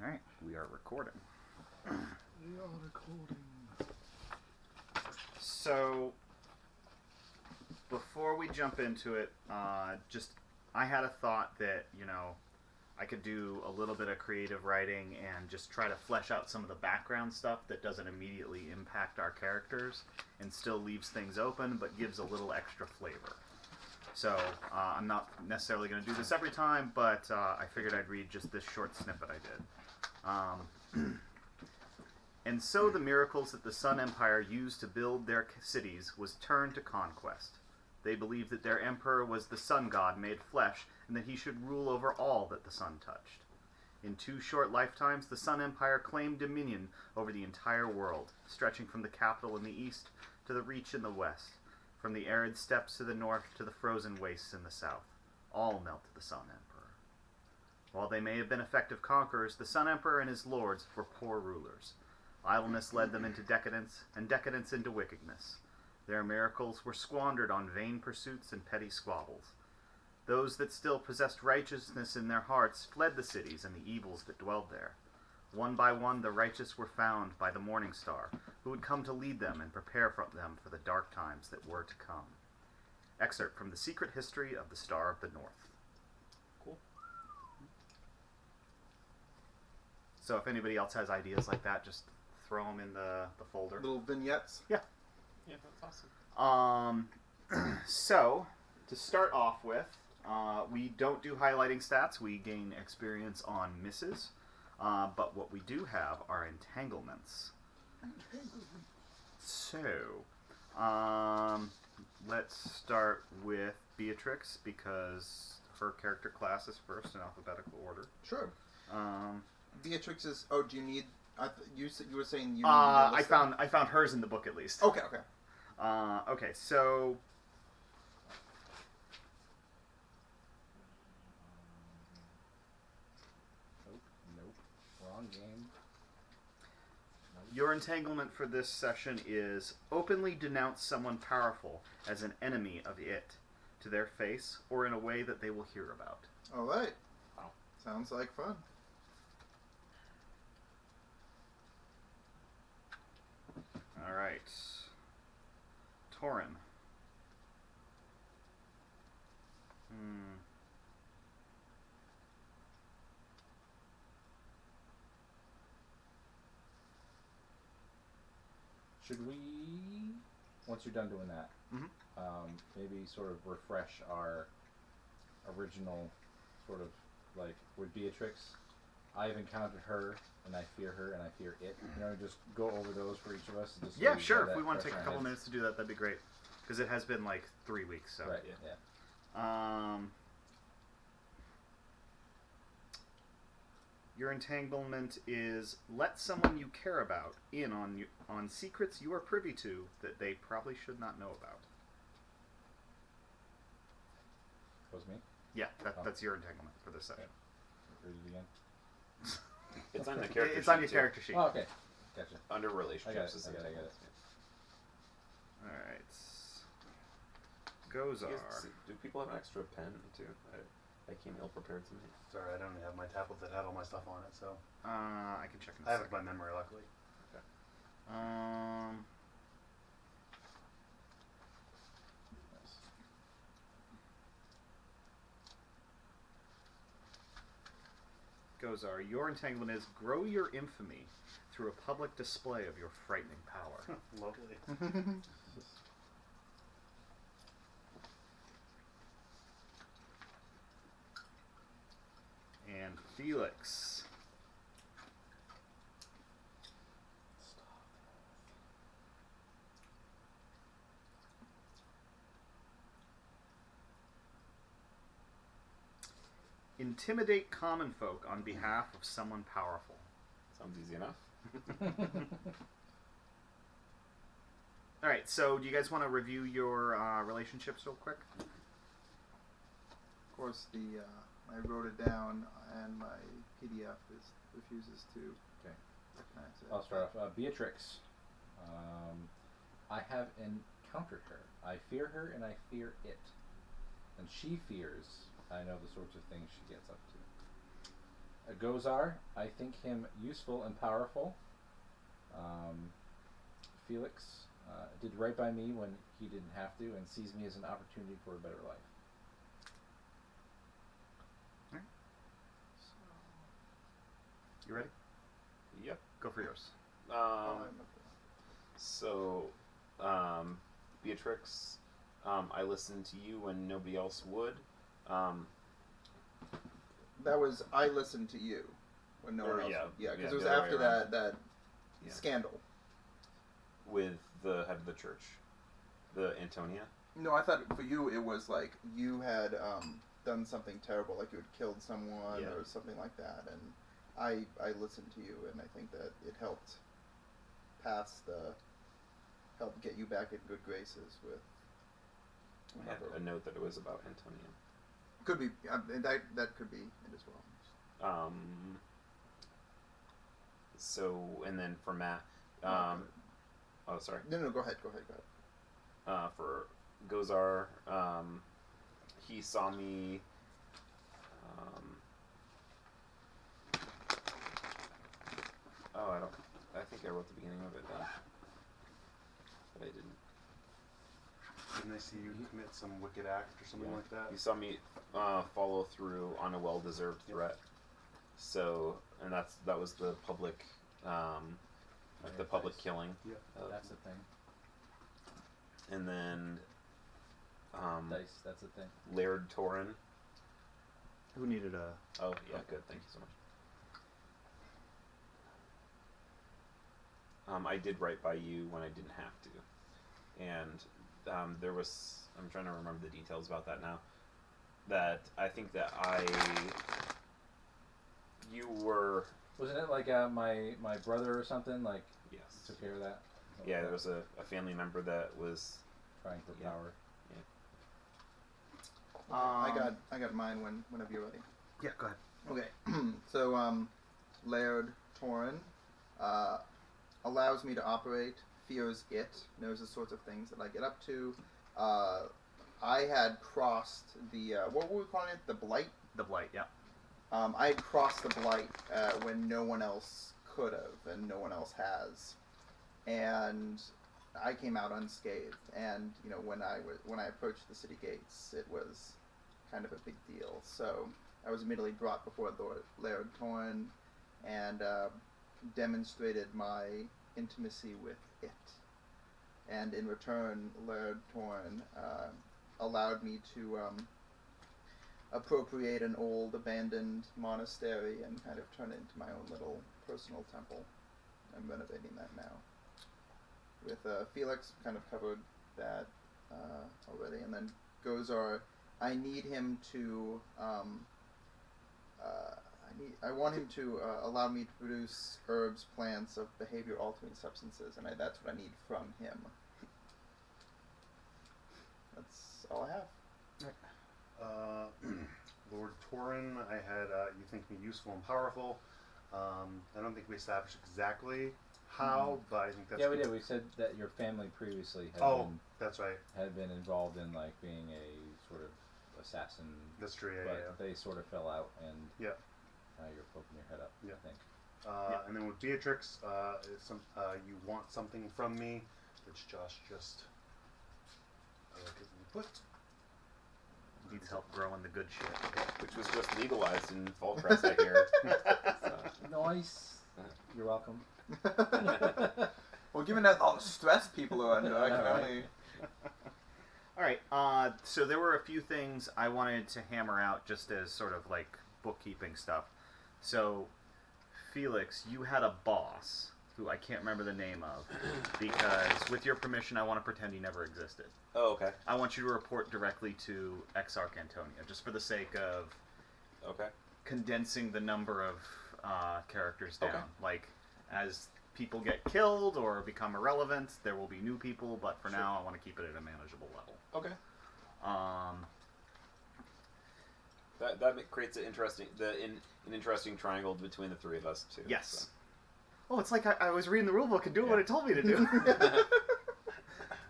Alright, we are recording. We are recording. So, before we jump into it, I had a thought that, I could do a little bit of creative writing and just try to flesh out some of the background stuff that doesn't immediately impact our characters and still leaves things open but gives a little extra flavor. So, I'm not necessarily going to do this every time, but I figured I'd read just this short snippet I did. And so the miracles that the Sun Empire used to build their cities was turned to conquest. They believed that their emperor was the sun god made flesh, and that he should rule over all that the sun touched. In 2 short lifetimes, the Sun Empire claimed dominion over the entire world, stretching from the capital in the east to the Reach in the west, from the arid steppes to the north to the frozen wastes in the south. All knelt to the Sun Emperor. While they may have been effective conquerors, the Sun Emperor and his lords were poor rulers. Idleness led them into decadence, and decadence into wickedness. Their miracles were squandered on vain pursuits and petty squabbles. Those that still possessed righteousness in their hearts fled the cities and the evils that dwelled there. One by one the righteous were found by the morning star, who would come to lead them and prepare them for the dark times that were to come. Excerpt from The Secret History of the Star of the North. Cool. So if anybody else has ideas like that, just throw them in the folder. Little vignettes. Yeah. Yeah, that's awesome. So, to start off with, we don't do highlighting stats. We gain experience on misses. But what we do have are entanglements. So, let's start with Beatrix, because her character class is first in alphabetical order. Sure. Beatrix is... Oh, do you need... you were saying you need I found hers in the book at least. Okay. Okay, so... Nope. Wrong game. Nope. Your entanglement for this session is openly denounce someone powerful as an enemy of it, to their face, or in a way that they will hear about. All right. Wow. Sounds like fun. Alright. Torin. Should we, once you're done doing that, maybe sort of refresh our original sort of, like, with Beatrix? I've encountered her, and I fear her, and I fear it. Just go over those for each of us. Just Yeah, sure. If we want to take a couple minutes to do that, that'd be great. Because it has been like 3 weeks, so. Right, yeah. Your entanglement is let someone you care about in on secrets you are privy to that they probably should not know about. Was me? Yeah, that's your entanglement for this session. Read it again. It's on the character sheet. It's on your character sheet. Oh, okay. Gotcha. Under I got relationships. it. I got it. Alright. Gozar. Do people have an extra pen, too? I came ill-prepared tonight. Sorry, I don't have my tablet that had all my stuff on it, so... I can check in a I have it second. by memory, luckily. Okay. Gozar, your entanglement is grow your infamy through a public display of your frightening power. Lovely. And Felix. Intimidate common folk on behalf of someone powerful. Sounds easy enough. Alright, so do you guys want to review your relationships real quick? Of course, I wrote it down, and my PDF refuses to recognize it. I'll start off. Beatrix. I have encountered her. I fear her, and I fear it. And she fears I know the sorts of things she gets up to. Gozar, I think him useful and powerful. Felix did right by me when he didn't have to, and sees me as an opportunity for a better life. You ready? Yep. Go for yours. So, Beatrix, I listened to you when nobody else would. That was I listened to you when no Or, one else. yeah, Yeah, because yeah, it was the other way after around. that Yeah. scandal. With the head of the church, the Antonia. No, I thought for you it was like you had done something terrible, like you had killed someone Yeah. or something like that, and I listened to you, and I think that it helped help get you back in good graces with. I had a note that it was about Antonia. Could be that could be it as well. So, and then for Matt, oh, sorry. No, go ahead. For Gozar, he saw me. I think I wrote the beginning of it then, but I didn't. Didn't I see you commit some wicked act or something like that? He saw me follow through on a well-deserved threat. So, and that was the public, the public killing. Yeah. That's the thing. And then, Dice, that's the thing. Laird Torin. Who needed a... Oh, yeah, good. Thank you so much. I did right by you when I didn't have to. And there was... I'm trying to remember the details about that now. That I think that you were... Wasn't it like my brother or something? Like, Yes. took care of that? Yeah, there was a family member that was... Trying for Yeah. power. I got mine whenever you're ready. Yeah, go ahead. Okay, so Laird Torin allows me to operate, fears it, knows the sorts of things that I get up to. I had crossed the what were we calling it? The Blight. The Blight, yeah. I had crossed the Blight when no one else could have, and no one else has, and I came out unscathed. And you know, when I approached the city gates, it was kind of a big deal. So I was immediately brought before Laird Torin and demonstrated my intimacy with it. And in return, Laird Torin allowed me to appropriate an old abandoned monastery and kind of turn it into my own little personal temple. I'm renovating that now. With Felix, kind of covered that already. And then Gozar, I need him to I want him to allow me to produce herbs, plants of behavior-altering substances, and that's what I need from him. That's all I have. Lord Torin, I had you think me useful and powerful. I don't think we established exactly how, but I think that's... Yeah, we did. We said that your family previously that's right. had been involved in like being a sort of assassin. That's true, yeah, but yeah. they sort of fell out, and Yeah. now you're poking your head up. Yeah. I think. And then with Beatrix, you want something from me, which Josh just put. Needs help growing the good shit. Which was just legalized in Fallcrest, I hear. Nice. You're welcome. Well, given that all the stress people are under, I can only... Alright, so there were a few things I wanted to hammer out just as sort of like bookkeeping stuff. So, Felix, you had a boss who I can't remember the name of, because with your permission I want to pretend he never existed. Oh, okay. I want you to report directly to Exarch Antonia, just for the sake of condensing the number of characters down. Okay. Like, as people get killed or become irrelevant, there will be new people, but for now I want to keep it at a manageable level. Okay. Um, That creates an interesting triangle between the three of us too. yes. So. Oh, it's like I was reading the rulebook and doing what it told me to do.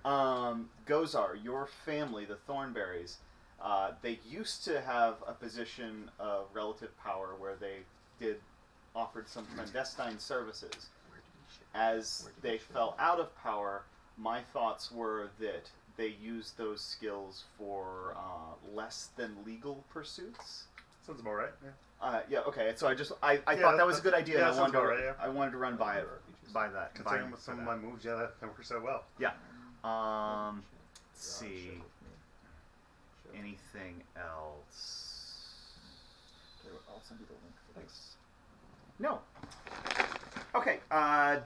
Gozar, your family, the Thornberries, they used to have a position of relative power where they offered some clandestine services. As they fell out of power, my thoughts were that they used those skills for less than legal pursuits. Sounds about right. Yeah. Okay. So I thought that was a good idea. Yeah, And sounds about right. Yeah. I wanted to run by that. Considering with some of my moves, yeah, that works out well. Yeah. Let's see. Anything else? Okay, I'll send you the link for this. No. Okay.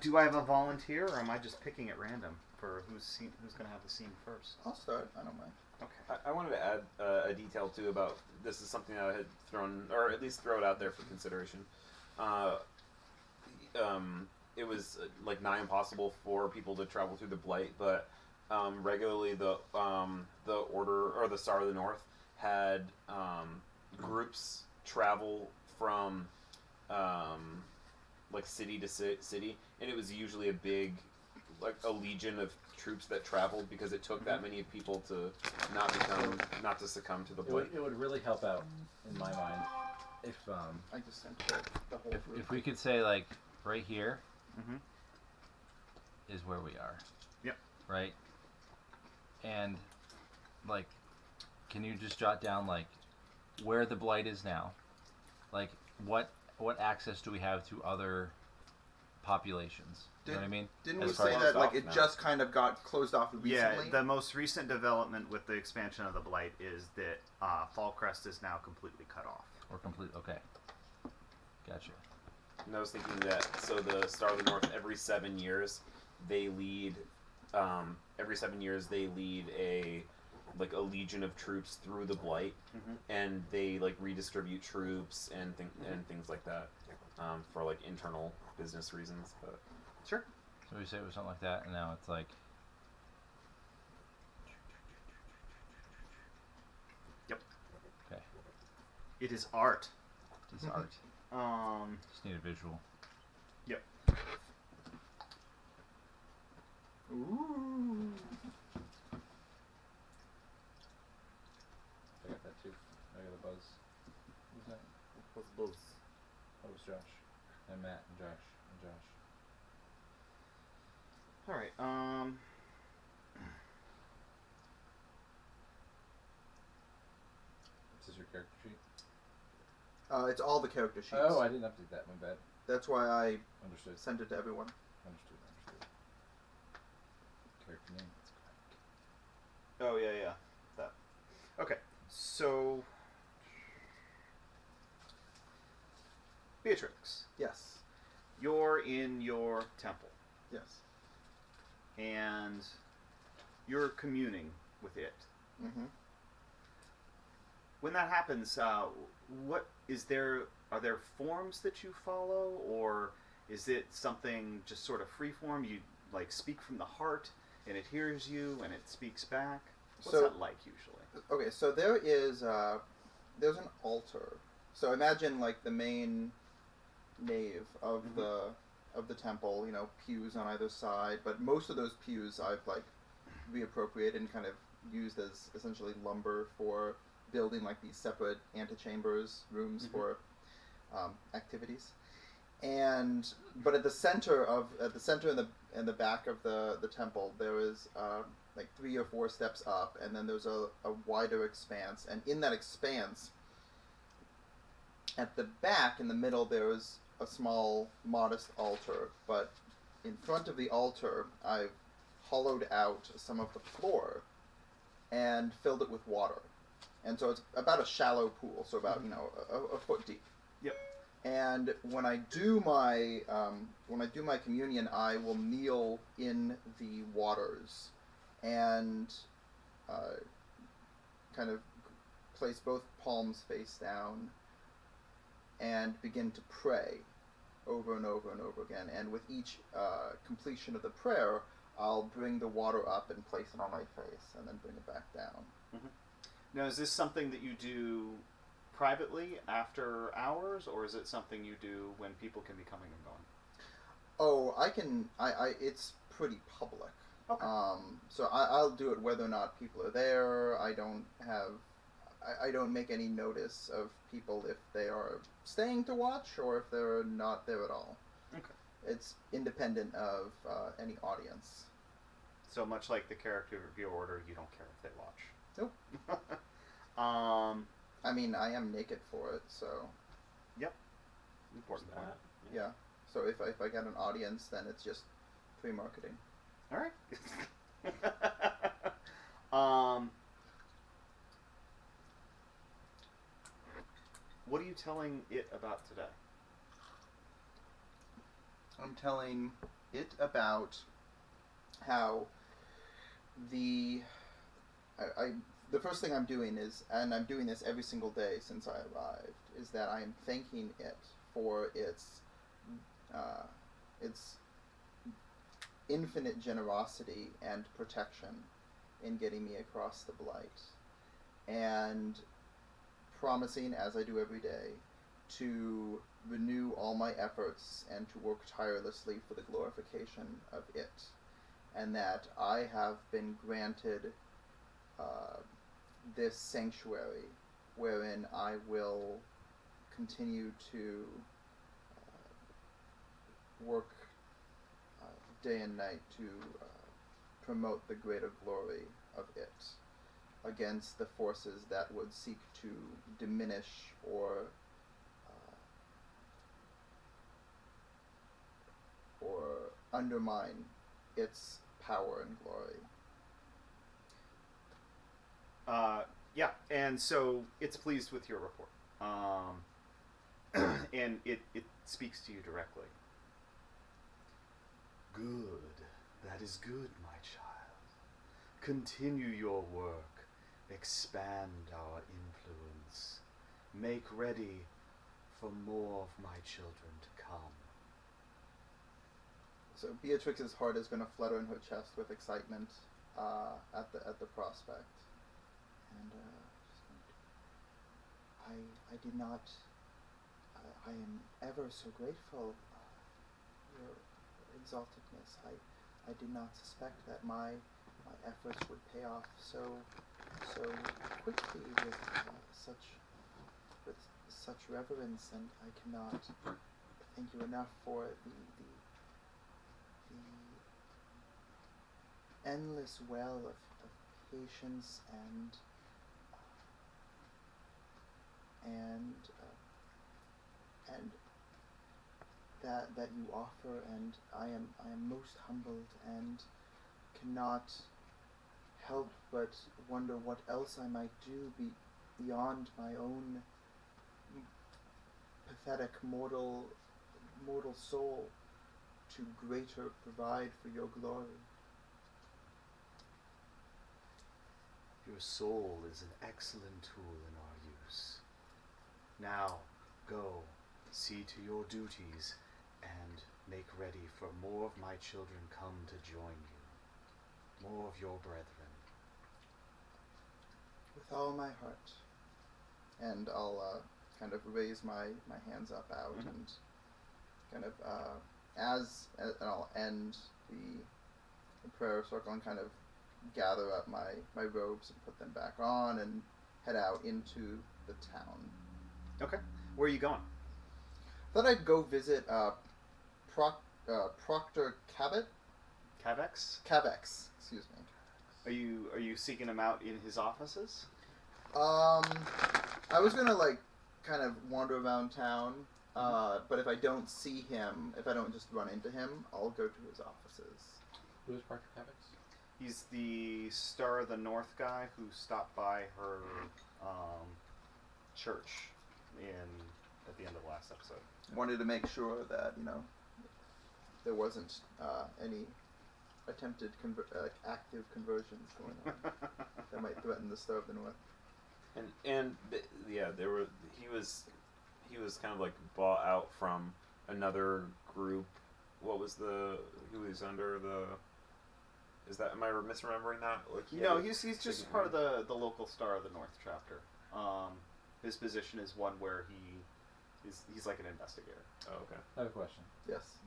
Do I have a volunteer, or am I just picking at random for who's going to have the scene first? I'll start. I don't mind. Okay. I wanted to add a detail too about this is something that I had thrown, or at least throw it out there for consideration. It was like nigh impossible for people to travel through the Blight, but regularly the Order or the Star of the North had groups travel from like city to city, and it was usually a legion of troops that traveled because it took that many people to not to succumb to the Blight. It would really help out in my mind if I just sent the whole group. if we could say like right here Mm-hmm. is where we are. Yep. Right? And like can you just jot down like where the Blight is now? Like what access do we have to other populations? You know what I mean? Didn't As we far say as- that like off it now. just kind of got closed off recently? Yeah, the most recent development with the expansion of the Blight is that Fallcrest is now completely cut off. Or complete okay. Gotcha. And I was thinking that so the Star of the North every 7 years they lead a legion of troops through the Blight, and they like redistribute troops and things like that for like internal business reasons. But Sure. So we say it was something like that and now it's like Yep. okay. It is art. It's art. Just need a visual. Yep. Ooh. I got that too. I got a buzz. Who's that? What's those? That was Josh. And Matt and Josh. All right. This is your character sheet? It's all the character sheets. Oh, I didn't update that. My bad. That's why I Understood. sent it to everyone. Understood. Character name. Oh yeah. That. Okay. So, Beatrix, Yes. you're in your temple Yes. and you're communing with it. Mm-hmm. When that happens, what is there? Are there forms that you follow, or is it something just sort of freeform? You like speak from the heart, and it hears you, and it speaks back. What's So- that like usually? Okay, so there is there's an altar. So imagine like the main nave of the temple. You know, pews on either side, but most of those pews I've like reappropriated and kind of used as essentially lumber for building like these separate antechambers, rooms for activities. But at the center and the back of the temple, there is like 3 or 4 steps up, and then there's a wider expanse, and in that expanse, at the back in the middle, there is a small, modest altar. But in front of the altar, I've hollowed out some of the floor and filled it with water, and so it's about a shallow pool, so about a foot deep. Yep. And when I do my communion, I will kneel in the waters and kind of place both palms face down and begin to pray over and over and over again. And with each completion of the prayer, I'll bring the water up and place it on my face, and then bring it back down. Now, is this something that you do privately after hours, or is it something you do when people can be coming and going? Oh, I can. It's pretty public. Okay. So I'll do it whether or not people are there. I don't have. I don't make any notice of people if they are staying to watch or if they're not there at all. Okay. It's independent of any audience. So much like the character review order, you don't care if they watch. Nope. I mean, I am naked for it, so important point. yeah. So if I get an audience, then it's just free marketing. All right. What are you telling it about today? I'm telling it about how the first thing I'm doing is, and I'm doing this every single day since I arrived, is that I am thanking it for its infinite generosity and protection in getting me across the blight, and promising, as I do every day, to renew all my efforts and to work tirelessly for the glorification of it, and that I have been granted this sanctuary wherein I will continue to work day and night to promote the greater glory of it against the forces that would seek to diminish or undermine its power and glory. Yeah, and so it's pleased with your report. And it speaks to you directly. Good. That is good, my child. Continue your work. Expand our influence. Make ready for more of my children to come. So Beatrix's heart is going to flutter in her chest with excitement at the prospect. And I did not. I am ever so grateful, Your Exaltedness. I did not suspect that my efforts would pay off so quickly with such reverence, and I cannot thank you enough for the endless well of patience and that you offer, and I am most humbled and cannot help but wonder what else I might do beyond my own pathetic mortal soul to greater provide for your glory. Your soul is an excellent tool in our use. Now, go, see to your duties, and make ready for more of my children come to join you. More of your brethren. With all my heart. And I'll kind of raise my hands up out and kind of, and I'll end the prayer circle and kind of gather up my robes and put them back on and head out into the town. Okay. Where are you going? Thought I'd go visit Proctor Cabot. Cavex? Excuse me. Are you seeking him out in his offices? I was gonna kind of wander around town, but if I don't see him, if I don't just run into him, I'll go to his offices. Who is Parker Cavex? He's the Star of the North guy who stopped by her church at the end of last episode. Wanted to make sure that there wasn't any attempted active conversions going on that might threaten the Star of the North. He was kind of like bought out from another group. What was who he's under the? Is that, am I misremembering that? He's just part of the local Star of the North chapter. His position is one where he's like an investigator. Oh, okay. I have a question. Yes.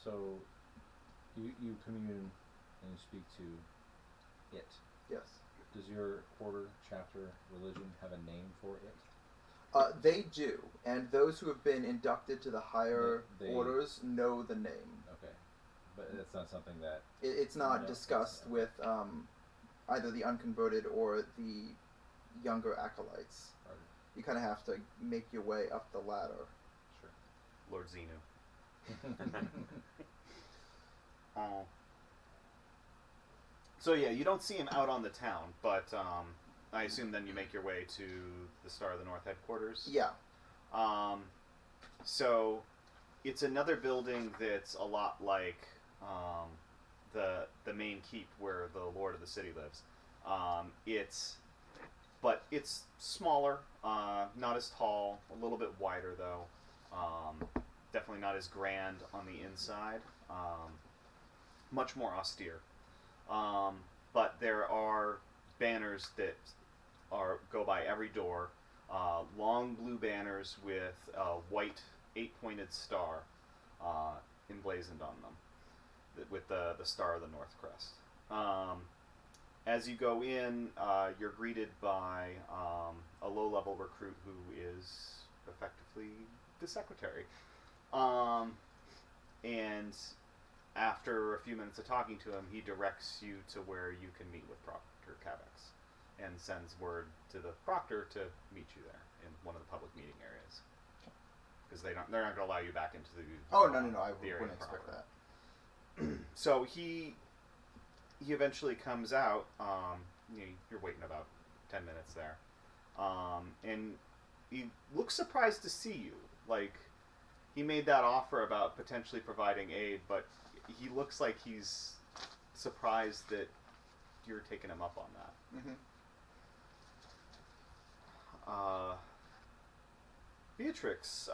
So, you commune and you speak to it. Yes. Does your order, chapter, religion have a name for it? They do, and those who have been inducted to the higher They- orders know the name. Okay, but it's not something that. It's not No, discussed it's- with either the unconverted or the younger acolytes. Or, You kind of have to make your way up the ladder. sure. Lord Xenu. So yeah, you don't see him out on the town, but I assume then you make your way to the Star of the North headquarters. Yeah. So it's another building that's a lot like the main keep where the Lord of the City lives. It's smaller, not as tall, a little bit wider though. Definitely not as grand on the inside. Much more austere. But there are banners that go by every door. Long blue banners with a white 8-pointed star emblazoned on them, with the Star of the North crest. As you go in, you're greeted by a low-level recruit who is effectively the secretary. And after a few minutes of talking to him, he directs you to where you can meet with Proctor Cavex, and sends word to the Proctor to meet you there in one of the public meeting areas. Because they're not going to allow you back into the Oh no! I the area wouldn't expect proper. that. So he eventually comes out. You're waiting about 10 minutes there, and he looks surprised to see you. Like, he made that offer about potentially providing aid, but he looks like he's surprised that you're taking him up on that. Mm-hmm. Beatrix,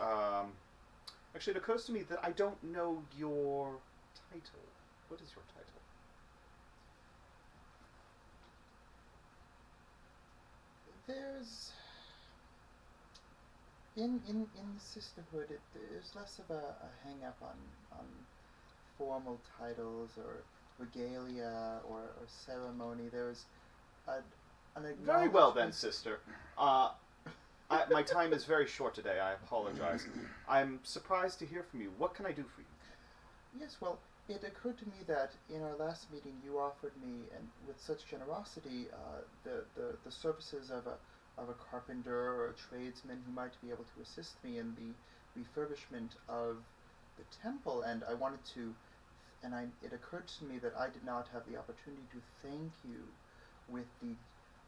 actually, it occurs to me that I don't know your title. What is your title? There's in the sisterhood, there's less of a hang up on formal titles or regalia or ceremony. There's an Very well then, acknowledgement- sister. My time is very short today. I apologize. I'm surprised to hear from you. What can I do for you? Yes, well, it occurred to me that in our last meeting you offered me, and with such generosity, the services of a carpenter or a tradesman who might be able to assist me in the refurbishment of the temple, and I wanted to, it occurred to me that I did not have the opportunity to thank you with the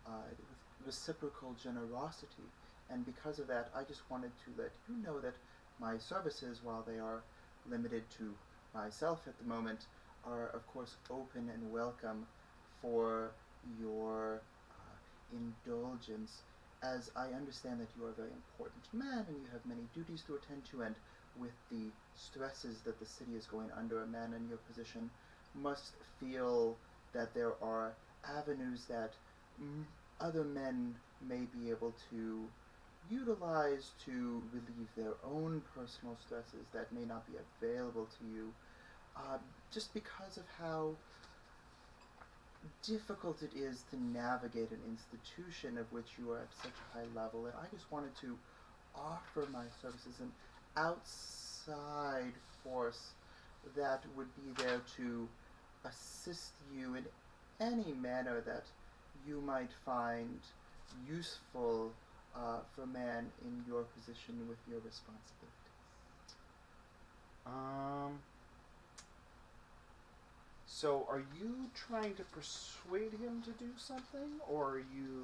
with reciprocal generosity, and because of that, I just wanted to let you know that my services, while they are limited to myself at the moment, are of course open and welcome for your indulgence, as I understand that you are a very important man and you have many duties to attend to, and with the stresses that the city is going under, a man in your position must feel that there are avenues that other men may be able to utilize to relieve their own personal stresses that may not be available to you, just because of how difficult it is to navigate an institution of which you are at such a high level. And I just wanted to offer my services, an outside force that would be there to assist you in any manner that you might find useful for a man in your position with your responsibilities. So are you trying to persuade him to do something, or are you...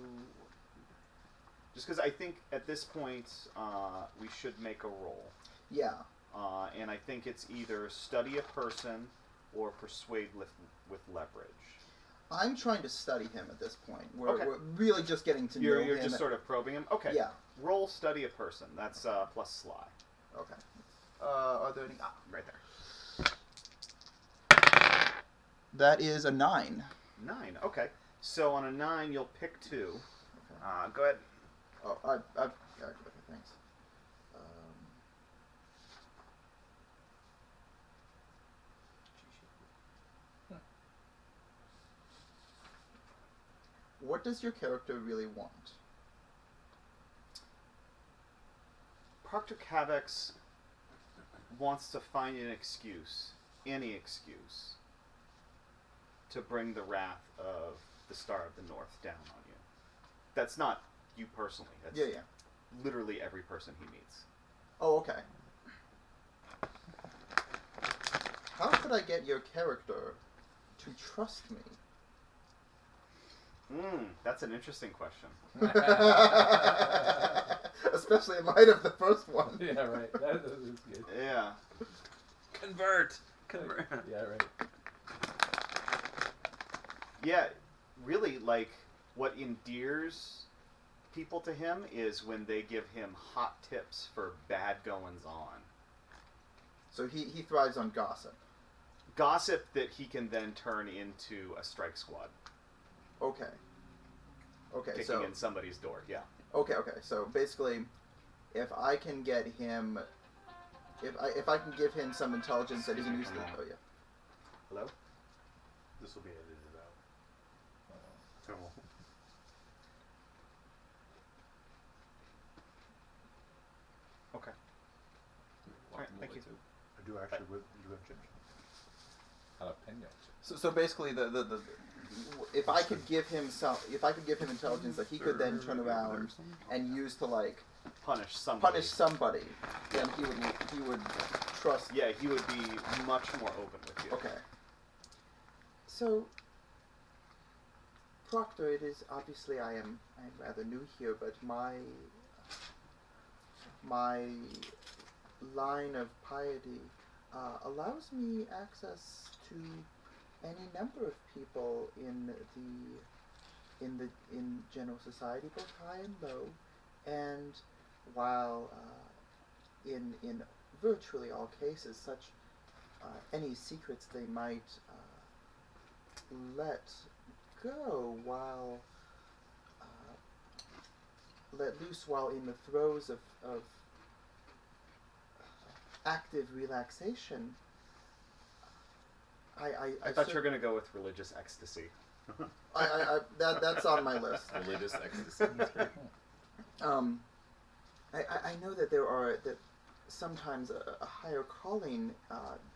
Just because I think at this point we should make a roll. Yeah. And I think it's either study a person or persuade with leverage. I'm trying to study him at this point. We're, Okay. we're really just getting to know You're him. just sort of probing him? Okay. Yeah. Roll study a person. That's plus sly. Okay. Are there any... Right there. That is a 9. 9. Okay. So on a 9, you'll pick 2. Okay. Go ahead. Oh, I've okay, thanks. what does your character really want? Proctor Cavex wants to find an excuse, any excuse, to bring the wrath of the Star of the North down on you. That's not you personally. That's Yeah. literally every person he meets. Oh, okay. How could I get your character to trust me? That's an interesting question. Especially in light of the first one. Yeah, right. That is good. Yeah. Convert. Yeah, right. Yeah, really, like, what endears people to him is when they give him hot tips for bad goings on. So he thrives on gossip. Gossip that he can then turn into a strike squad. Okay, Kicking so in somebody's door, yeah. okay. So basically, if I can get him, if I can give him some intelligence that he can use to, oh yeah. Hello? This will be edited out. Oh. Okay. Alright, thank you. I do actually do have change. Jalapeno. So basically, the if I could give him intelligence that he could then turn around and use to like Punish somebody. then he would trust. Yeah, he would be much more open with you. Okay. So, Proctor, it is obviously I'm rather new here, but my line of piety allows me access to any number of people in general society, both high and low, and while in virtually all cases, such any secrets they might let go while let loose while in the throes of active relaxation. I thought you were going to go with religious ecstasy. That's on my list. Religious ecstasy. I know that that sometimes a higher calling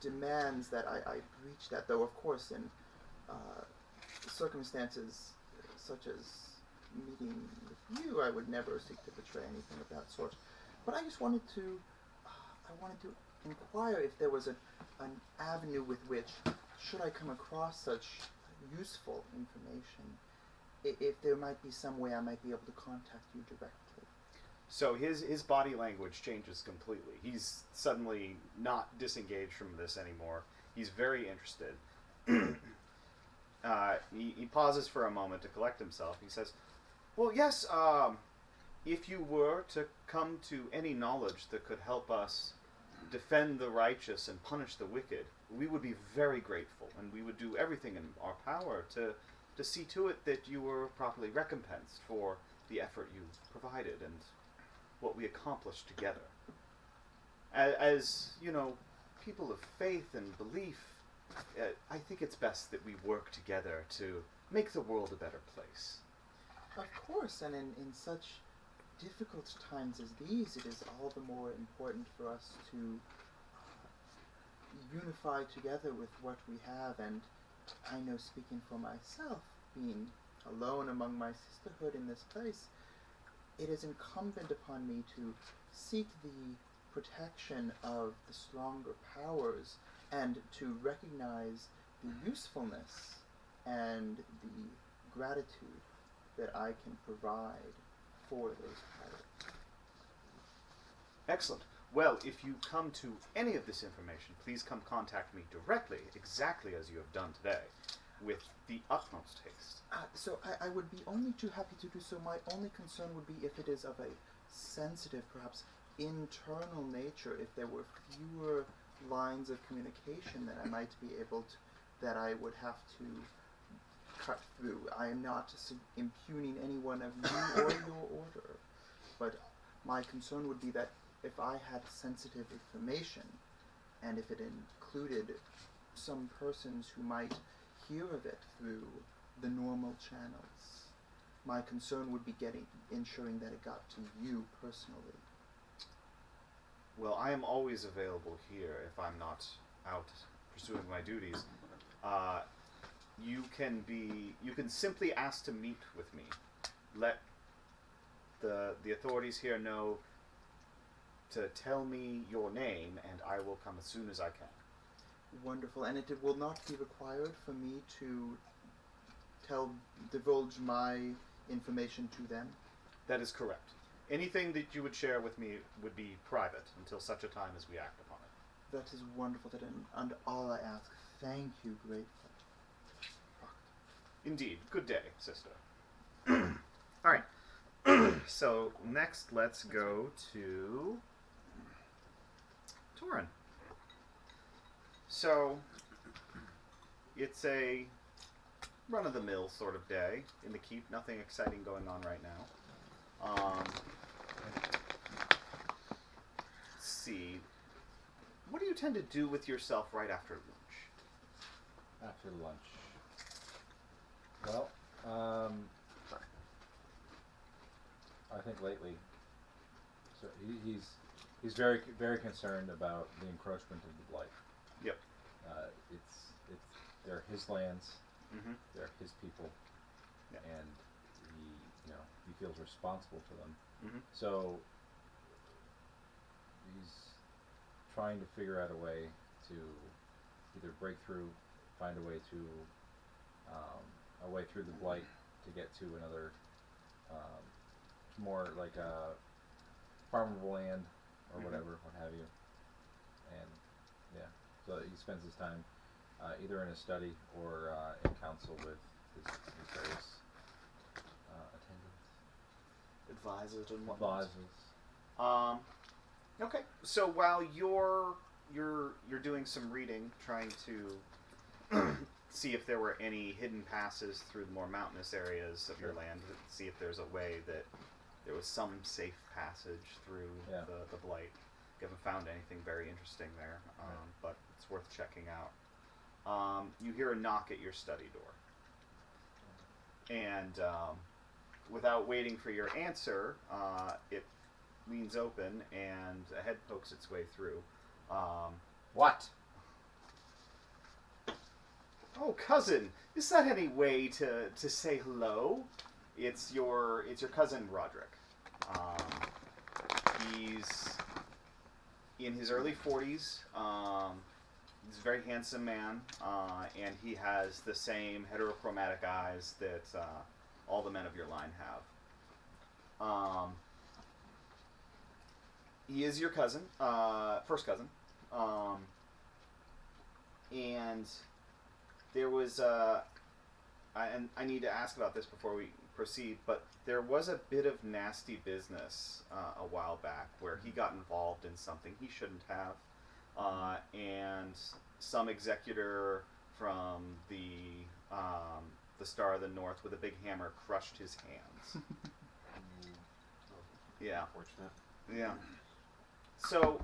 demands that I reach that, though of course in circumstances such as meeting with you, I would never seek to betray anything of that sort. But I just wanted to inquire if there was an avenue with which, should I come across such useful information, if there might be some way I might be able to contact you directly. So his body language changes completely. He's suddenly not disengaged from this anymore. He's very interested. He pauses for a moment to collect himself. He says, well, yes, if you were to come to any knowledge that could help us defend the righteous and punish the wicked, we would be very grateful, and we would do everything in our power to see to it that you were properly recompensed for the effort you provided and what we accomplished together. As you know, people of faith and belief, I think it's best that we work together to make the world a better place. Of course, and in such difficult times as these, it is all the more important for us to unify together with what we have. And I know, speaking for myself, being alone among my sisterhood in this place, it is incumbent upon me to seek the protection of the stronger powers and to recognize the usefulness and the gratitude that I can provide for those powers. Excellent. Well, if you come to any of this information, please come contact me directly, exactly as you have done today, with the utmost haste. So I would be only too happy to do so. My only concern would be if it is of a sensitive, perhaps internal nature, if there were fewer lines of communication that I might be able to, that I would have to cut through. I am not impugning any one of you or your order, but my concern would be that if I had sensitive information, and if it included some persons who might hear of it through the normal channels, My concern would be ensuring that it got to you personally. Well, I am always available here if I'm not out pursuing my duties. You can simply ask to meet with me. Let the authorities here know to tell me your name, and I will come as soon as I can. Wonderful, and it will not be required for me to divulge my information to them? That is correct. Anything that you would share with me would be private until such a time as we act upon it. That is wonderful, and all I ask, thank you greatly. Indeed. Good day, sister. All right. So next, let's go to Torin. So it's a run-of-the-mill sort of day in the keep. Nothing exciting going on right now. Let's see. What do you tend to do with yourself right after lunch? After lunch. Well, I think lately, so he's very very concerned about the encroachment of the blight. Yep. They're his lands, Mm-hmm. they're his people, Yeah. and he feels responsible for them. Mm-hmm. So he's trying to figure out a way to either break through, find a way to through the blight to get to another more like a farmable land or Mhm. whatever, what have you. And yeah, so he spends his time either in a study or in council with his various attendants, Advisors and whatnot. advisors. Okay. So while you're doing some reading, trying to see if there were any hidden passes through the more mountainous areas of your Sure. land, see if there's a way that there was some safe passage through Yeah. the blight. You haven't found anything very interesting there, Right. but it's worth checking out. You hear a knock at your study door, and without waiting for your answer, it leans open and a head pokes its way through. What? Oh, cousin, is that any way to say hello? It's your cousin Roderick. He's in his early 40s. He's a very handsome man, and he has the same heterochromatic eyes that all the men of your line have. He is your cousin, first cousin, and there was and I need to ask about this before we proceed, but there was a bit of nasty business a while back where he got involved in something he shouldn't have, and some executor from the Star of the North with a big hammer crushed his hands. Yeah. Unfortunate. Yeah. So,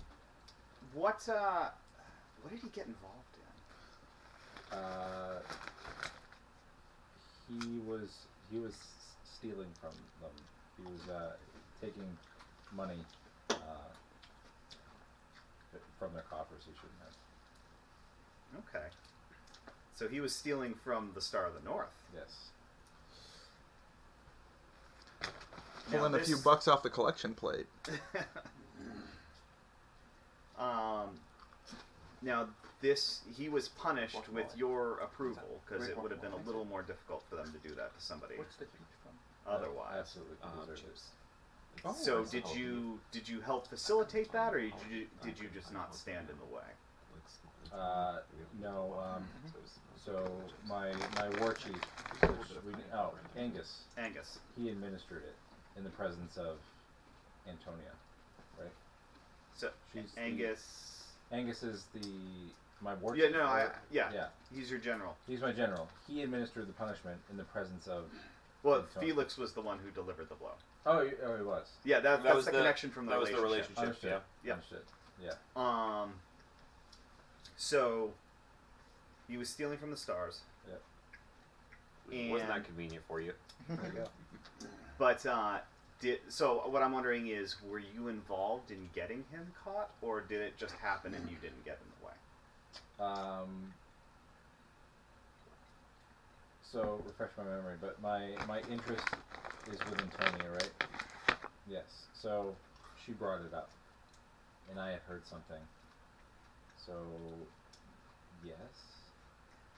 what did he get involved in? He was stealing from them. He was taking money from their coffers he shouldn't have. Okay. So he was stealing from the Star of the North. Yes. Pulling a few bucks off the collection plate. Now he was punished with your approval because it would have been a little more difficult for them to do that to somebody What's the heat from? otherwise. Absolutely. He deserved it. Oh, So I see. did you help facilitate that, or did you just not stand in the way? No. So my war chief, Angus, Angus. he administered it in the presence of Antonia, right? So She's Angus is my war Yeah, chief. no, right? yeah. Yeah. He's your general. He's my general. He administered the punishment in the presence of. Well, Antonia. Felix was the one who delivered the blow. Oh, he was. Yeah, that's was the connection from the that was the relationship. relationship. Understood. Yeah. Yeah. Understood. Yeah. So he was stealing from the stars. Yep. Wasn't that And- convenient for you? There you go. But so what I'm wondering is, were you involved in getting him caught, or did it just happen and you didn't get in the way? So refresh my memory, but my interest is with Antonia, right? Yes. So she brought it up, and I had heard something. So yes.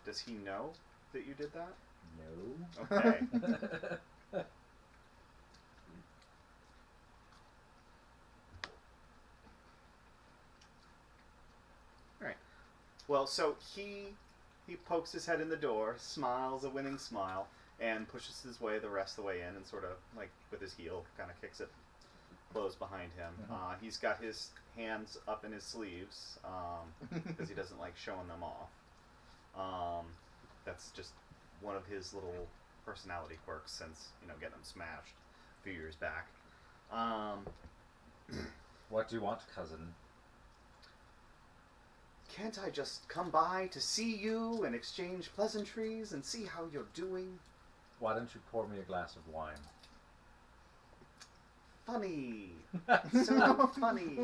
Does he know that you did that? No. Okay. Alright. Well, so he pokes his head in the door, smiles a winning smile, and pushes his way the rest of the way in, and sort of, like, with his heel, kind of kicks it closed behind him. Mhm. He's got his hands up in his sleeves, because he doesn't like showing them off. That's just one of his little personality quirks since, getting them smashed a few years back. What do you want, cousin? Can't I just come by to see you and exchange pleasantries and see how you're doing? Why don't you pour me a glass of wine? Funny. So funny.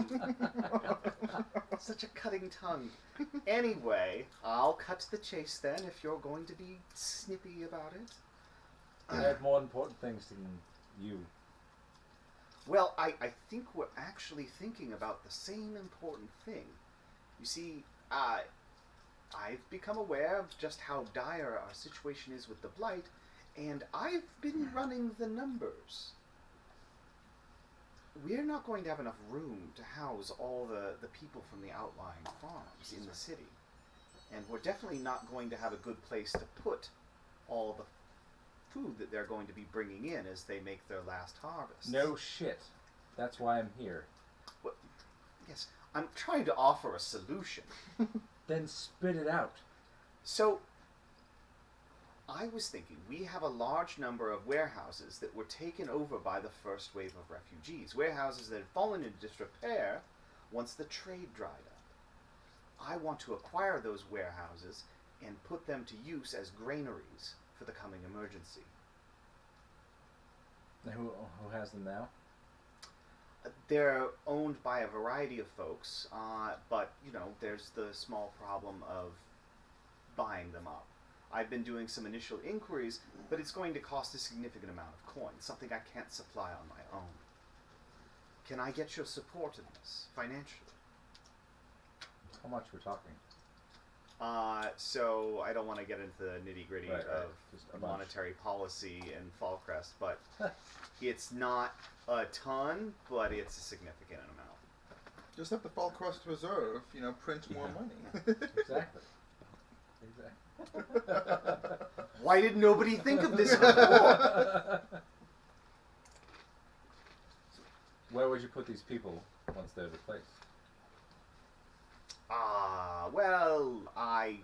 Such a cutting tongue. Anyway, I'll cut to the chase then if you're going to be snippy about it. I have more important things than you. Well, I think we're actually thinking about the same important thing. You see, I've become aware of just how dire our situation is with the Blight, and I've been running the numbers. We're not going to have enough room to house all the people from the outlying farms in the city. And we're definitely not going to have a good place to put all the food that they're going to be bringing in as they make their last harvest. No shit. That's why I'm here. Well, yes, I'm trying to offer a solution. Then spit it out. So, I was thinking, we have a large number of warehouses that were taken over by the first wave of refugees. Warehouses that had fallen into disrepair once the trade dried up. I want to acquire those warehouses and put them to use as granaries for the coming emergency. Who has them now? They're owned by a variety of folks, but, there's the small problem of buying them up. I've been doing some initial inquiries, but it's going to cost a significant amount of coin, something I can't supply on my own. Can I get your support in this, financially? How much we're talking? So I don't want to get into the nitty-gritty Right, of just a bunch. monetary policy in Fallcrest, but it's not a ton, but it's a significant amount. Just have the Fallcrest Reserve, print more money. Exactly. Why did nobody think of this before? Where would you put these people once they're replaced? Well, I,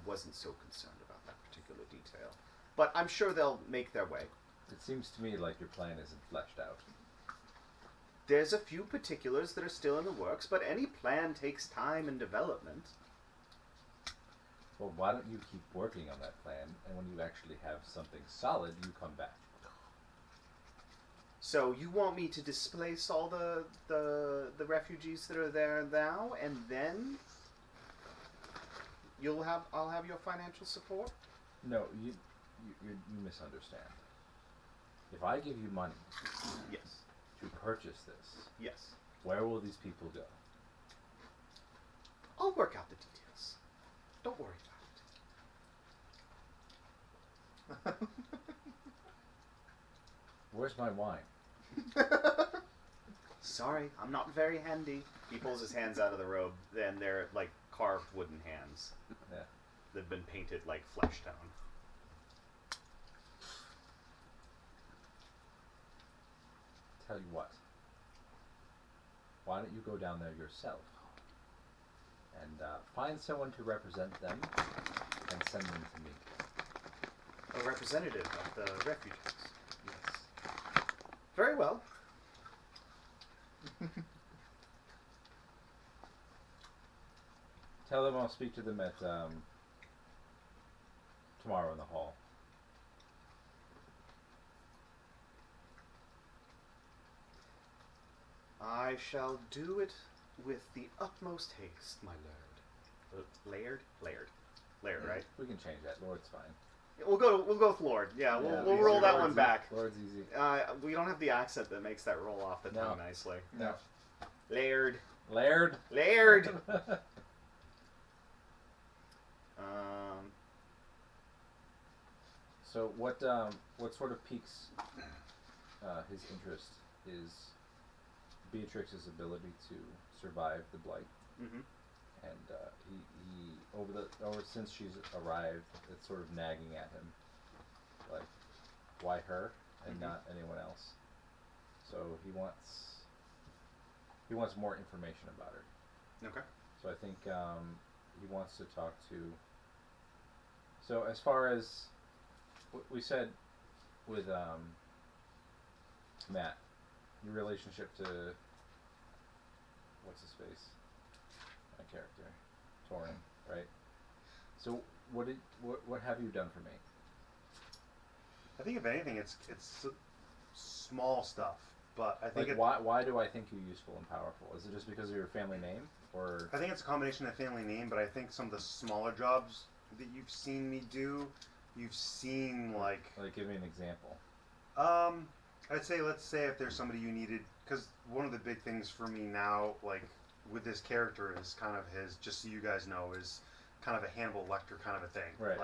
wasn't so concerned about that particular detail. But I'm sure they'll make their way. It seems to me like your plan isn't fleshed out. There's a few particulars that are still in the works, but any plan takes time and development. Well, why don't you keep working on that plan, and when you actually have something solid, you come back. So you want me to displace all the refugees that are there now, and then I'll have your financial support? No, you misunderstand. If I give you money Yes. to purchase this, Yes. where will these people go? I'll work out the details. Don't worry about it. Where's my wine? Sorry, I'm not very handy. He pulls his hands out of the robe, and they're like carved wooden hands. Yeah. They've been painted like flesh tone. Tell you what. Why don't you go down there yourself and find someone to represent them and send them to me. A representative of the refugees. Yes. Very well. Tell them I'll speak to them at tomorrow in the hall. I shall do it with the utmost haste, my lord. Laird, right? We can change that. Lord's fine. We'll go with Lord. Yeah, we'll easy. roll that one Lord's back. Lord's easy. We don't have the accent that makes that roll off the tongue nicely. No. Laird. Laird. So what sort of piques his interest is Beatrix's ability to survive the blight, Mm-hmm. and he since she's arrived, it's sort of nagging at him, like, why her and not anyone else? So he wants more information about her. Okay. So I think he wants to talk to. So as far as we said with Matt, your relationship to what's his face, my character, Torin, right? So what have you done for me? I think if anything, it's small stuff, but I think Why do I think you useful and powerful? Is it just because of your family name, or? I think it's a combination of family name, but I think some of the smaller jobs that you've seen me do, you've seen like Give me an example. I'd say, let's say if there's somebody you needed, because one of the big things for me now, like with this character, is kind of his, just so you guys know, is kind of a Hannibal Lecter kind of a thing. Right.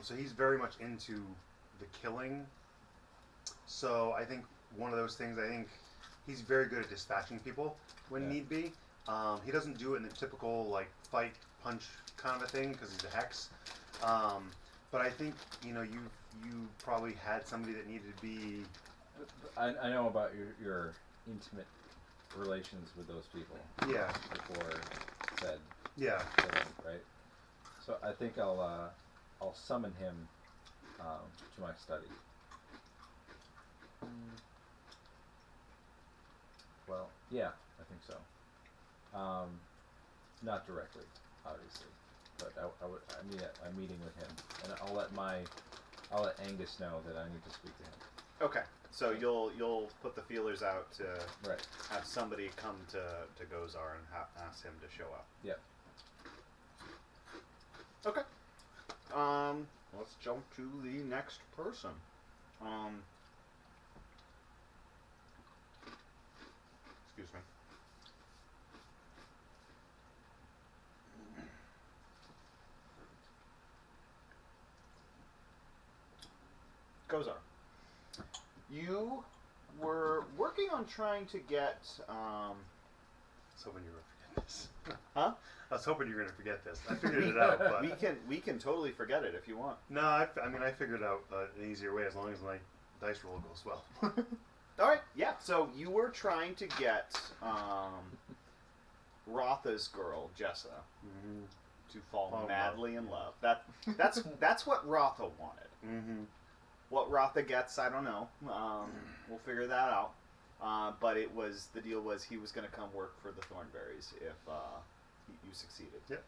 So he's very much into the killing. So I think one of those things, I think he's very good at dispatching people when need be. He doesn't do it in the typical like fight punch kind of a thing because he's a hex. But I think you probably had somebody that needed to be. I know about your intimate relations with those people. Yeah. Before said. Yeah. Right. So I think I'll summon him to my study. Well, yeah, I think so. Not directly, obviously, but I'm meeting with him, and I'll let Angus know that I need to speak to him. Okay. So you'll put the feelers out to Right. have somebody come to Gozar and ask him to show up. Yep. Okay. Let's jump to the next person. Excuse me. Gozar. You were working on trying to get. I was hoping you were going to forget this. Huh? I was hoping you were going to forget this. I figured it out, but we can totally forget it if you want. no, I figured out an easier way as long as my dice roll goes well. All right, yeah. So you were trying to get Rotha's girl, Jessa, to fall madly in love. That's what Rotha wanted. Mm-hmm. What Rotha gets, I don't know. We'll figure that out. But the deal was he was going to come work for the Thornberries if you succeeded. Yep.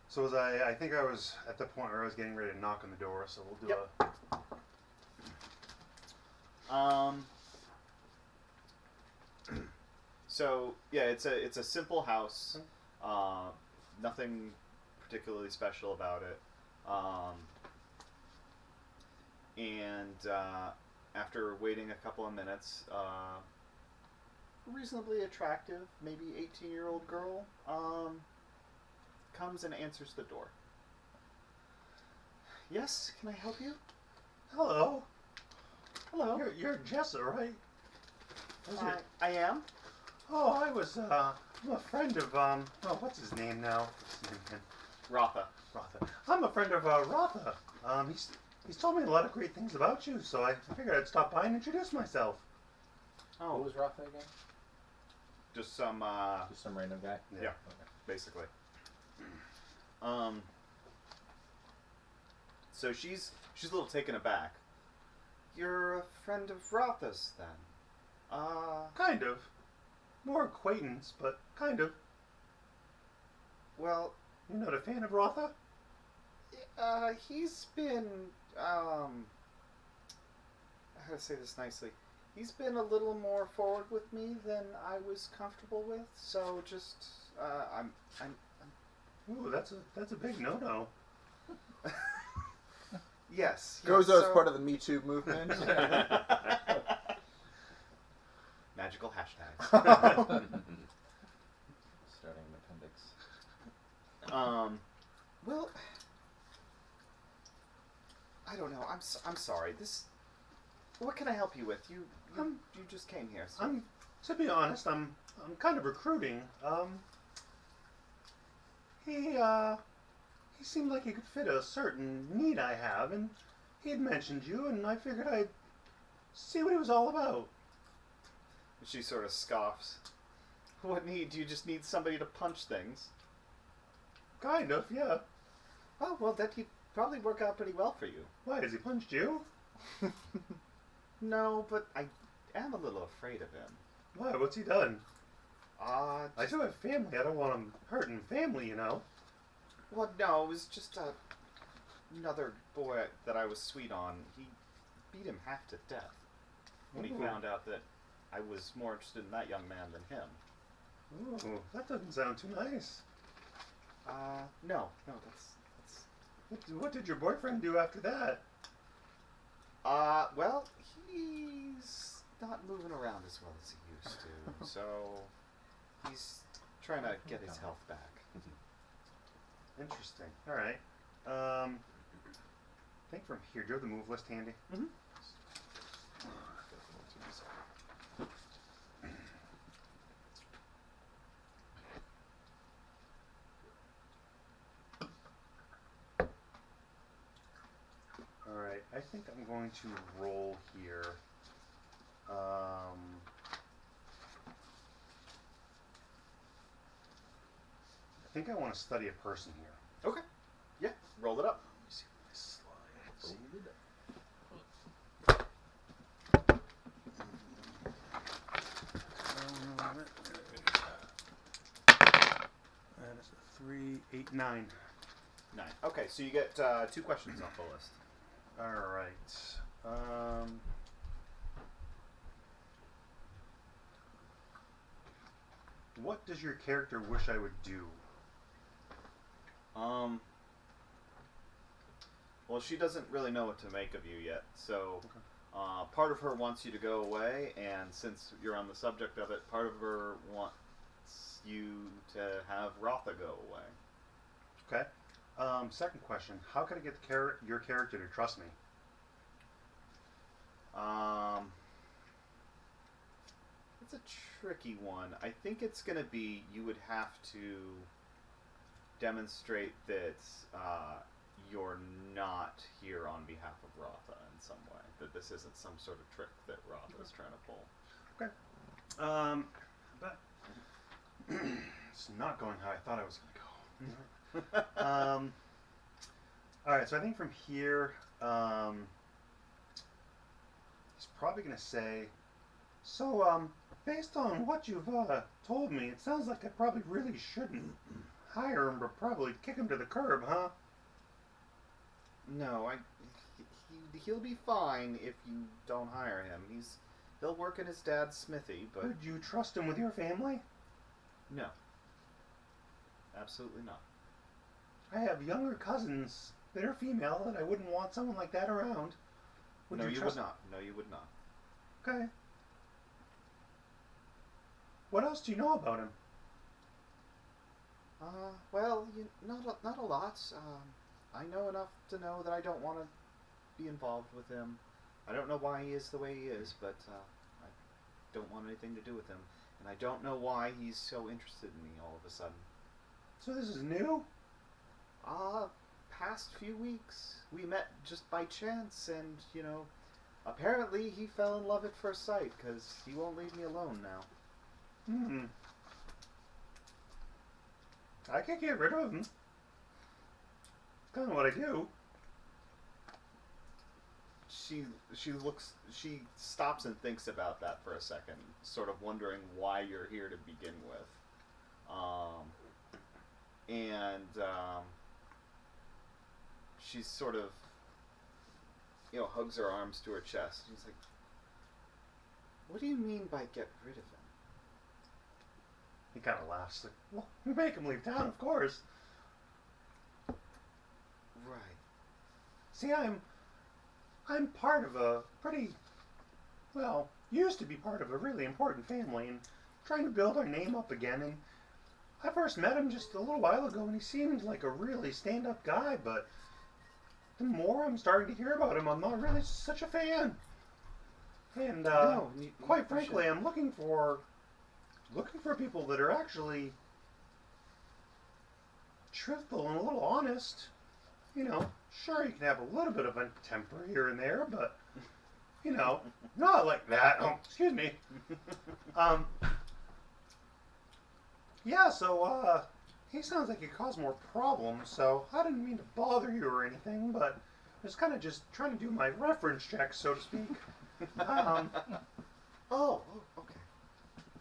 So I think I was at the point where I was getting ready to knock on the door. So we'll do So yeah, it's a simple house. Nothing particularly special about it. And after waiting a couple of minutes, reasonably attractive, maybe 18-year-old girl comes and answers the door. Yes, can I help you? Hello. Hello. You're Jessa, right? I am. Oh, I'm a friend of what's his name now? Rotha. Rotha. I'm a friend of Rotha. He's told me a lot of great things about you, so I figured I'd stop by and introduce myself. Oh, What was Rotha again? just some Just some random guy. Yeah. Okay. basically. So she's a little taken aback. You're a friend of Rotha's, then? Kind of. More acquaintance, but kind of. Well, You're not a fan of Rotha? He's been, how to say this nicely? He's been a little more forward with me than I was comfortable with. So just, I'm. Ooh, that's a big no-no. Yes. Gozar's part of the Me Too movement. Magical hashtags. Starting an appendix. Well, I don't know. I'm sorry. What can I help you with? You just came here. So. To be honest, I'm kind of recruiting. He seemed like he could fit a certain need I have, and he had mentioned you, and I figured I'd see what he was all about. She sort of scoffs. What need? Do you just need somebody to punch things? Kind of, yeah. Oh, well, that he'd probably work out pretty well for you. Why, has he punched you? No, but I am a little afraid of him. Why, what's he done? I do have family. I don't want him hurting family, you know. Well, no, it was just another boy that I was sweet on. He beat him half to death when he Ooh. found out that I was more interested in that young man than him. Ooh, that doesn't sound too nice. No, that's... What did your boyfriend do after that? Well, he's not moving around as well as he used to, so he's trying to get his health back. Interesting. All right. I think from here, do you have the move list handy? Mm-hmm. All right. I think I'm going to roll here. I think I want to study a person here. Okay. Yeah, roll it up. Let me see my slides. That is a 3, 8, 9. 9. Okay, so you get 2 questions off the list. All right. What does your character wish I would do? Well, she doesn't really know what to make of you yet, so part of her wants you to go away, and since you're on the subject of it, part of her wants you to have Rotha go away. Okay. Second question: how can I get your character to trust me? It's a tricky one. I think it's going to be you would have to demonstrate that you're not here on behalf of Rotha in some way. That this isn't some sort of trick that Rotha is trying to pull. Okay. But it's not going how I thought I was going to go. All right. So I think from here, he's probably going to say, so based on what you've told me, it sounds like I probably really shouldn't hire him, but probably kick him to the curb, huh? No, he'll be fine if you don't hire him. He'll work in his dad's smithy, but Would you trust him with your family? no, absolutely not. I have younger cousins that are female, and I wouldn't want someone like that around. No, you would not. No, you would not. Okay. What else do you know about him? Well, not a lot. I know enough to know that I don't want to be involved with him. I don't know why he is the way he is, but I don't want anything to do with him. And I don't know why he's so interested in me all of a sudden. So this is new? Past few weeks. We met just by chance, and, apparently he fell in love at first sight, because he won't leave me alone now. I can't get rid of him. It's kind of what I do. She stops and thinks about that for a second, sort of wondering why you're here to begin with. she's sort of, hugs her arms to her chest. She's like, "What do you mean by get rid of him?" He kind of laughs. Like, well, we make him leave town, of course. Right. See, I'm part of a pretty, well, used to be part of a really important family, and trying to build our name up again. And I first met him just a little while ago, and he seemed like a really stand-up guy. But the more I'm starting to hear about him, I'm not really such a fan. And No, quite frankly, I'm looking for people that are actually truthful and a little honest. Sure, you can have a little bit of a temper here and there, but not like that. Oh, excuse me. Yeah, so he sounds like he caused more problems, so I didn't mean to bother you or anything, but I was kind of just trying to do my reference check, so to speak. Oh, okay.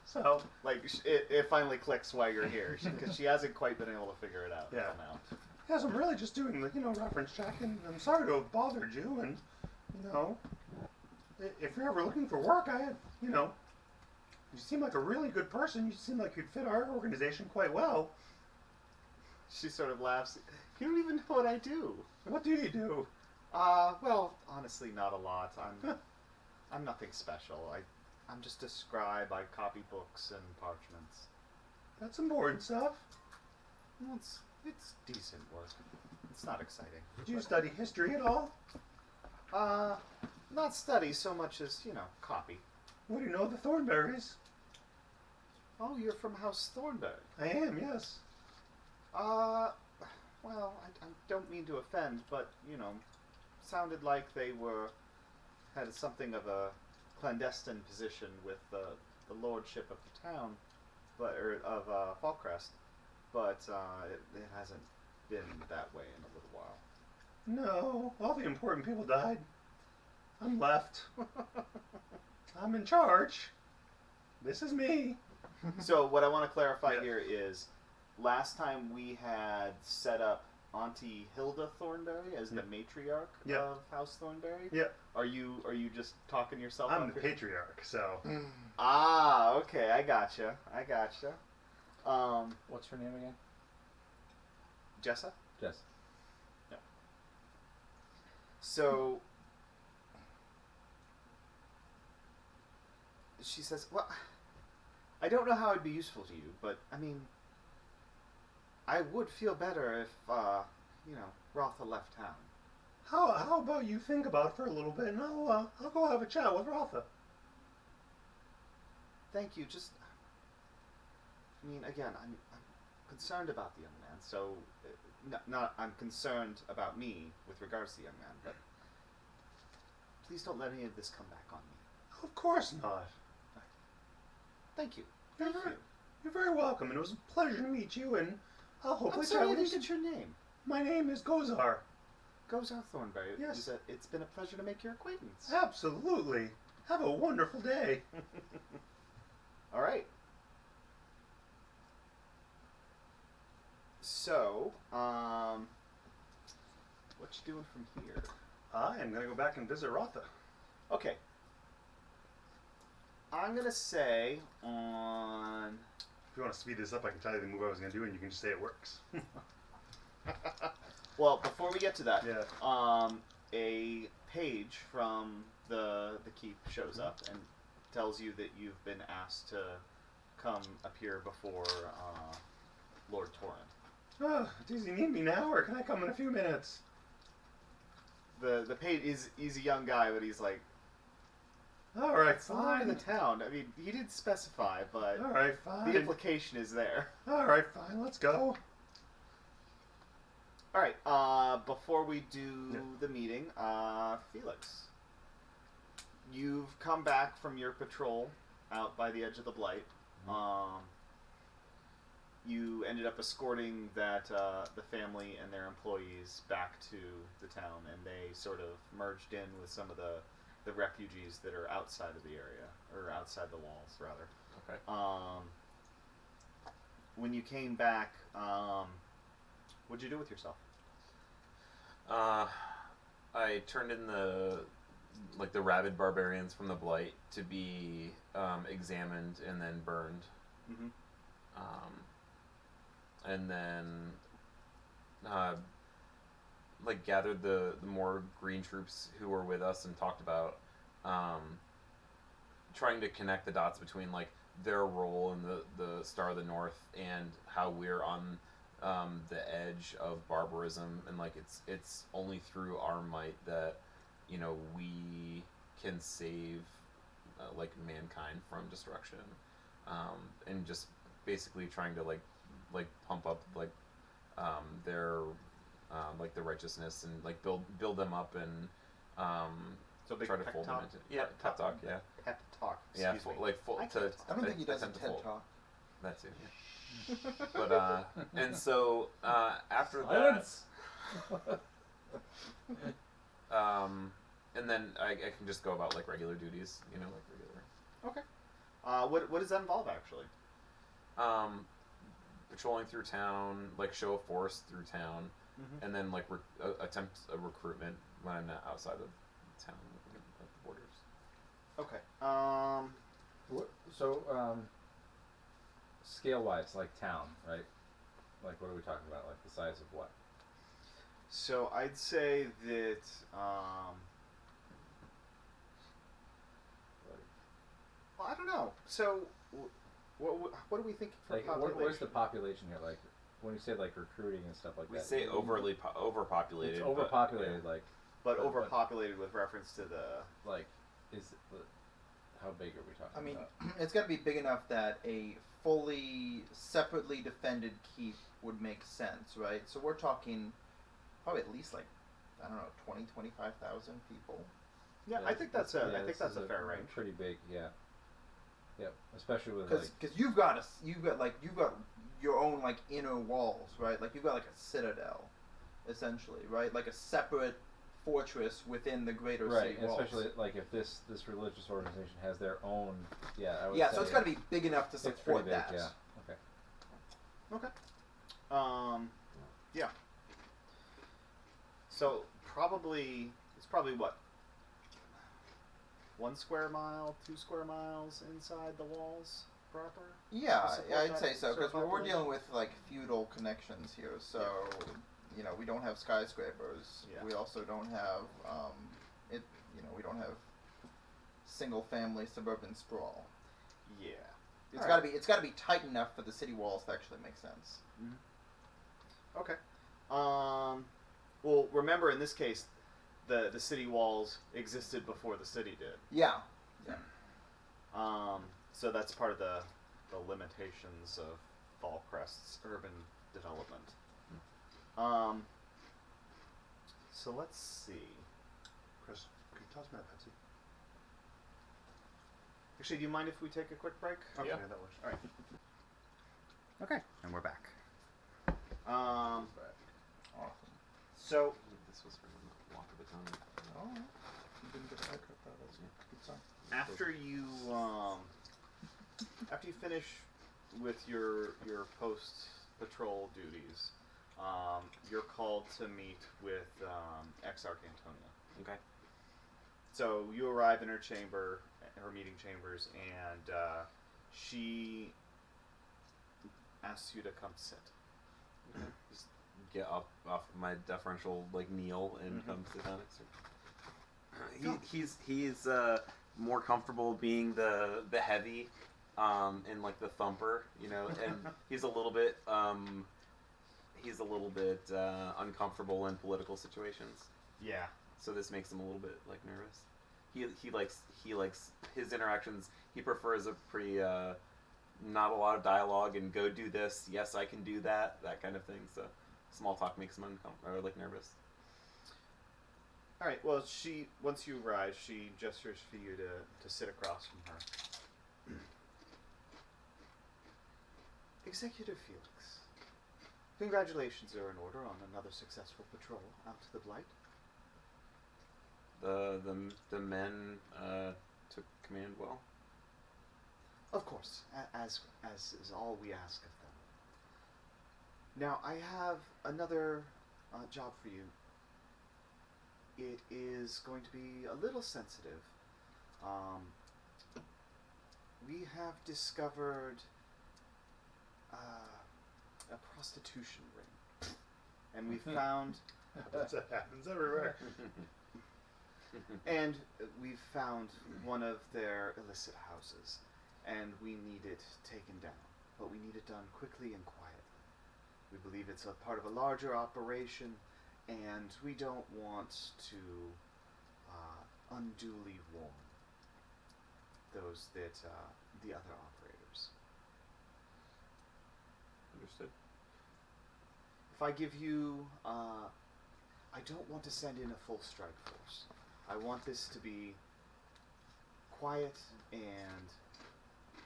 So, Like, it finally clicks why you're here, because she hasn't quite been able to figure it out. Yeah. Now. yes, I'm really just doing the, reference check, and I'm sorry to have bothered you, and, if you're ever looking for work, you seem like a really good person. You seem like you'd fit our organization quite well. She sort of laughs. You don't even know what I do. What do you do? Well, honestly, not a lot. I'm nothing special. I'm just a scribe. I copy books and parchments. That's important stuff. Well, it's decent work. It's not exciting. Did you study history at all? Not study so much as, copy. What do you know of the Thornberries? Oh, you're from House Thornberry. I am, yes. Well, I don't mean to offend, but, sounded like they had something of a clandestine position with the lordship of the town, or of Falcrest, but it hasn't been that way in a little while. No, all the important people died. I'm left. I'm in charge. This is me. So what I want to clarify here is, last time we had set up Auntie Hilda Thornberry as the matriarch of House Thornberry. Yeah. Are you just talking yourself I'm up the here? patriarch, so. Okay, I gotcha. What's her name again? Jessa? Jess. So she says, "Well, I don't know how it'd be useful to you, but I mean, I would feel better if Rotha left town." How about you think about it for a little bit, and I'll go have a chat with Rotha. Thank you. Just, I mean, again, I'm concerned about the young man. So, I'm concerned about me with regards to the young man. But please don't let any of this come back on me. Of course not. Thank you. You're very welcome, and it was a pleasure to meet you, and I'll hopefully I'm sorry, I chat didn't with get your name. My name is Gozar. Gozar Thornberry. Yes. It's been a pleasure to make your acquaintance. Absolutely. Have a wonderful day. All right. So, what you doing from here? I am going to go back and visit Rotha. Okay. I'm going to say on... If you want to speed this up, I can tell you the move I was going to do, and you can just say it works. Well, before we get to that, Yeah. A page from the keep shows up and tells you that you've been asked to come appear before Lord Torin. Oh, does he need me now, or can I come in a few minutes? The page he's a young guy, but he's like, All right, it's the line fine. of the town. I mean, he didn't specify, but All right, fine. the implication is there. All right, fine. Let's go. All right. Before we do the meeting, Felix, you've come back from your patrol out by the edge of the Blight. You ended up escorting the family and their employees back to the town, and they sort of merged in with some of the refugees that are outside of the area, or outside the walls, rather. Okay. When you came back, what'd you do with yourself? I turned in the rabid barbarians from the Blight to be examined and then burned. Mm-hmm. And then gathered the more green troops who were with us and talked about trying to connect the dots between like their role in the Star of the North and how we're on the edge of barbarism, and like it's only through our might that we can save like mankind from destruction, and just basically trying to like pump up like their like the righteousness and like build them up and So big try to pep fold talk? them into pep talk, yeah. Pep talk. Yeah, Excuse me. full I to. can't I don't think he does a attempt to TED fold. talk. That too, yeah. But and so after Silence! that, and then I can just go about like regular duties, like regular. Okay. What does that involve actually? Patrolling through town, like show of force through town, Mm-hmm. and then like attempt a recruitment when I'm not outside of town, at the borders. Okay. So, scale-wise, like town, right? Like, what are we talking about? Like, the size of what? So I'd say that well, I don't know. So what are we thinking for Like, population? where's the population here? Like, when you say like recruiting and stuff like We that, say overpopulated. It's but, overpopulated. yeah. Like, but overpopulated with reference to the. like, how big are we talking? I mean, about? it's got to be big enough that a fully separately defended keep would make sense, right? So we're talking probably at least like, I don't know, 20, 25,000 people. Yeah, I think that's I think that's a fair range. Pretty big, yeah. Yep, especially with Because you've got your own like inner walls, right? Like you've got like a citadel, essentially, right? Like a separate fortress within the greater right, city walls. especially like if this religious organization has their own, I would Yeah, say so it's got to be big enough to it's pretty support big, that. yeah. Okay. Yeah. So it's probably what, 1 square mile, 2 square miles inside the walls proper? Yeah, To support I'd that say so sort of because we're population? dealing with like feudal connections here. So we don't have skyscrapers. Yeah. We also don't have we don't have single family suburban sprawl. Yeah. It's got to be tight enough for the city walls to actually make sense. Okay. Well, remember in this case, the city walls existed before the city did. Yeah. So that's part of the limitations of Fallcrest's urban development. So let's see. Chris, could you toss me that Pepsi? Actually, do you mind if we take a quick break? Okay, Yeah. that works. All right. Okay, and we're back. Um, Awesome. so This was from Walk of the Tongue. Oh, you didn't get a haircut though. That's a good sign. after you finish with your post patrol duties, you're called to meet with Exarch Antonia. Okay. So you arrive in her chamber, her meeting chambers, and she asks you to come sit. Just get up off of my deferential like kneel and Mm-hmm. come sit down next to her. He's more comfortable being the heavy and like the thumper, and he's a little bit uncomfortable in political situations. Yeah. So this makes him a little bit like nervous. He likes his interactions. He prefers a pretty not a lot of dialogue and go do this. Yes, I can do that. That kind of thing. So small talk makes him nervous. All right. Well, once you arrive, she gestures for you to sit across from her. Executive Felix, congratulations are in order on another successful patrol out to the Blight. The men took command well. Of course, as is all we ask of them. Now, I have another job for you. it is going to be a little sensitive. We have discovered a prostitution ring, and we found That happens everywhere. and we've found one of their illicit houses, and we need it taken down, but we need it done quickly and quietly. We believe it's a part of a larger operation, and we don't want to unduly warn those that the other operators. Understood. If I give you, I don't want to send in a full strike force. I want this to be quiet and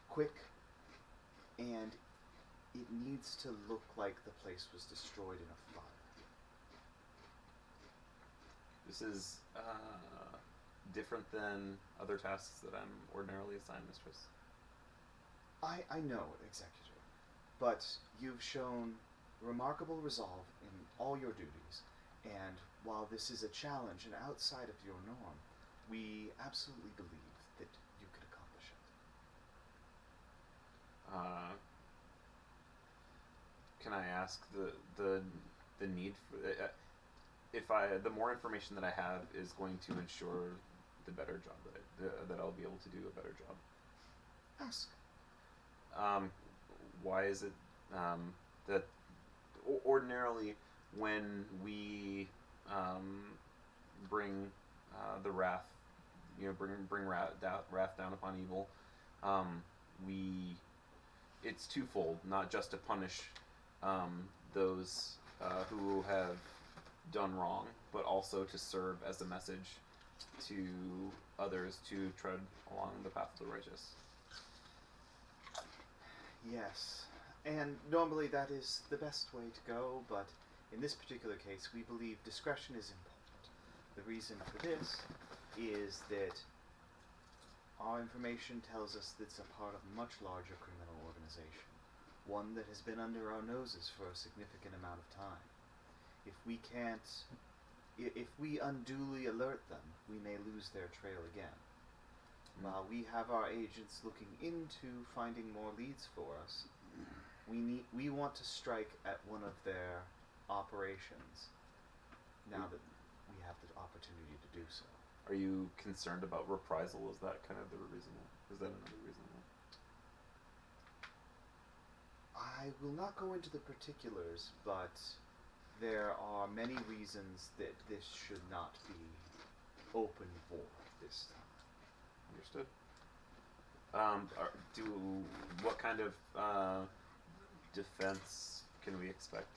quick, and it needs to look like the place was destroyed in a fire. This is different than other tasks that I'm ordinarily assigned, Mistress. I know, Executor, but you've shown remarkable resolve in all your duties, and while this is a challenge and outside of your norm, we absolutely believe that you could accomplish it. Can I ask the need for if the more information that I have is going to ensure the better job that I'll be able to do a better job? Ask. Why is it that ordinarily when we bring the wrath, bring wrath down upon evil, it's twofold, not just to punish those who have done wrong, but also to serve as a message to others to tread along the path of the righteous. Yes, and normally that is the best way to go, but in this particular case, we believe discretion is important. The reason for this is that our information tells us that it's a part of a much larger criminal organization, one that has been under our noses for a significant amount of time. If we unduly alert them, we may lose their trail again. While we have our agents looking into finding more leads for us, we want to strike at one of their operations now that we have the opportunity to do so. Are you concerned about reprisal? Is that kind of the reason? Is that another reason? I will not go into the particulars, but there are many reasons that this should not be open war this time. Understood. What kind of defense can we expect?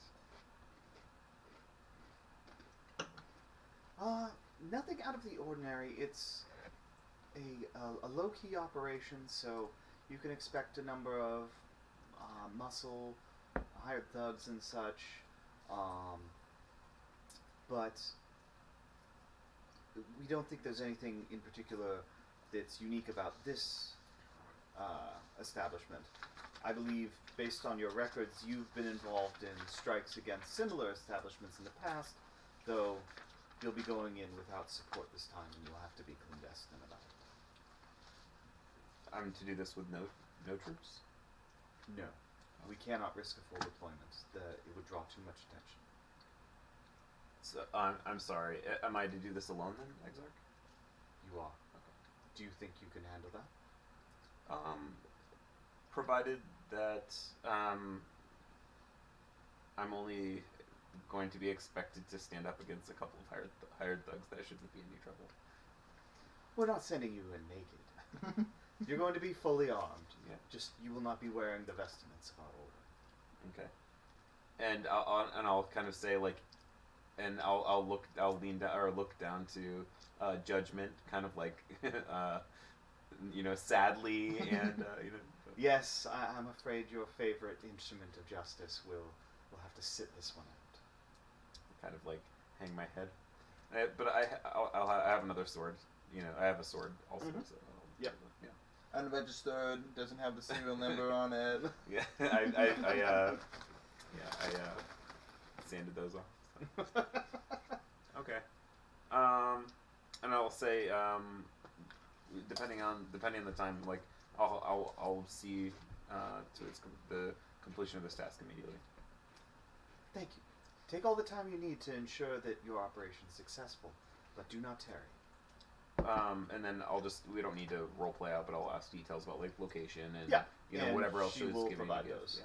Nothing out of the ordinary. It's a low-key operation, so you can expect a number of muscle, hired thugs and such, but we don't think there's anything in particular that's unique about this establishment. I believe, based on your records, you've been involved in strikes against similar establishments in the past, though you'll be going in without support this time, and you'll have to be clandestine about it. I'm to do this with no troops? No. We cannot risk a full deployment. It would draw too much attention. So, I'm sorry. Am I to do this alone then, Exarch? You are. Okay. Do you think you can handle that? Provided that I'm only going to be expected to stand up against a couple of hired thugs, that shouldn't be any trouble. We're not sending you in naked. You're going to be fully armed. Yeah. Just you will not be wearing the vestments of our order. Okay. And I'll kind of say like, and I'll lean down or look down to Judgment, kind of like, sadly and Yes, I'm afraid your favorite instrument of justice will have to sit this one out. kind of like hang my head. But I have another sword. I have a sword also. Mm-hmm. So Yep. Yeah. Unregistered, doesn't have the serial number on it. Yeah. I sanded those off. So. Okay. And I'll say, depending on the time, like I'll see to the completion of this task immediately. Thank you. Take all the time you need to ensure that your operation is successful, but do not tarry. And then we don't need to role play out, but I'll ask details about like location and And whatever else she she's will giving provide you. those.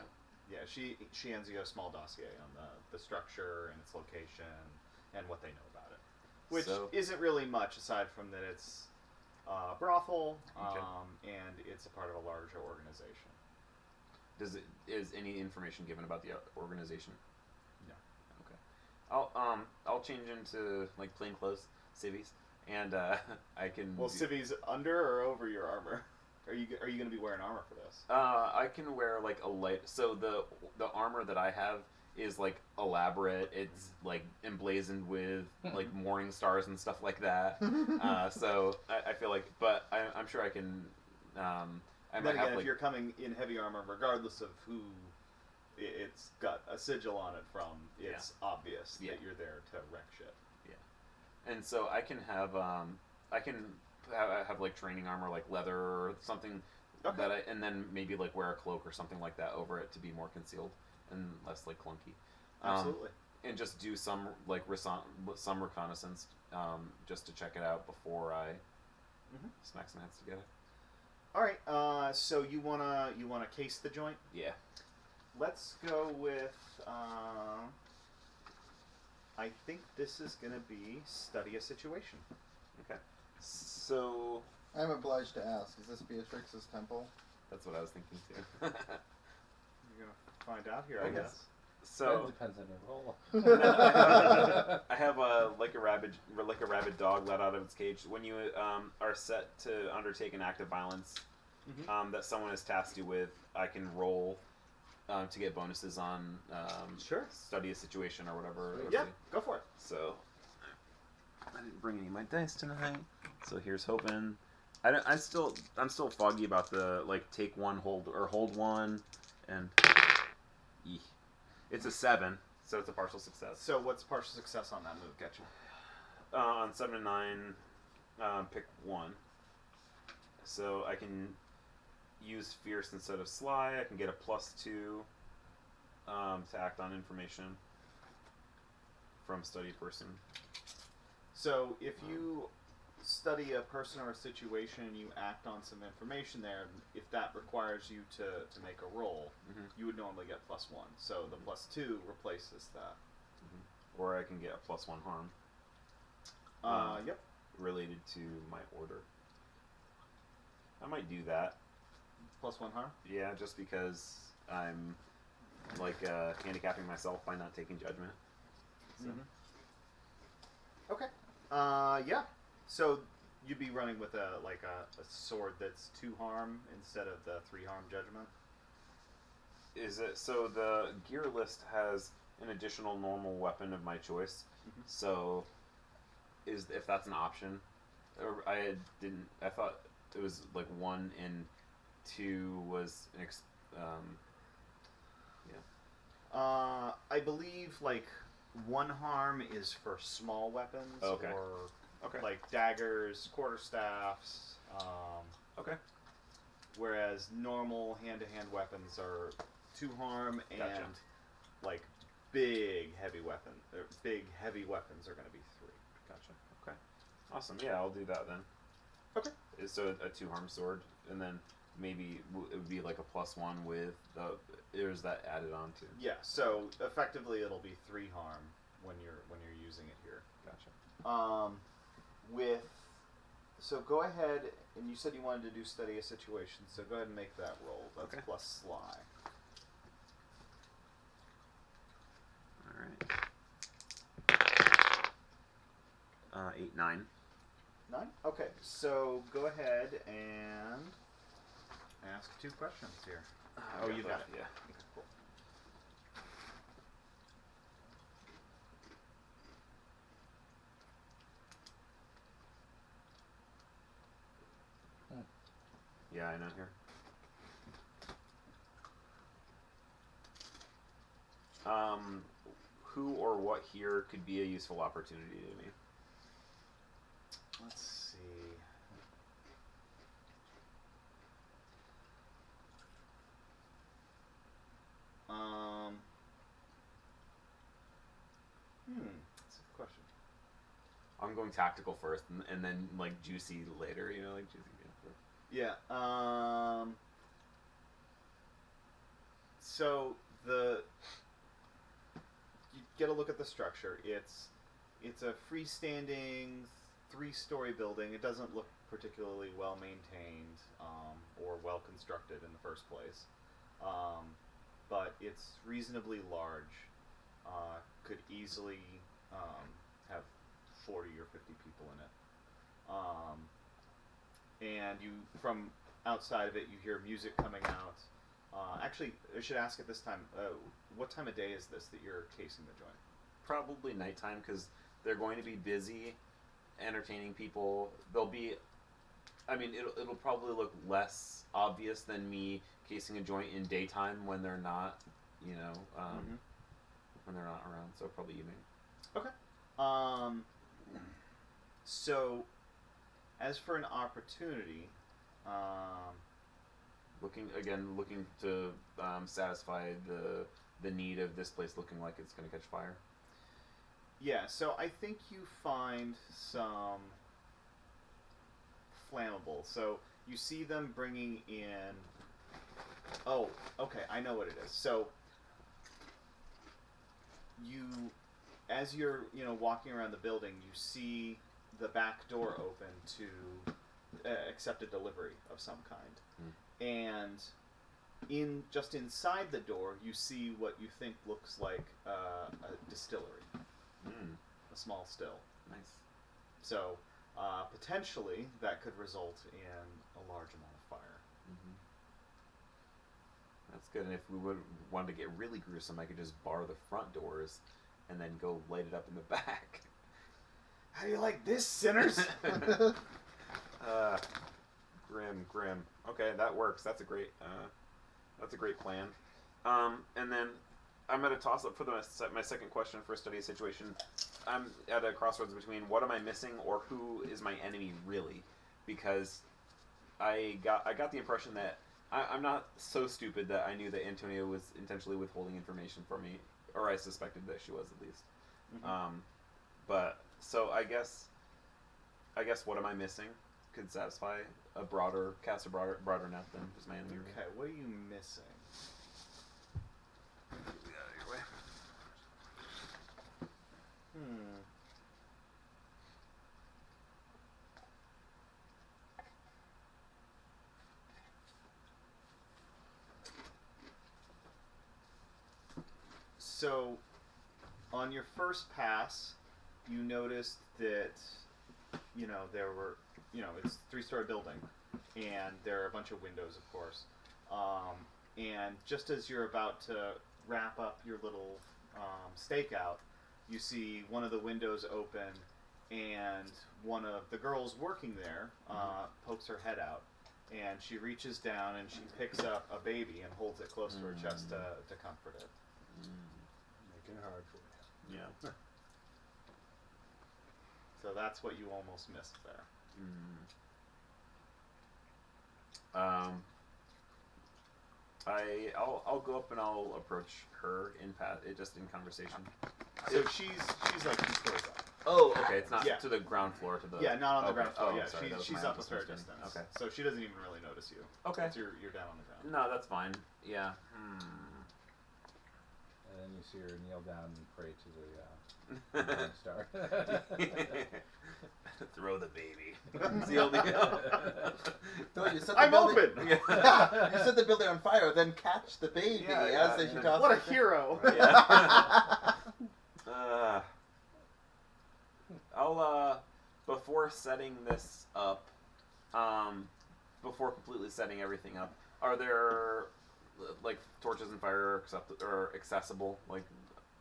Yeah, she hands you a small dossier on the structure and its location and what they know about it, which isn't really much aside from that it's a brothel and it's a part of a larger organization. Is any information given about the organization? No. Okay. I'll change into like plainclothes civvies, and I can. Well, civvies under or over your armor? Are you going to be wearing armor for this? I can wear like a light. So the armor that I have is like elaborate. It's like emblazoned with like morning stars and stuff like that. So I feel like, but I'm sure I can. I might have, if you're coming in heavy armor, regardless of who it's got a sigil on it from, it's obvious that you're there to wreck shit. Yeah, and so I can have have like training armor, like leather or something and then maybe like wear a cloak or something like that over it to be more concealed and less like clunky. Absolutely. And just do some like some reconnaissance, just to check it out before I smack some heads together. All right. So you wanna case the joint? Yeah. Let's go with. I think this is gonna be study a situation. Okay. So. I'm obliged to ask: is this Beatrix's temple? That's what I was thinking too. You're gonna find out here, I guess. So. It depends on your role. I have a rabid dog let out of its cage. When you are set to undertake an act of violence that someone has tasked you with, I can roll to get bonuses on study a situation or whatever. Yeah, go for it. So I didn't bring any of my dice tonight, so here's hoping. I'm still foggy about the like take one, hold one, and it's a 7, so it's a partial success. So what's partial success on that move? Get you. On 7 and 9, pick 1. So I can use fierce instead of sly. I can get a +2 to act on information from study person. So if you study a person or a situation and you act on some information there, if that requires you to make a roll, you would normally get +1. So the +2 replaces that. Or I can get a +1 harm. Yep. Related to my order. I might do that. +1 harm? Yeah, just because I'm like handicapping myself by not taking judgment. So. Okay. Yeah. So you'd be running with a sword that's 2 harm instead of the 3 harm judgment. Is it so? The gear list has an additional normal weapon of my choice. So, if that's an option, or I thought it was like 1 and 2 was an I believe like 1 harm is for small weapons or like daggers, quarterstaffs. Okay. Whereas normal hand-to-hand weapons are 2 harm and like big heavy weapons are going to be 3. Gotcha. Okay. Awesome. Yeah, I'll do that then. Okay. So a 2 harm sword, and then maybe it would be like a +1 with there's that added on to. Yeah. So effectively, it'll be 3 harm when you're using it here. Gotcha. So go ahead, and you said you wanted to do study a situation, so go ahead and make that roll. That's plus sly. Alright. 8, 9. 9? Okay, so go ahead and ask 2 questions here. You got it. Yeah. Okay, cool. Yeah, I know here. Who or what here could be a useful opportunity to me? I'm going tactical first, and then like juicy later. You know, like juicy. Yeah. So you get a look at the structure. It's a freestanding 3-story building. It doesn't look particularly well maintained or well constructed in the first place, but it's reasonably large. Could easily have 40 or 50 people in it. And you, from outside of it, you hear music coming out. Actually, I should ask at this time, what time of day is this that you're casing the joint? Probably nighttime, because they're going to be busy entertaining people. They'll be, I mean, it'll probably look less obvious than me casing a joint in daytime when they're not, you know, when they're not around. So probably evening. Okay. So, as for an opportunity, looking to satisfy the need of this place looking like it's going to catch fire. Yeah, so I think you find some flammable. So you see them bringing in. Oh, okay, I know what it is. So as you're walking around the building, you see the back door open to accept a delivery of some kind, and just inside the door, you see what you think looks like a distillery. A small still. Nice. So, potentially, that could result in a large amount of fire. That's good. And if we wanted to get really gruesome, I could just bar the front doors and then go light it up in the back. How do you like this, sinners? Grim. Okay, that works. That's a great plan. And then I'm at a toss-up for my second question for a study situation. I'm at a crossroads between what am I missing or who is my enemy really, because I got the impression that I'm not so stupid that I knew that Antonia was intentionally withholding information from me, or I suspected that she was at least. But so I guess what am I missing could satisfy a broader net than just my enemy. Okay, what are you missing? So, on your first pass, you noticed that, there were, it's a 3-story building, and there are a bunch of windows, of course. And just as you're about to wrap up your little stakeout, you see one of the windows open, and one of the girls working there pokes her head out, and she reaches down and she picks up a baby and holds it close to her chest to comfort it. Making it hard for you. Yeah. So that's what you almost missed there. I'll go up and I'll approach her just in conversation. So she's like 2 stories up. Oh, okay. It's not to the ground floor. Not on the ground floor. Oh, Yeah, sorry, she's up a fair distance. Okay. So she doesn't even really notice you. Okay. You're down on the ground. No, that's fine. Yeah. And then you see her kneel down and pray to the North Star. Throw the baby. Seal the So you set the I'm building, open. You set the building on fire, then catch the baby as they shoot off. What a hero! I'll before setting this up, before completely setting everything up, are there like torches and fire or accessible, like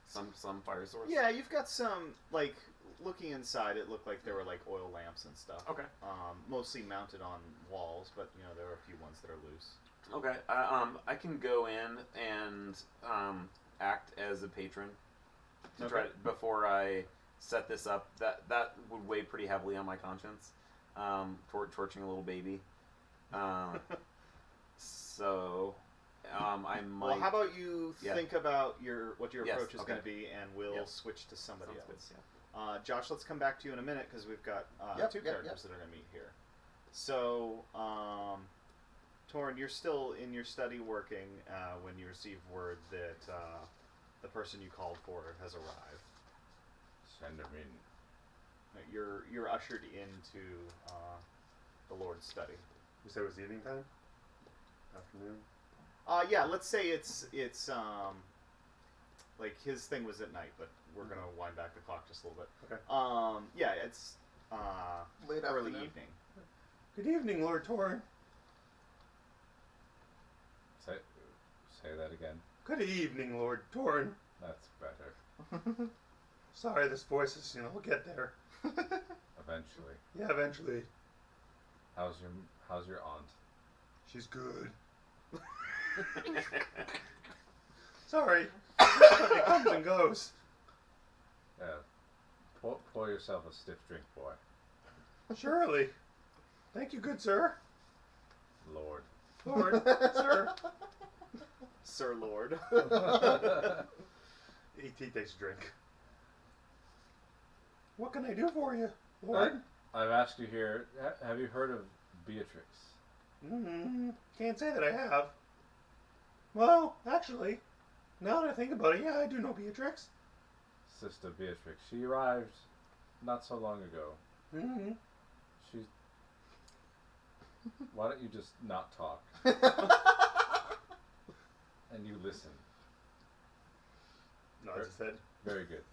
some fire source? Yeah, you've got some, like, looking inside, it looked like there were like oil lamps and stuff. Okay. Mostly mounted on walls, but there are a few ones that are loose. Okay. I can go in and act as a patron to try before I set this up. That would weigh pretty heavily on my conscience. Torching a little baby. So I might. Well, how about you Yeah. think about what your Yes, approach is okay. going to be, and we'll Yeah. switch to somebody Sounds else. good, yeah. Josh, let's come back to you in a minute because we've got two characters that are going to meet here. So, Torin, you're still in your study working when you receive word that the person you called for has arrived. Send him in. You're ushered into the Lord's study. You said it was evening time? Afternoon? Yeah, let's say it's like his thing was at night, but we're gonna wind back the clock just a little bit. Okay. Yeah, it's Late early afternoon. evening. Good evening, Lord Torin. Say that again. Good evening, Lord Torin. That's better. Sorry, this voice is, we'll get there. Eventually. Yeah, eventually. How's your aunt? She's good. Sorry. It comes and goes. Yeah. Pour yourself a stiff drink, boy. Surely. Thank you, good sir. Lord. Lord, sir. Sir Lord. E.T. takes a drink. What can I do for you, Lord? I've asked you here, have you heard of Beatrix? Can't say that I have. Well, actually, now that I think about it, yeah, I do know Beatrix. Sister Beatrix. She arrived not so long ago. Mm-hmm. She's... Why don't you just not talk? And you listen. No, as I said. Very good.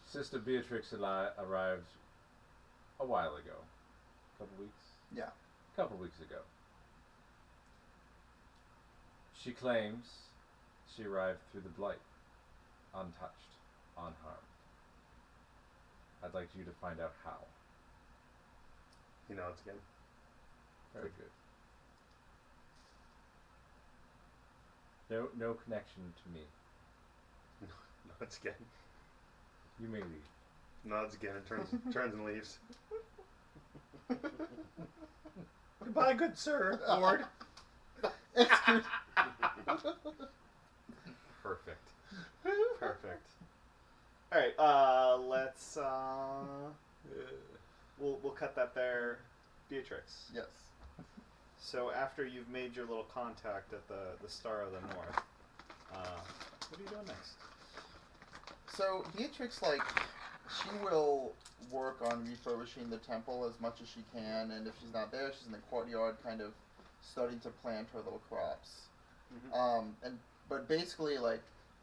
Sister Beatrix arrived a while ago. A couple weeks? Yeah. A couple weeks ago. She claims she arrived through the blight, untouched, unharmed. I'd like you to find out how. He nods again. Very good. No connection to me. Nods again. You may leave. Nods again and turns and leaves. Goodbye, good sir, Lord. Excuse Perfect. Perfect. All right. Let's. We'll cut that there, Beatrix. Yes. So after you've made your little contact at the Star of the North, what are you doing next? So Beatrix, she will work on refurbishing the temple as much as she can, and if she's not there, she's in the courtyard, kind of starting to plant her little crops. Mm-hmm. But basically,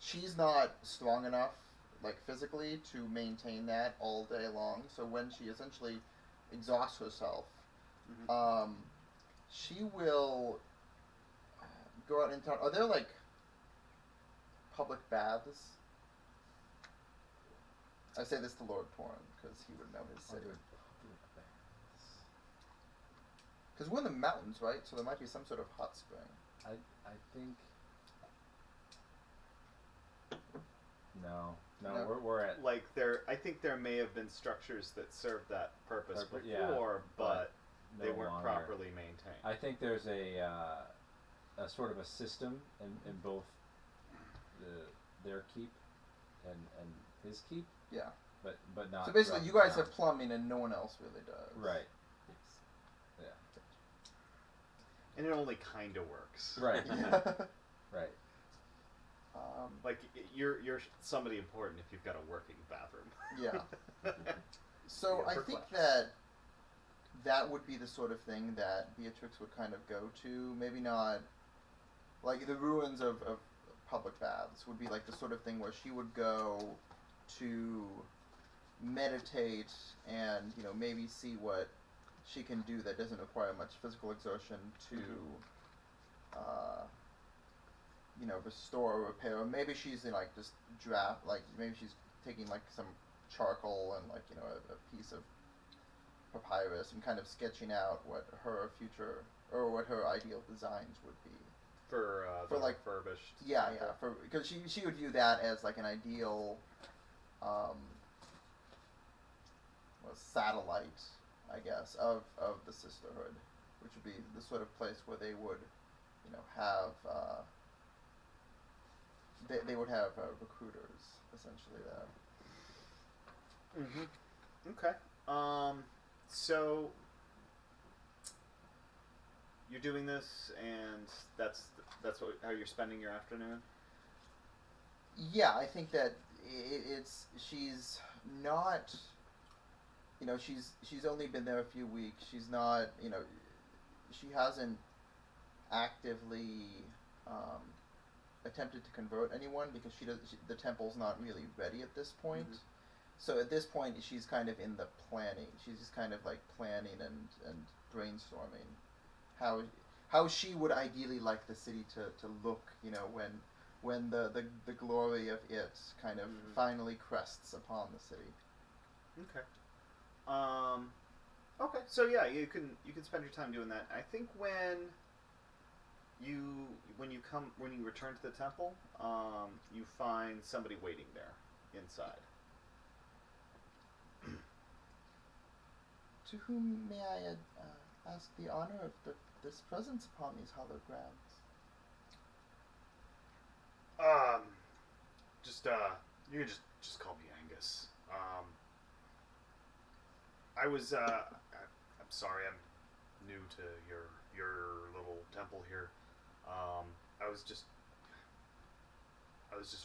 she's not strong enough, physically, to maintain that all day long. So when she essentially exhausts herself, Mm-hmm. she will go out in town. Are there public baths? I say this to Lord Torin because he would know his city. Because we're in the mountains, right? So there might be some sort of hot spring. I think... No, No. we're at... I think there may have been structures that served that purpose before, Yeah, but they no weren't longer. properly maintained. I think there's a sort of a system in both their keep and his keep, Yeah. but not. So basically, throughout you the guys town. have plumbing and no one else really does. Right. And it only kind of works. Right. Yeah. Right. You're somebody important if you've got a working bathroom. Yeah. So Yeah, I for think class. that would be the sort of thing that Beatrix would kind of go to. Maybe not the ruins of public baths would be the sort of thing where she would go to meditate and maybe see what she can do that doesn't require much physical exertion to restore or repair. Or maybe she's in just draft, maybe she's taking some charcoal and a piece of papyrus and kind of sketching out what her future or what her ideal designs would be For the refurbished. yeah temple. because she would view that as an ideal satellite, I guess, of the sisterhood, which would be the sort of place where they would have they would have recruiters essentially there. Mm-hmm. Okay. So you're doing this, and that's how you're spending your afternoon. Yeah, I think that she's not. She's only been there a few weeks. She's not. She hasn't actively attempted to convert anyone because the temple's not really ready at this point. Mm-hmm. So at this point, she's kind of in the planning. She's just kind of like planning and brainstorming how she would ideally like the city to look. When the glory of it kind of finally crests upon the city. Okay. Okay. So yeah, you can spend your time doing that. I think when you return to the temple, you find somebody waiting there inside. To whom may I ask the honor of this presence upon these holograms? You can just call me Angus. I'm sorry, I'm new to your little temple here. I was just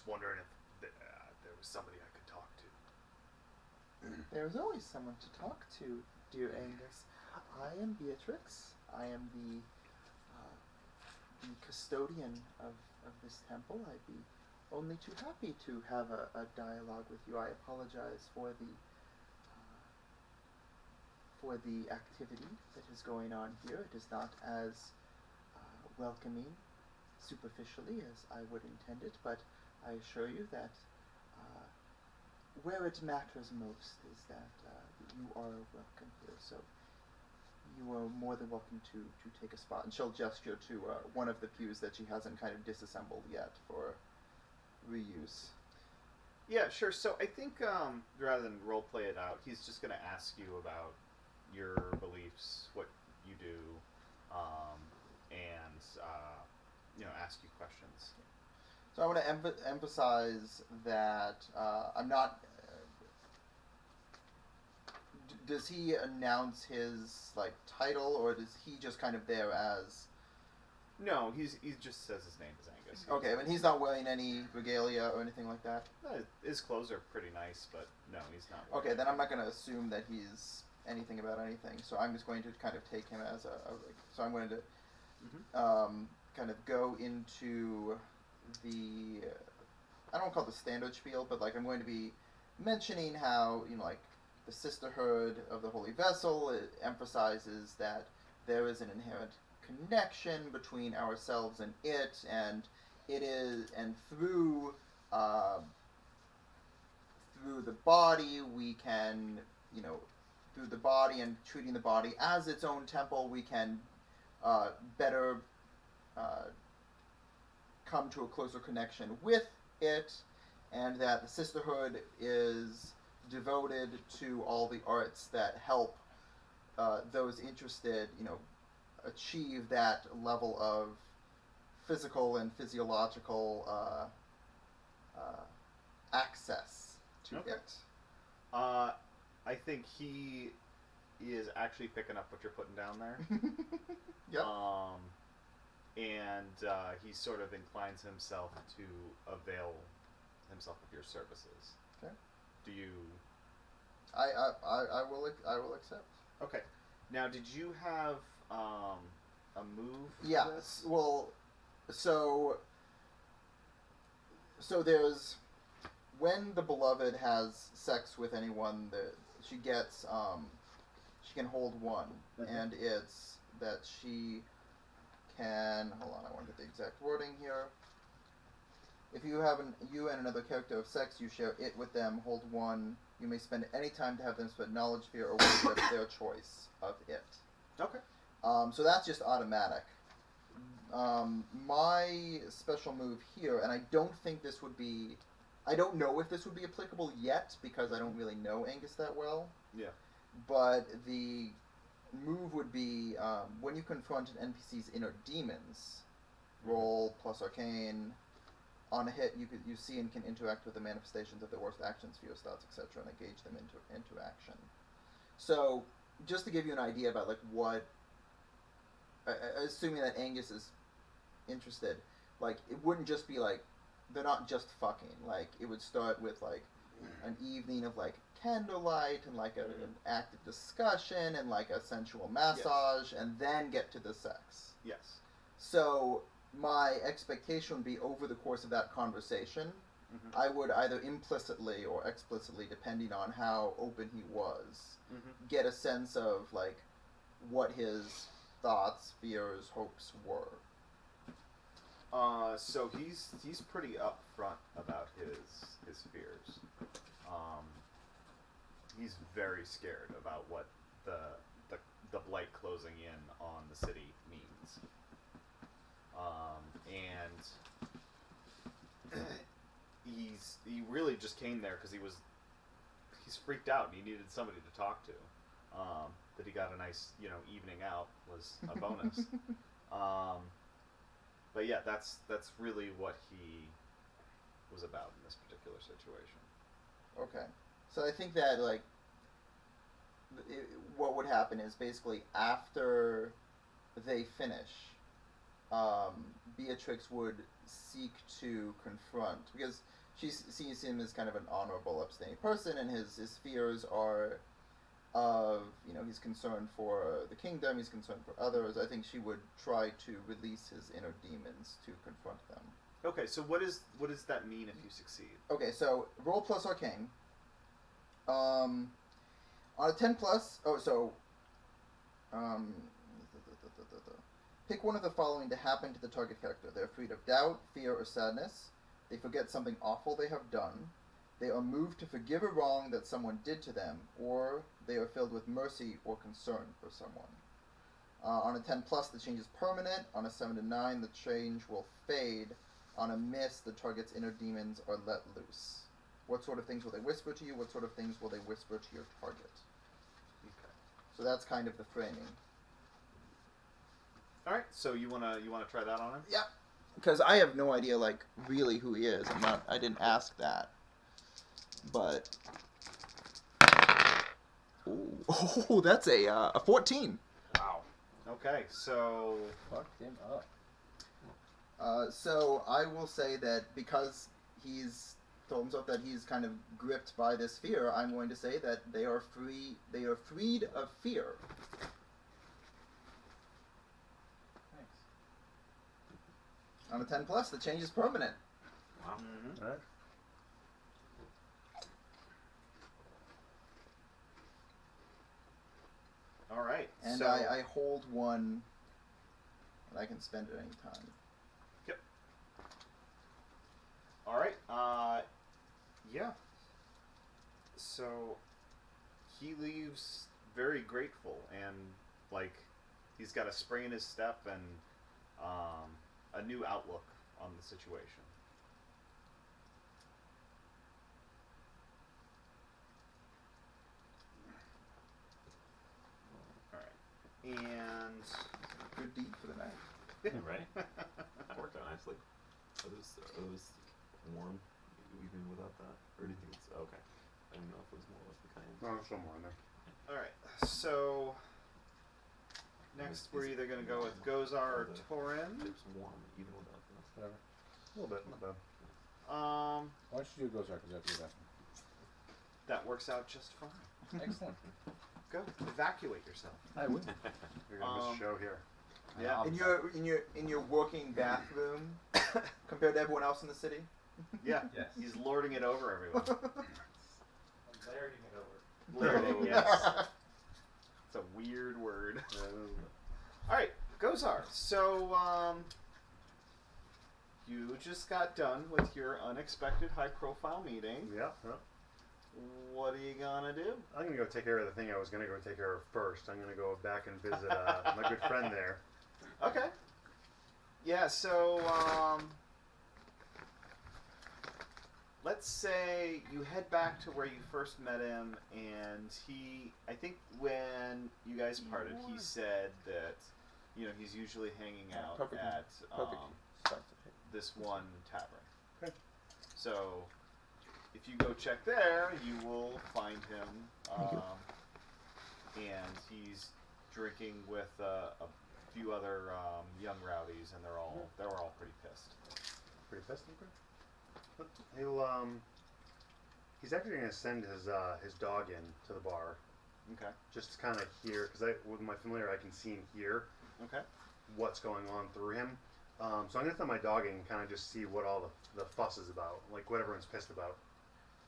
wondering if there was somebody I could talk to. There's always someone to talk to, dear Angus. I am Beatrix. I am the custodian of this temple. I'd be only too happy to have a dialogue with you. I apologize for the activity that is going on here. It is not as welcoming superficially as I would intend it, but I assure you that where it matters most is that you are welcome here. So you are more than welcome to take a spot. And she'll gesture to one of the pews that she hasn't kind of disassembled yet for reuse. Yeah, sure. So I think rather than role play it out, he's just going to ask you about your beliefs, what you do, and ask you questions. So I want to emphasize that I'm not. Does he announce his title, or does he just kind of there as? No, he just says his name is Angus. Okay, but he's not wearing any regalia or anything like that? His clothes are pretty nice, but no, he's not. Okay, then I'm not going to assume that he's anything about anything, so I'm just going to kind of take him as so I'm going to kind of go into the, I don't want to call it the standard spiel, but I'm going to be mentioning how, the sisterhood of the Holy Vessel, it emphasizes that there is an inherent connection between ourselves and it, and through the body we can, through the body and treating the body as its own temple, we can better come to a closer connection with it, and that the sisterhood is devoted to all the arts that help those interested, achieve that level of physical and physiological access to it. I think he is actually picking up what you're putting down there. Yep. And he sort of inclines himself to avail himself of your services. Okay. Do you? I will accept. Okay. Now, did you have a move? Yeah. For this? Well, so there's when the beloved has sex with anyone, she gets she can hold one, and it's that she can. Hold on, I want to get the exact wording here. If you and another character of sex, you share it with them, hold one. You may spend any time to have them spread knowledge, fear, or wisdom of their choice of it. Okay. So that's just automatic. My special move here, and I don't think this would be... I don't know if this would be applicable yet, because I don't really know Angus that well. Yeah. But the move would be, when you confront an NPC's inner demons, Roll plus arcane. On a hit, you see and can interact with the manifestations of their worst actions, fear, thoughts, etc., and engage them into action. So, just to give you an idea about like what, assuming that Angus is interested, like it wouldn't just be like they're not just fucking. Like it would start with like an evening of like candlelight and like an active discussion and like a sensual massage, and then get to the sex. Yes. So my expectation would be over the course of that conversation, I would either implicitly or explicitly, depending on how open he was, get a sense of like what his thoughts, fears, hopes were. So he's pretty upfront about his fears. He's very scared about what the blight closing in on the city means. And he really just came there because he's freaked out and he needed somebody to talk to. That he got a nice evening out was a bonus. But yeah, that's really what he was about in this particular situation. Okay, so I think that like what would happen is basically after they finish, Beatrix would seek to confront, because she sees him as kind of an honorable, upstanding person, and his fears are of, he's concerned for the kingdom, he's concerned for others. I think she would try to release his inner demons to confront them. Okay, so what does that mean if you succeed? Okay, so roll plus arcane. On a 10 plus, pick one of the following to happen to the target character. They are freed of doubt, fear, or sadness. They forget something awful they have done. They are moved to forgive a wrong that someone did to them, or they are filled with mercy or concern for someone. On a 10 plus, the change is permanent. On a 7 to 9, the change will fade. On a miss, the target's inner demons are let loose. What sort of things will they whisper to you? What sort of things will they whisper to your target? Okay. So that's kind of the framing. All right. So you wanna try that on him? Yeah. Because I have no idea, like, really who he is. I didn't ask that. But... Oh, that's a 14. Wow. Okay, so... Fucked him up. So I will say that because he's told himself that he's kind of gripped by this fear, I'm going to say that they are freed of fear. Thanks. On a 10 plus, the change is permanent. Wow. Mm-hmm. All right. All right. And so... I hold one, and I can spend it any time. Yep. All right. Yeah. So he leaves very grateful, and like he's got a spring in his step and a new outlook on the situation. All right. And Good deed for the night. Right. That worked out nicely. Are those warm even without that? Or do you think it's okay? I don't know if it was more like the kind. No, there's some more in there. all right. So next we're either gonna go with Gozar or Torin. It's warm even without that. Whatever. A little bit, not bad. Why don't you do Gozar, because after that. That works out just fine. Excellent. Go evacuate yourself. I would. You're gonna miss a show here. Yeah. In your working bathroom, compared to everyone else in the city. Yeah. Yes. He's lording it over everyone. Layering it over. Lording, yes. It's a weird word. All right, Gozar. So, you just got done with your unexpected high-profile meeting. Yeah, yeah. What are you gonna do? I'm gonna go take care of the thing I was gonna go take care of first. I'm gonna go back and visit my good friend there. Okay. Yeah. So, let's say you head back to where you first met him, and I think when you guys parted, he said that, he's usually hanging out Perfect. at, Perfect. this one tavern. Okay. So, if you go check there, you will find him, Thank you. and he's drinking with a few other young rowdies, and they're all pretty pissed. Pretty pissed, okay. He's actually gonna send his dog in to the bar, Okay. just to kind of hear, because with my familiar I can see and hear Okay. what's going on through him. So I'm gonna send my dog in and kind of just see what all the fuss is about, like what everyone's pissed about.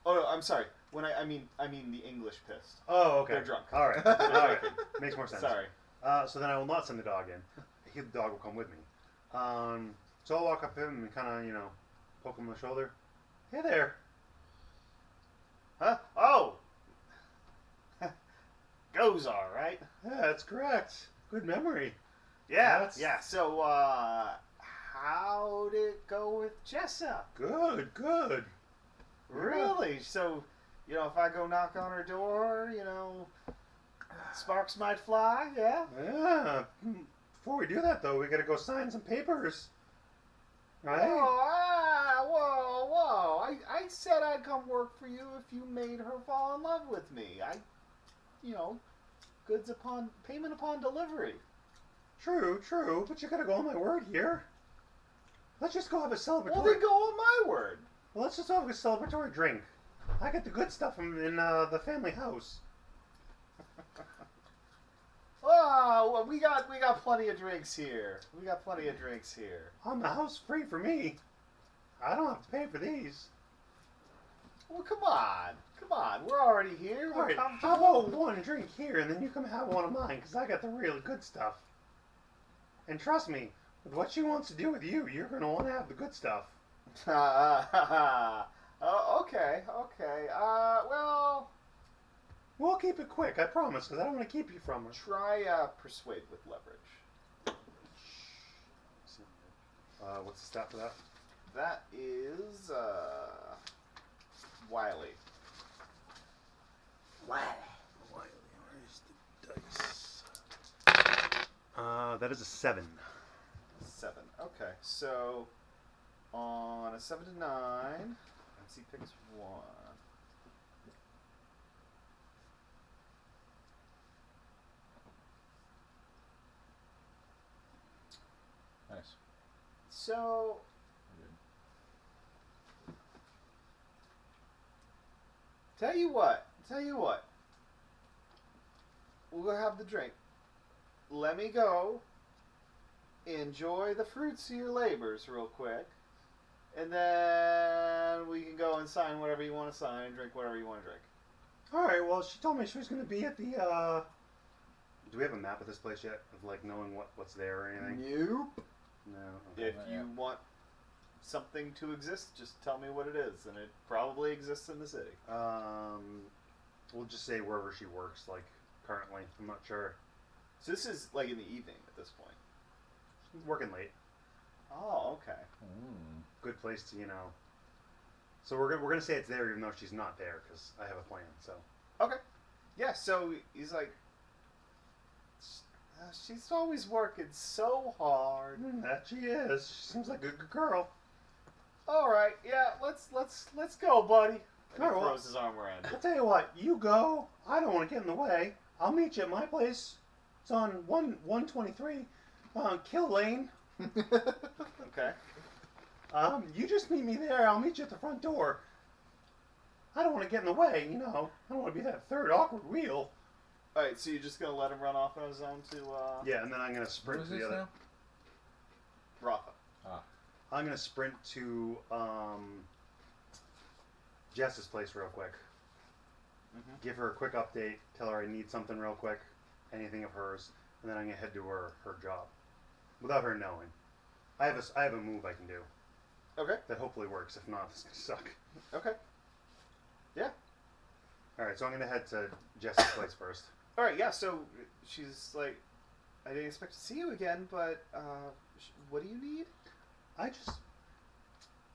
Oh no, I'm sorry. When I mean the English pissed. Oh, okay. They're drunk. All right. All right. Makes more sense. Sorry. So then I will not send the dog in. The dog will come with me. So I'll walk up to him and kind of, poke him on the shoulder. Hey there. Huh? Oh. Gozar, right? Yeah, that's correct. Good memory. Yeah. That's- Yeah. So, how'd it go with Jessa? Good, good. Really? So, if I go knock on her door, sparks might fly. Yeah. Yeah. Before we do that, though, we gotta go sign some papers. Right? Whoa. I said I'd come work for you if you made her fall in love with me. Payment upon delivery. True, but you gotta go on my word here. Let's just go have a celebratory. Well, then go on my word. Well, let's just have a celebratory drink. I get the good stuff in the family house. Oh, well, we got plenty of drinks here. On the house free for me. I don't have to pay for these. Well, come on. We're already here. All We're right, comfortable. how about one drink here and then you come have one of mine because I got the really good stuff. And trust me, with what she wants to do with you, you're going to want to have the good stuff. Okay. Well, We'll keep it quick, I promise, because I don't want to keep you from her. try persuade with leverage. What's the stat for that? That is Wiley. Where's the dice? That is a 7. 7. Okay, so on a 7 to 9, let's see, picks 1. Nice. So tell you what. We'll go have the drink. Let me go. Enjoy the fruits of your labors real quick. And then we can go and sign whatever you want to sign and drink whatever you want to drink. Alright, well, she told me she was going to be at the, Do we have a map of this place yet? Of, knowing what's there or anything? Nope. No. Okay. If you want something to exist, just tell me what it is. And it probably exists in the city. We'll just say wherever she works, currently. I'm not sure. So this is in the evening at this point. She's working late. Oh, okay. Good place to, So we're gonna say it's there even though she's not there because I have a plan. So. Okay. Yeah, so he's like, she's always working so hard. That she is. She seems like a good girl. All right, yeah, let's go, buddy. And All he right, throws his arm around I'll it. tell you what. You go. I don't want to get in the way. I'll meet you at my place. It's on 123, Kill Lane. Okay. You just meet me there. I'll meet you at the front door. I don't want to get in the way, I don't want to be that third awkward wheel. All right, so you're just gonna let him run off on his own to Yeah, and then I'm gonna sprint What is to the this other. now? Rafa. I'm gonna sprint to Jess's place real quick. Mhm. Give her a quick update. Tell her I need something real quick, anything of hers, and then I'm gonna head to her job, without her knowing. I have a move I can do Okay. that hopefully works. If not, it's gonna suck. Okay. Yeah. All right, so I'm gonna head to Jess's place first. All right. Yeah. So she's like, I didn't expect to see you again, but what do you need? I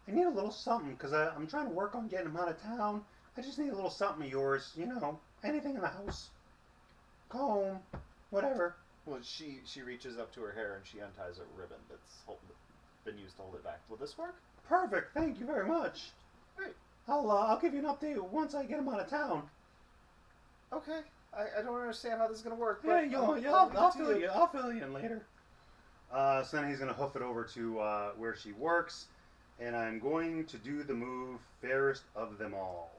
need a little something because I'm trying to work on getting him out of town. I just need a little something of yours, anything in the house, comb, whatever. Well, she reaches up to her hair and she unties a ribbon that's been used to hold it back. Will this work? Perfect. Thank you very much. Great. I'll give you an update once I get him out of town. Okay. I don't understand how this is gonna work. Yeah, But I'll leave it to fill you. I'll fill you in later. So then he's gonna hoof it over to where she works, and I'm going to do the move fairest of them all.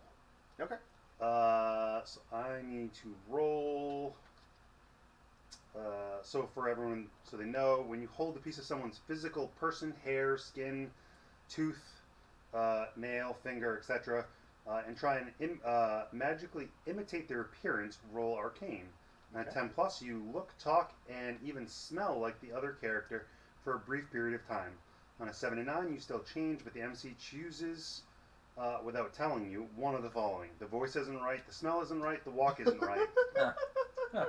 Okay. So I need to roll. So for everyone, so they know, when you hold a piece of someone's physical person, hair, skin, tooth, nail, finger, etc., and try and magically imitate their appearance, roll Arcane. And at 10 plus, you look, talk, and even smell like the other character for a brief period of time. On a 7 to 9, you still change, but the MC chooses, without telling you, one of the following. The voice isn't right, the smell isn't right, the walk isn't right.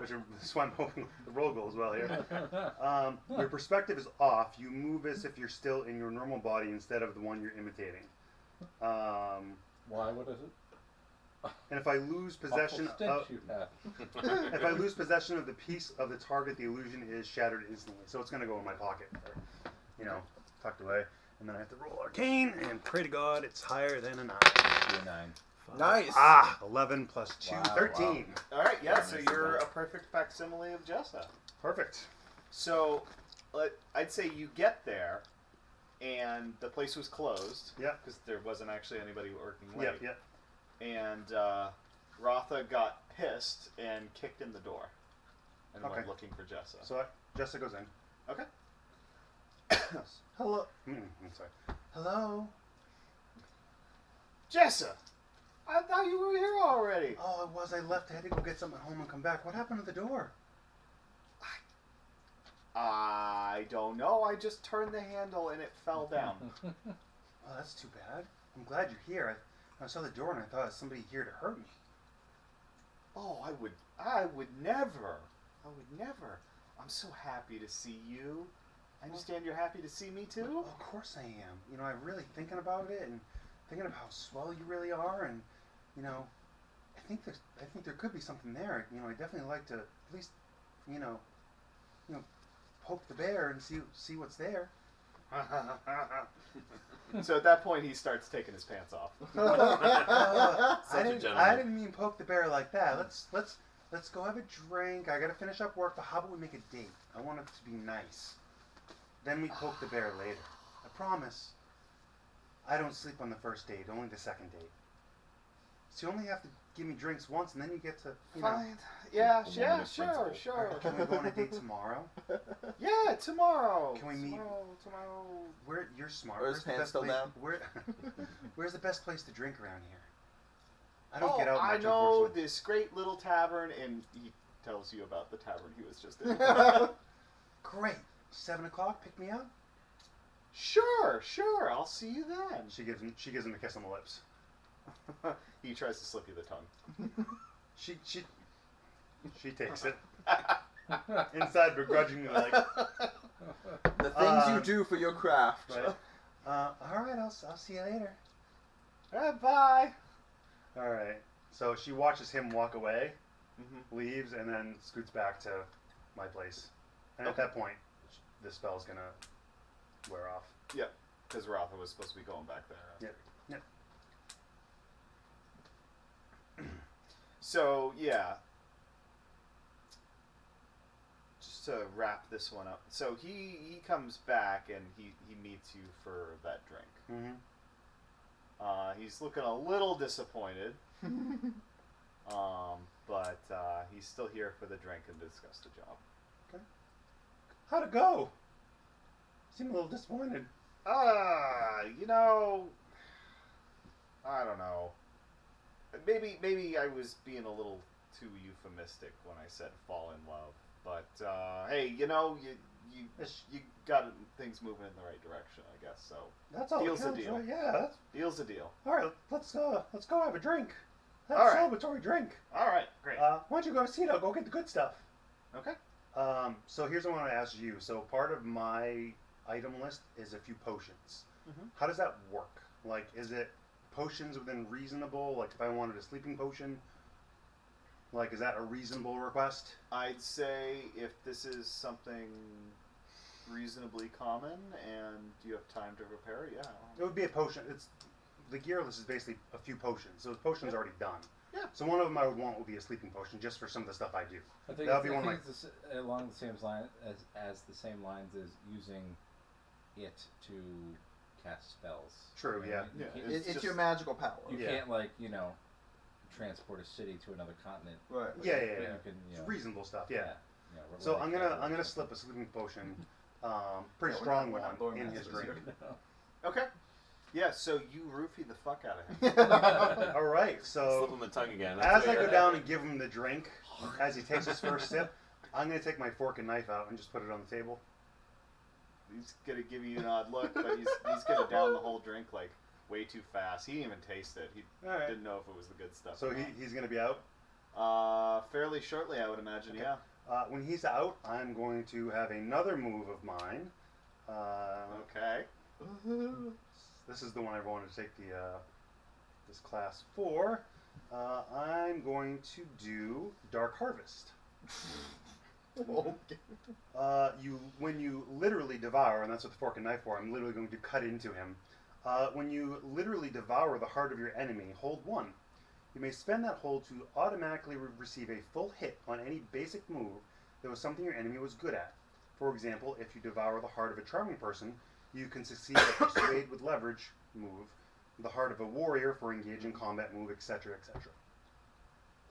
Which is why I'm hoping the roll goes well here. Your perspective is off. You move as if you're still in your normal body instead of the one you're imitating. Why? What is it? And if I lose possession of if I lose possession of the piece of the target, the illusion is shattered instantly. So it's going to go in my pocket, or, tucked away. And then I have to roll Arcane, and pray to God it's higher than a 9. A 9. Nice. 11 plus 2, Wow, 13. All right. Yeah. Yeah, So nice you're enough. a perfect facsimile of Jessa. Perfect. So, I'd say you get there, and the place was closed. Yeah. Because there wasn't actually anybody working late. Yep. And Rotha got pissed and kicked in the door, and went Okay. looking for Jessa. So Jessica goes in. Okay. Hello. I'm sorry. Hello. Jessa, I thought you were here already. Oh, it was. I left. I had to go get something at home and come back. What happened to the door? I don't know. I just turned the handle and it fell down. Oh, that's too bad. I'm glad you're here. I saw the door and I thought it was somebody here to hurt me. Oh, I would never. I would never. I'm so happy to see you. I understand you're happy to see me too. Of course I am. I'm really thinking about it and thinking of how swell you really are, and I think there could be something there. I definitely like to at least, poke the bear and see what's there. So at that point, he starts taking his pants off. Such a gentleman. I didn't mean poke the bear like that. Let's go have a drink. I gotta finish up work, but how about we make a date? I want it to be nice. Then we poke the bear later. I promise. I don't sleep on the first date, only the second date. So you only have to give me drinks once, and then you get to, Fine. Yeah, The sure, woman is principal. sure. Can we go on a date tomorrow? Yeah, tomorrow. Can we meet- Tomorrow. You're smart. Are his Where's the pants best still place? down? Where's the best place to drink around here? I don't get out much, I know unfortunately. this great little tavern, and he tells you about the tavern he was just in. Great. 7 o'clock. Pick me up. Sure. I'll see you then. She gives him a kiss on the lips. He tries to slip you the tongue. She takes it. Inside, begrudgingly, like, The things you do for your craft. right. All right, I'll see you later. All right, bye. All right. So she watches him walk away, Mm-hmm. leaves, and then scoots back to my place. And at Okay. that point, the spell's gonna wear off. Yep, because Rotha was supposed to be going back there. Yep. So, yeah. Just to wrap this one up. So he comes back and he meets you for that drink. Mm-hmm. He's looking a little disappointed. But he's still here for the drink and to discuss the job. How'd it go? Seem a little disappointed. I don't know. Maybe I was being a little too euphemistic when I said fall in love. But hey, you got things moving in the right direction, I guess. So That's all. Deal's that a counts, deal. right? Yeah. deal's a deal. All right. Let's go have a drink. Have All a right. celebratory drink. All right, great. Why don't you go see it? I'll go get the good stuff. Okay. So here's what I want to ask you. So part of my item list is a few potions. Mhm. How does that work? Like, is it potions within reasonable? Like, if I wanted a sleeping potion, like, is that a reasonable request? I'd say if this is something reasonably common, and you have time to prepare. Yeah. It would be a potion. It's the gear list is basically a few potions. So the potion's already done. Yeah. So one of them I would want would be a sleeping potion, just for some of the stuff I do. I think That would be one of my. it's along the same line as the same lines as using it to cast spells. True. Yeah. You Yeah, can't- It's just- your magical power. You Yeah. can't transport a city to another continent. Right. Yeah. But Yeah. you Yeah. can, It's reasonable stuff. Yeah. we're So like I'm gonna slip a sleeping potion, pretty strong we're not one, Lord in his Masters drink. here. Okay. Yeah. So you roofie the fuck out of him. All right. Slip So him the tongue again. as I go down and give him the drink, as he takes his first sip, I'm gonna take my fork and knife out and just put it on the table. He's gonna give you an odd look, but he's gonna down the whole drink like way too fast. He didn't even taste it. He All right. didn't know if it was the good stuff. So or he's gonna be out. not. Fairly shortly, I would imagine. Okay. Yeah. When he's out, I'm going to have another move of mine. Okay. This is the one I wanted to take this class for. I'm going to do Dark Harvest. Okay. When you literally devour, and that's what the fork and knife for. I'm literally going to cut into him. When you literally devour the heart of your enemy, hold 1. You may spend that hold to automatically receive a full hit on any basic move that was something your enemy was good at. For example, if you devour the heart of a charming person, you can succeed at Persuade with Leverage move, the heart of a warrior for engaging combat move, etc., etc.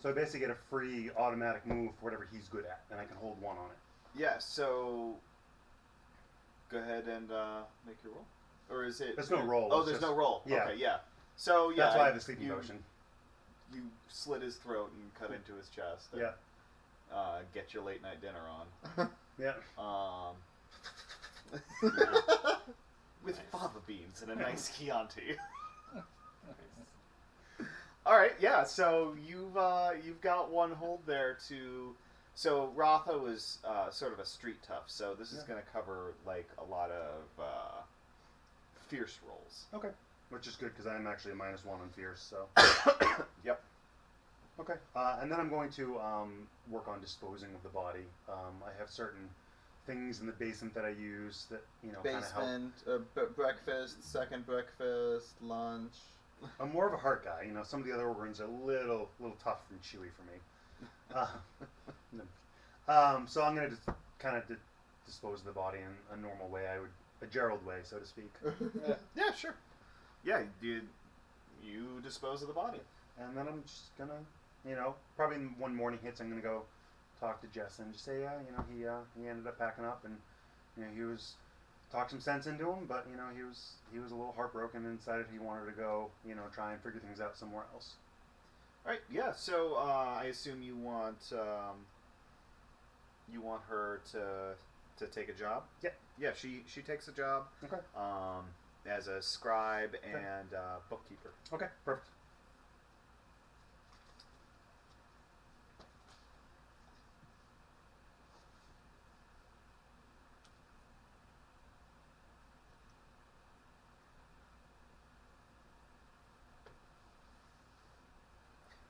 So I basically get a free automatic move for whatever he's good at, and I can hold 1 on it. Yeah. So go ahead and make your roll. Or is it? There's no roll. Oh, it's there's just- no roll. yeah. Okay. Yeah. So yeah. That's why I have the sleeping you, potion. You slit his throat and cut into his chest. And, Yeah. Get your late night dinner on. Yeah. With fava beans and a nice Chianti. All right, yeah. So you've got one hold there to. So Ratha was sort of a street tough. So this is Yeah. going to cover like a lot of fierce rolls. Okay. Which is good because I'm actually a -1 on Fierce, so. Yep. Okay. And then I'm going to work on disposing of the body. I have certain things in the basement that I use that, kind of help. Basement, breakfast, second breakfast, lunch. I'm more of a heart guy. Some of the other organs are a little tough and chewy for me. So I'm going to just kind of dispose of the body in a normal way. A Gerald way, so to speak. Yeah, sure. Yeah, you dispose of the body. And then I'm just gonna, probably when morning hits, I'm gonna go talk to Jess and just say, yeah, he ended up packing up, and he was talked some sense into him, but he was a little heartbroken and decided he wanted to go, try and figure things out somewhere else. All right. Yeah. So I assume you want her to take a job. Yeah. Yeah. She takes a job. Okay. As a scribe and bookkeeper. Okay. Perfect.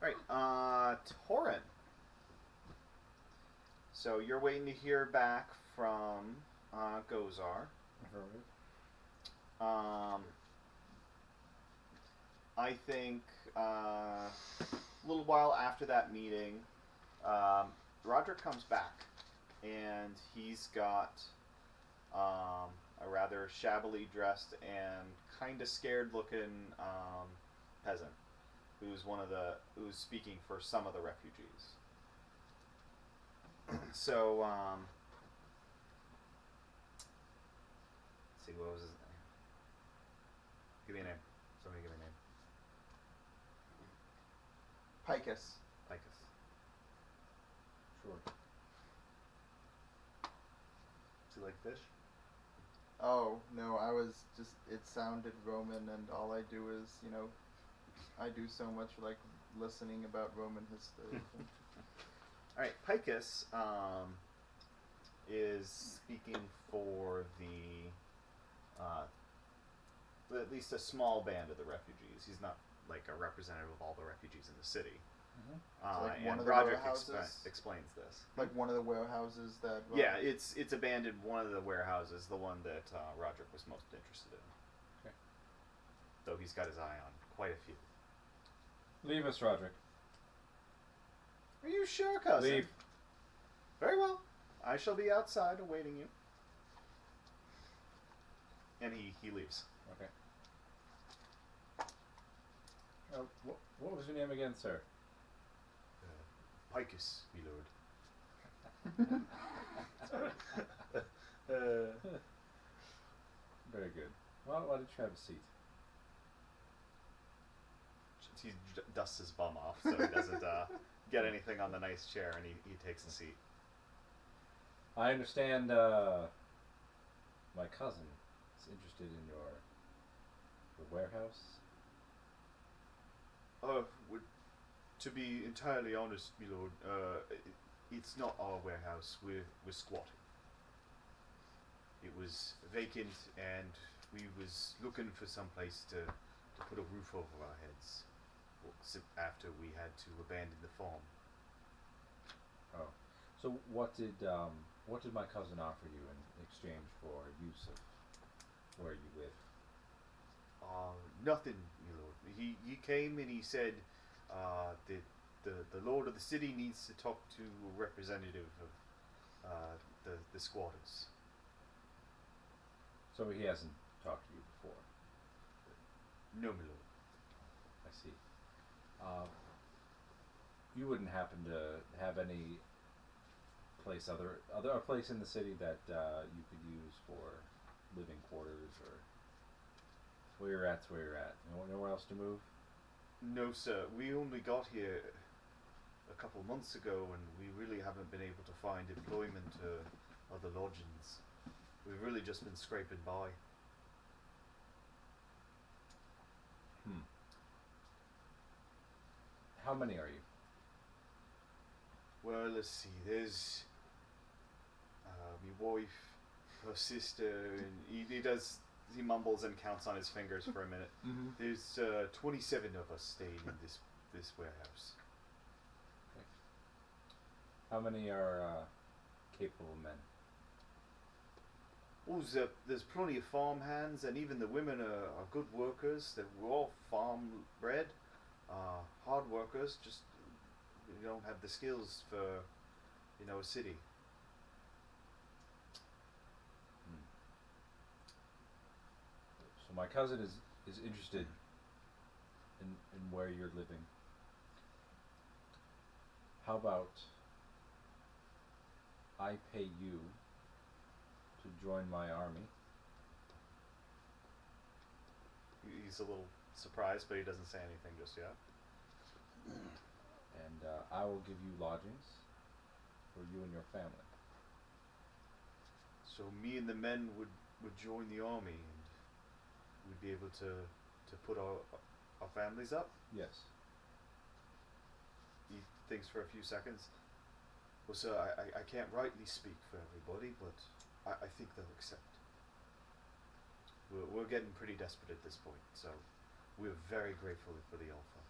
All right, Torin. So you're waiting to hear back from Gozar. I think a little while after that meeting, Roderick comes back, and he's got a rather shabbily dressed and kind of scared-looking peasant who's speaking for some of the refugees. So, let's see, what was his name? Give me a name. Somebody give me a name. Picus. Picus. Sure. Does he like fish? Oh, no, I was just, it sounded Roman, and all I do is, I do so much like listening about Roman history. All right, Picus is speaking for at least a small band of the refugees. He's not like a representative of all the refugees in the city. like one And of the Roderick warehouses? explains this. Like one of the warehouses that. Yeah, it's abandoned. One of the warehouses, the one that Roderick was most interested in. Okay. Though he's got his eye on quite a few. Leave us, Roderick. Are you sure, cousin? Leave. Very well. I shall be outside awaiting you. And he leaves. Okay. What was your name again, sir? Picus, my lord. Very good. Well, why don't you have a seat? He dusts his bum off so he doesn't get anything on the nice chair, and he takes a seat. I understand my cousin is interested in your warehouse. To be entirely honest, my lord, it's not our warehouse. We're squatting. It was vacant, and we was looking for some place to put a roof over our heads after we had to abandon the farm. Oh, so what did my cousin offer you in exchange for use of where you live? Nothing, my lord. He came and he said that the lord of the city needs to talk to a representative of the squatters. So he hasn't talked to you before. No, my lord. I see. You wouldn't happen to have any place a place in the city that you could use for living quarters, or where you're at's where you're at? Nowhere else to move? No, sir. We only got here a couple months ago, and we really haven't been able to find employment or other lodgings. We've really just been scraping by. How many are you? Well, let's see. There's my wife, her sister, and he mumbles and counts on his fingers for a minute. Mm-hmm. There's 27 of us staying in this warehouse. Okay. How many are capable men? Oh, there's plenty of farm hands, and even the women are good workers. We're all farm bred, hard workers. Just you don't have the skills for, a city. So my cousin is interested in where you're living. How about I pay you to join my army? He's a little surprised, but he doesn't say anything just yet. And I will give you lodgings for you and your family. So me and the men would join the army, and we'd be able to put our families up. Yes. He thinks for a few seconds. Well, sir, I can't rightly speak for everybody, but I think they'll accept. We're getting pretty desperate at this point, so we're very grateful for the offer.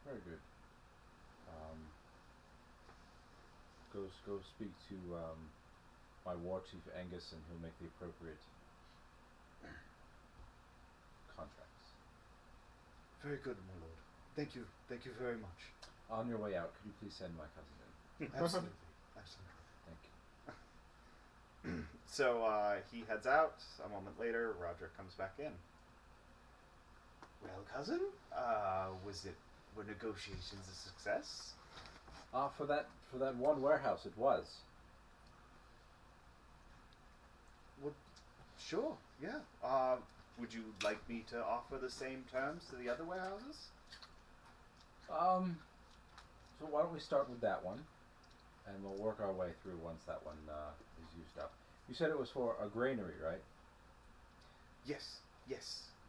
Very good. Go speak to my war chief Angus, and he'll make the appropriate contracts. Very good, my lord. Thank you very much. On your way out, could you please send my cousin in? Absolutely. Thank you. So he heads out. A moment later, Roger comes back in. Well, cousin, were negotiations a success? For that one warehouse, it was. Well, sure, yeah. Would you like me to offer the same terms to the other warehouses? So why don't we start with that one, and we'll work our way through once that one is used up. You said it was for a granary, right? Yes,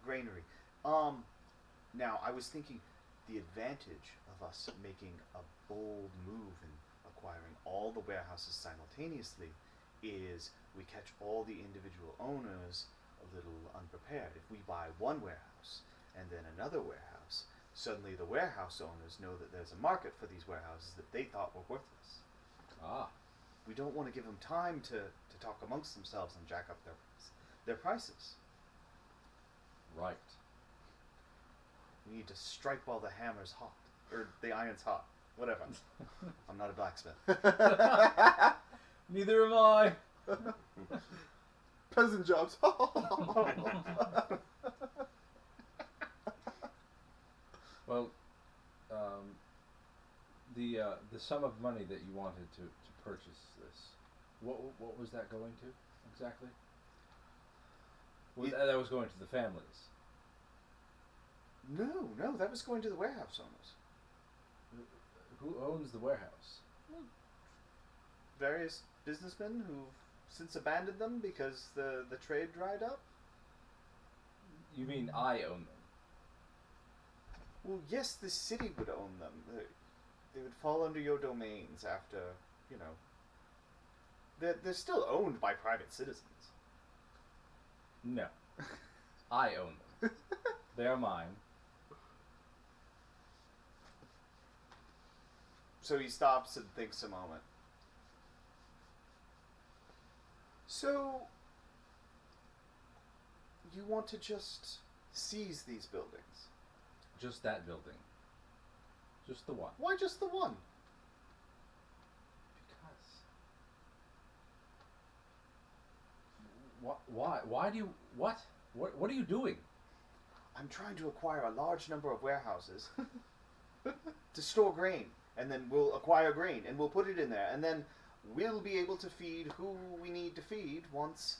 granary. Now I was thinking the advantage of us making a bold move and acquiring all the warehouses simultaneously is we catch all the individual owners a little unprepared. If we buy one warehouse and then another warehouse, suddenly the warehouse owners know that there's a market for these warehouses that they thought were worthless. Ah. We don't want to give them time to talk amongst themselves and jack up their prices. Right. We need to strike while the hammer's hot. Or the iron's hot. Whatever. I'm not a blacksmith. Neither am I. Peasant jobs. Well, the sum of money that you wanted to purchase this, what was that going to exactly? That was going to the families. No, that was going to the warehouse owners. Who owns the warehouse? Various businessmen who've since abandoned them because the trade dried up. You mean I own them? Well, yes, the city would own them. They would fall under your domains after, you know. They're still owned by private citizens. No. I own them. They are mine. So he stops and thinks a moment. So, you want to just seize these buildings? Just that building. Just the one. Why just the one? Because. Why do you... What? What are you doing? I'm trying to acquire a large number of warehouses to store grain. And then we'll acquire grain and we'll put it in there. And then we'll be able to feed who we need to feed once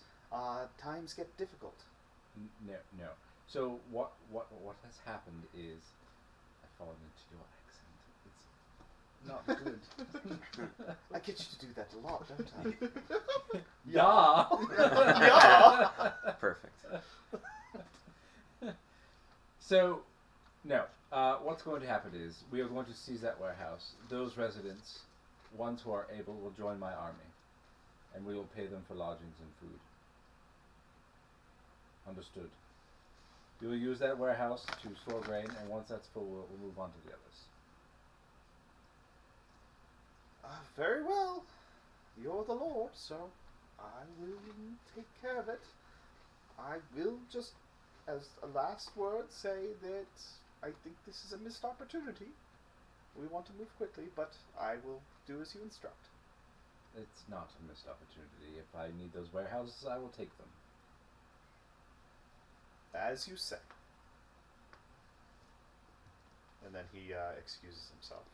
times get difficult. No. So what has happened is I've fallen into your accent. It's not good. I get you to do that a lot, don't I? Yeah. Yeah. Perfect. So, no. What's going to happen is we are going to seize that warehouse. Those residents, ones who are able, will join my army, and we will pay them for lodgings and food. Understood. We will use that warehouse to store grain, and once that's full, we'll move on to the others. Very well. You're the Lord, so I will take care of it. I will just, as a last word, say that I think this is a missed opportunity. We want to move quickly, but I will do as you instruct. It's not a missed opportunity. If I need those warehouses, I will take them. As you say. And then he excuses himself.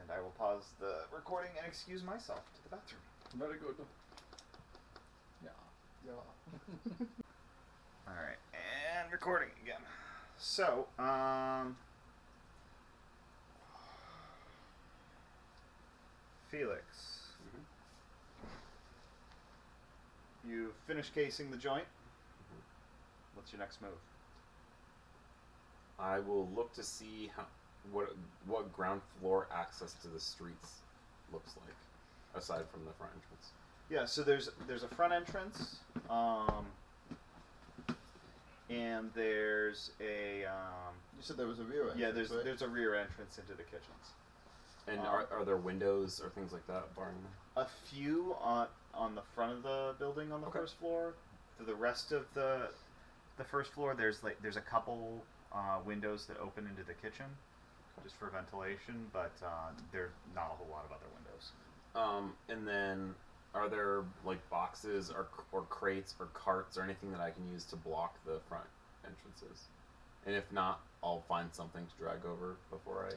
And I will pause the recording and excuse myself to the bathroom. Very good. Yeah. Alright, and recording again. So, Felix. You finished casing the joint. What's your next move? I will look to see what ground floor access to the streets looks like, aside from the front entrance. Yeah, so there's a front entrance, and there's a You said there was a rear entrance, yeah, right? there's a rear entrance into the kitchens. And are there windows or things like that barring them? A few on the front of the building on the Okay. first floor. For the rest of the first floor, there's a couple windows that open into the kitchen, just for ventilation, but there's not a whole lot of other windows. And then are there like boxes or crates or carts or anything that I can use to block the front entrances? And if not, I'll find something to drag over before I.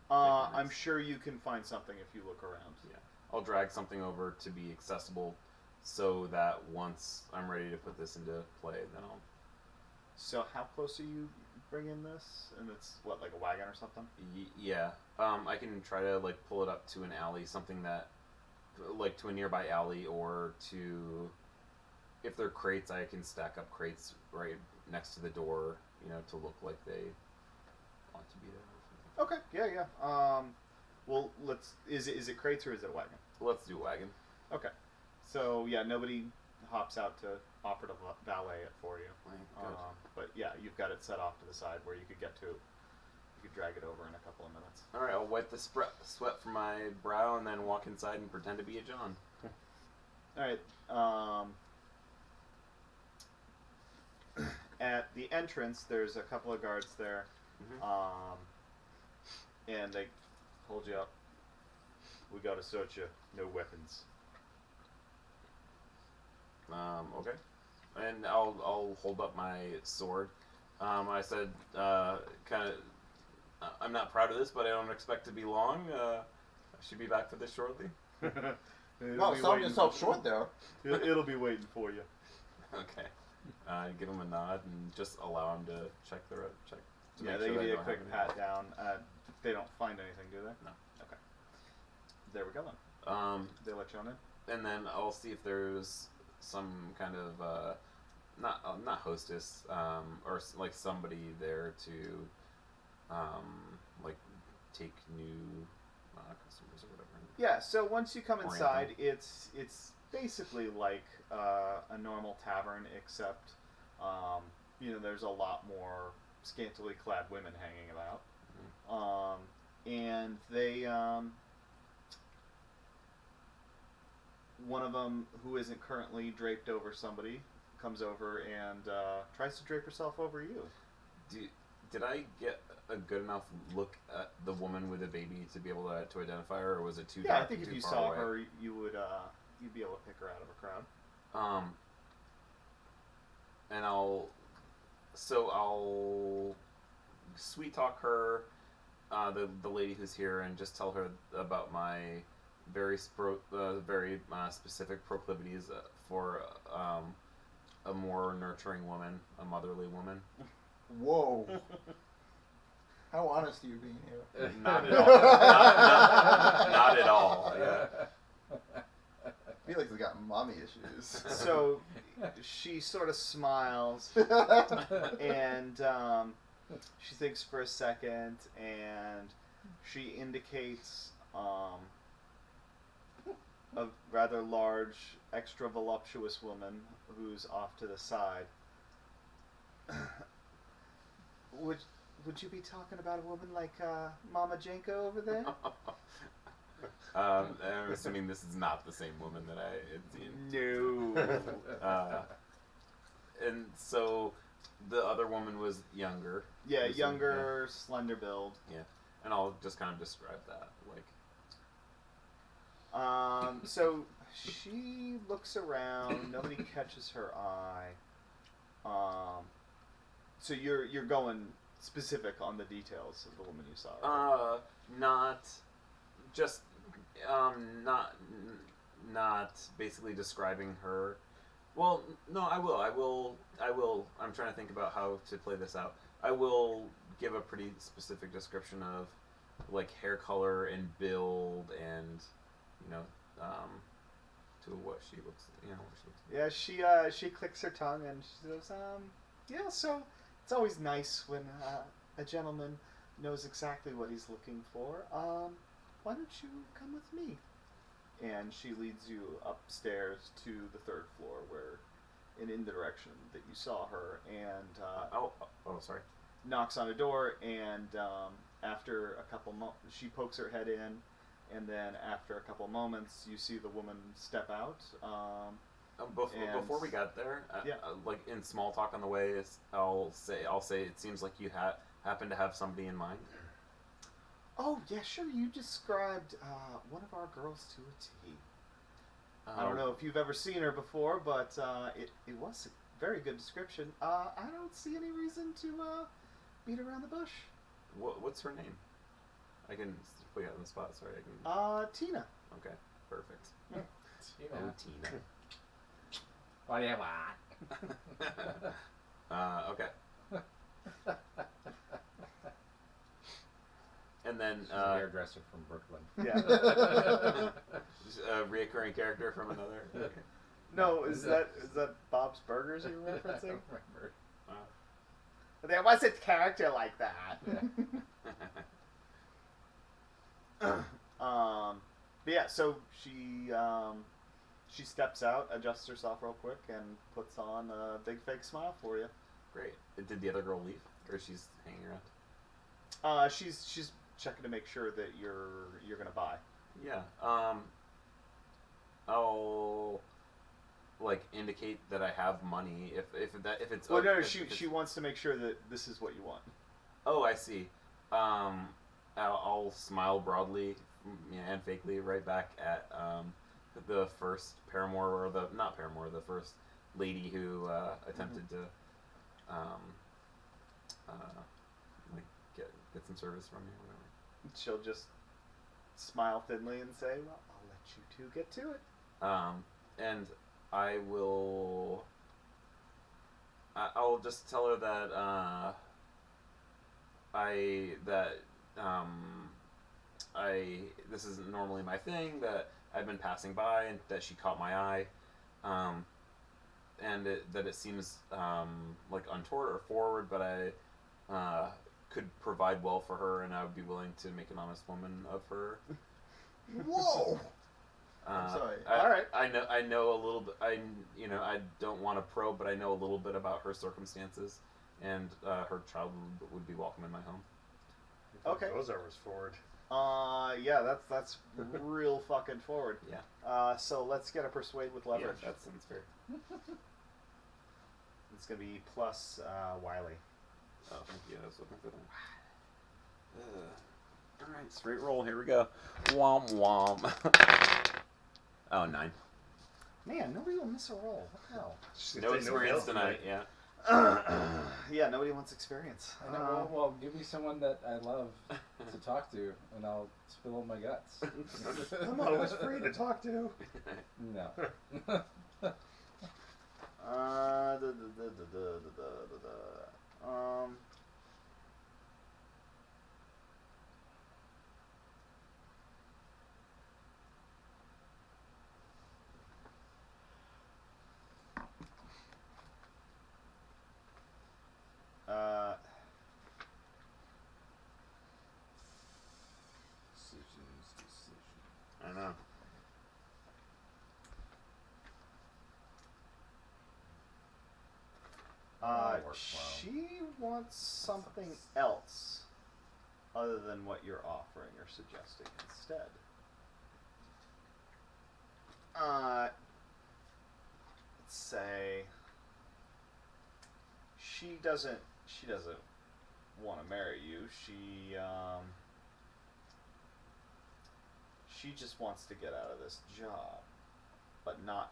I'm sure you can find something if you look around. Yeah, I'll drag something over to be accessible, so that once I'm ready to put this into play, then I'll. So how close are you bringing this? And it's what, like a wagon or something? Yeah. I can try to like pull it up to an alley, something that, like to a nearby alley, or to, if they're crates, I can stack up crates right next to the door, to look like they want to be there. Okay. Yeah. Well, is it crates or is it a wagon? Let's do wagon. Okay. So yeah, nobody hops out to offer to valet it for you. Good. But yeah, you've got it set off to the side where you could get to. You could drag it over in a couple of minutes. All right, I'll wipe the sweat from my brow and then walk inside and pretend to be a John. All right. At the entrance, there's a couple of guards there, and they hold you up. We got to search you. No weapons. Okay. And I'll hold up my sword. I said, kind of, I'm not proud of this, but I don't expect to be long. I should be back for this shortly. No, selling yourself short there. It'll be waiting for you. Okay. Give him a nod and just allow him to check the road. Check. To Yeah, make they sure give I you a don't quick have any- pat down. They don't find anything, do they? No. Okay. There we go then. They let you on in. And then I'll see if there's some kind of not hostess or like somebody there to like take new customers or whatever. Yeah. So once you come Orient inside, them. it's basically like a normal tavern, except there's a lot more scantily clad women hanging about, and they one of them who isn't currently draped over somebody comes over and tries to drape herself over you. Did I get a good enough look at the woman with the baby to be able to identify her, or was it too Yeah, I dark think and if too you far saw away? her, you would you'd be able to pick her out of a crowd. And I'll sweet talk her, the lady who's here, and just tell her about my very specific proclivities for a more nurturing woman, a motherly woman. Whoa. How honest are you being here? Not at all. Not at all. Yeah. Felix has got mommy issues. So she sort of smiles and she thinks for a second and she indicates a rather large, extra voluptuous woman who's off to the side. Would you be talking about a woman like Mama Jenko over there? I'm assuming this is not the same woman that I had seen. No. And so the other woman was younger. Yeah, younger, slender build. Yeah. And I'll just kind of describe that. So she looks around. Nobody catches her eye. So you're going specific on the details of the woman you saw. Right? Not just not basically describing her. Well, no, I will. I'm trying to think about how to play this out. I will give a pretty specific description of like hair color and build and to what she looks. Yeah, she clicks her tongue and she goes, yeah. So it's always nice when a gentleman knows exactly what he's looking for. Why don't you come with me? And she leads you upstairs to the third floor, and in the direction that you saw her, and sorry. knocks on a door, and after a couple she pokes her head in, and then after a couple moments, you see the woman step out. Before we got there, Yeah. like in small talk on the way, I'll say it seems like you happen to have somebody in mind. Oh, yeah, sure. You described one of our girls to a T. I don't know if you've ever seen her before, but it was a very good description. I don't see any reason to beat around the bush. What's her name? I can put you on the spot. Sorry, I can. Tina. Okay, perfect. Tina. Oh, Tina. What do you want? Okay. And then She's a hairdresser from Brooklyn. Yeah. a reoccurring character from another. Okay. No, is that Bob's Burgers you're I referencing? don't remember. There was a character like that. Yeah. But yeah, so she She steps out, adjusts herself real quick, and puts on a big fake smile for you. Great. Did the other girl leave, or she's hanging around? She's checking to make sure that you're gonna buy. Yeah. I'll like indicate that I have money if it's. Well, no, if she wants to make sure that this is what you want. Oh, I see. I'll smile broadly and fakely right back at the first paramour, or the not paramour, the first lady who attempted to like get some service from me or whatever. She'll just smile thinly and say, "Well, I'll let you two get to it." And I will. I'll just tell her that this isn't normally my thing, that I've been passing by and that she caught my eye, and that it seems like untoward or forward, but I could provide well for her, and I would be willing to make an honest woman of her. Whoa! I'm sorry. All right. I know a little bit. I don't want to probe, but I know a little bit about her circumstances, and her child would be welcome in my home. Okay. Gozar was forward. Yeah, that's real fucking forward. Yeah. So let's get a persuade with leverage. Yeah, that sounds fair. It's gonna be plus Wiley. Oh, thank you. I was looking for that. All right, straight roll. Here we go. Womp womp. Oh, 9. Man, nobody will miss a roll. What the hell? No experience tonight. Yeah. Yeah, nobody wants experience. I know, well, give me someone that I love to talk to, and I'll spill my guts. I'm always free to talk to. No. I know. She wants something else other than what you're offering or suggesting instead. Let's say she doesn't want to marry you. She just wants to get out of this job, but not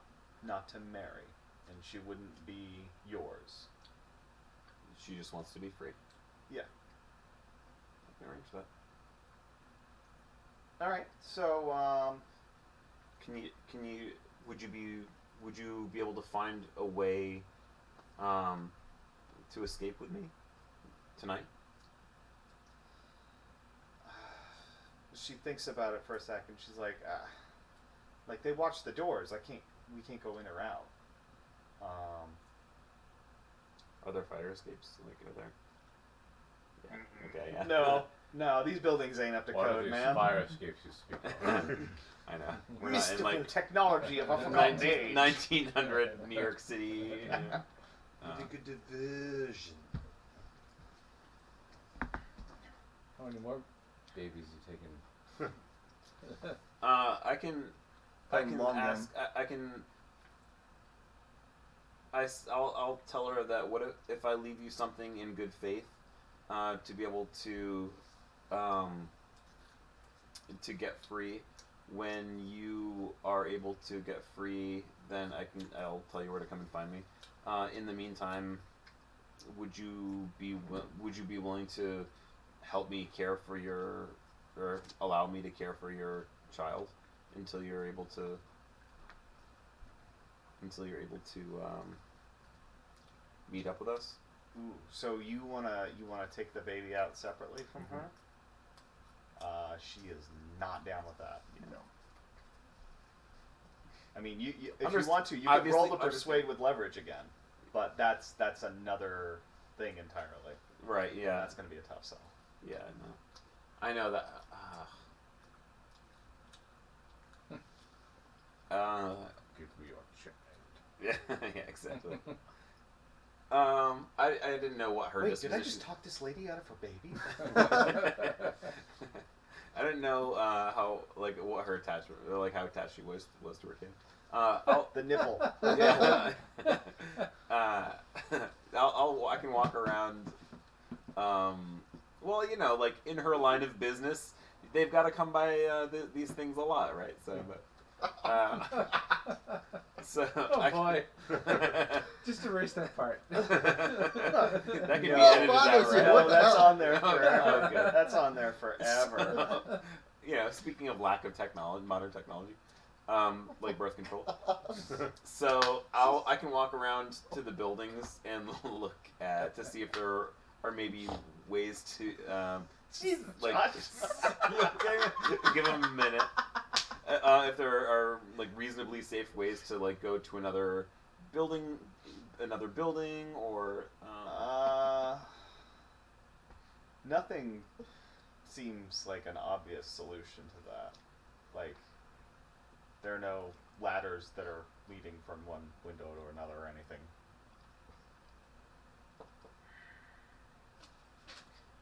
to marry, and she wouldn't be yours. She just wants to be free. Yeah. I can arrange that. All right. So, would you be able to find a way to escape with me tonight? she thinks about it for a second. She's like they watch the doors. We can't go in or out. Are there fire escapes? Like, are there? Yeah. Okay. Yeah. No, these buildings ain't up to What are code, these man. fire escapes you speak of? I know. We're Mystical not in like technology of a forgotten age. 1900 New York City. You know. Take a diversion. How many more babies you taking? I can Long ask. I'll tell her that what if I leave you something in good faith, to be able to get free. When you are able to get free, then I'll tell you where to come and find me. In the meantime, would you be willing to help me care for or allow me to care for your child until you're able to meet up with us? Ooh, so you wanna take the baby out separately from her? She is not down with that. No. I mean, if you want to, you can roll the persuade with leverage again, but that's another thing entirely. Right. Yeah. That's gonna be a tough sell. Yeah. I know that. Give Yeah, yeah, exactly. I didn't know what her Wait, disposition. did I just talk this lady out of her baby? I didn't know what her attachment, like how attached she was to her kid. The nipple. Yeah. I can walk around. Well, like in her line of business, they've got to come by these things a lot, right? So, but. Oh boy! Just erase that part. That could be No, edited out, honestly, right? what No, that's the- on there Oh, forever. okay. That's on there forever. Speaking of lack of technology, modern technology, like birth control. So I can walk around to the buildings and look to see if there are maybe ways to Jesus, like Josh. give them a minute. If there are like reasonably safe ways to like go to another building, or Nothing seems like an obvious solution to that. Like, there are no ladders that are leading from one window to another or anything.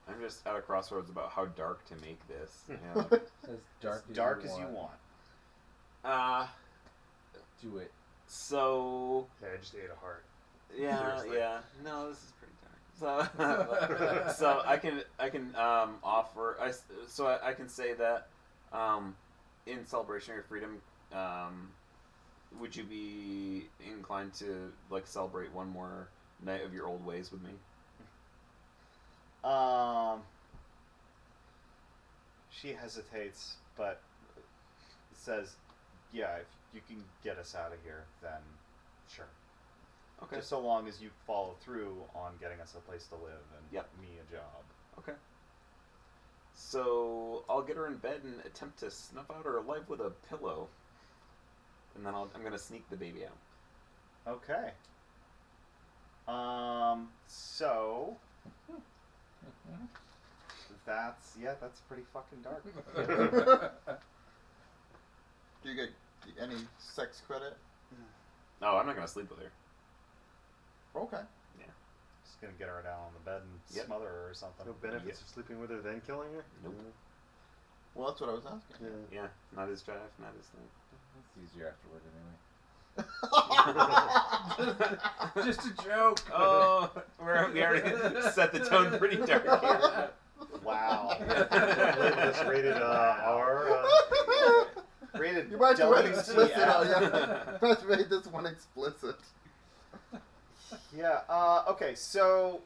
I'm just at a crossroads about how dark to make this. As dark As dark as you want. Do it. So Yeah, I just ate a heart. yeah, Seriously. yeah. No, this is pretty dark. So I can offer. I can say that in celebration of your freedom, would you be inclined to like celebrate one more night of your old ways with me? She hesitates, but says, "Yeah, if you can get us out of here, then sure. Okay. Just so long as you follow through on getting us a place to live and Yep. me a job." Okay. So I'll get her in bed and attempt to snuff out her life with a pillow, and then I'm gonna sneak the baby out. Okay. So that's pretty fucking dark. Do you get any sex credit? No, I'm not gonna sleep with her. Okay. Just gonna get her down on the bed and Yep. smother her or something. No benefits of sleeping with her then killing her? Nope. Well, that's what I was asking. Yeah. Yeah, not his drive, not his thing. It's easier afterward anyway. Just a joke. Oh, we already set the tone pretty dark here. Wow. Label this rated R. Rated You might have to write WTF. explicit. You might have to make this one explicit. Yeah. Okay. So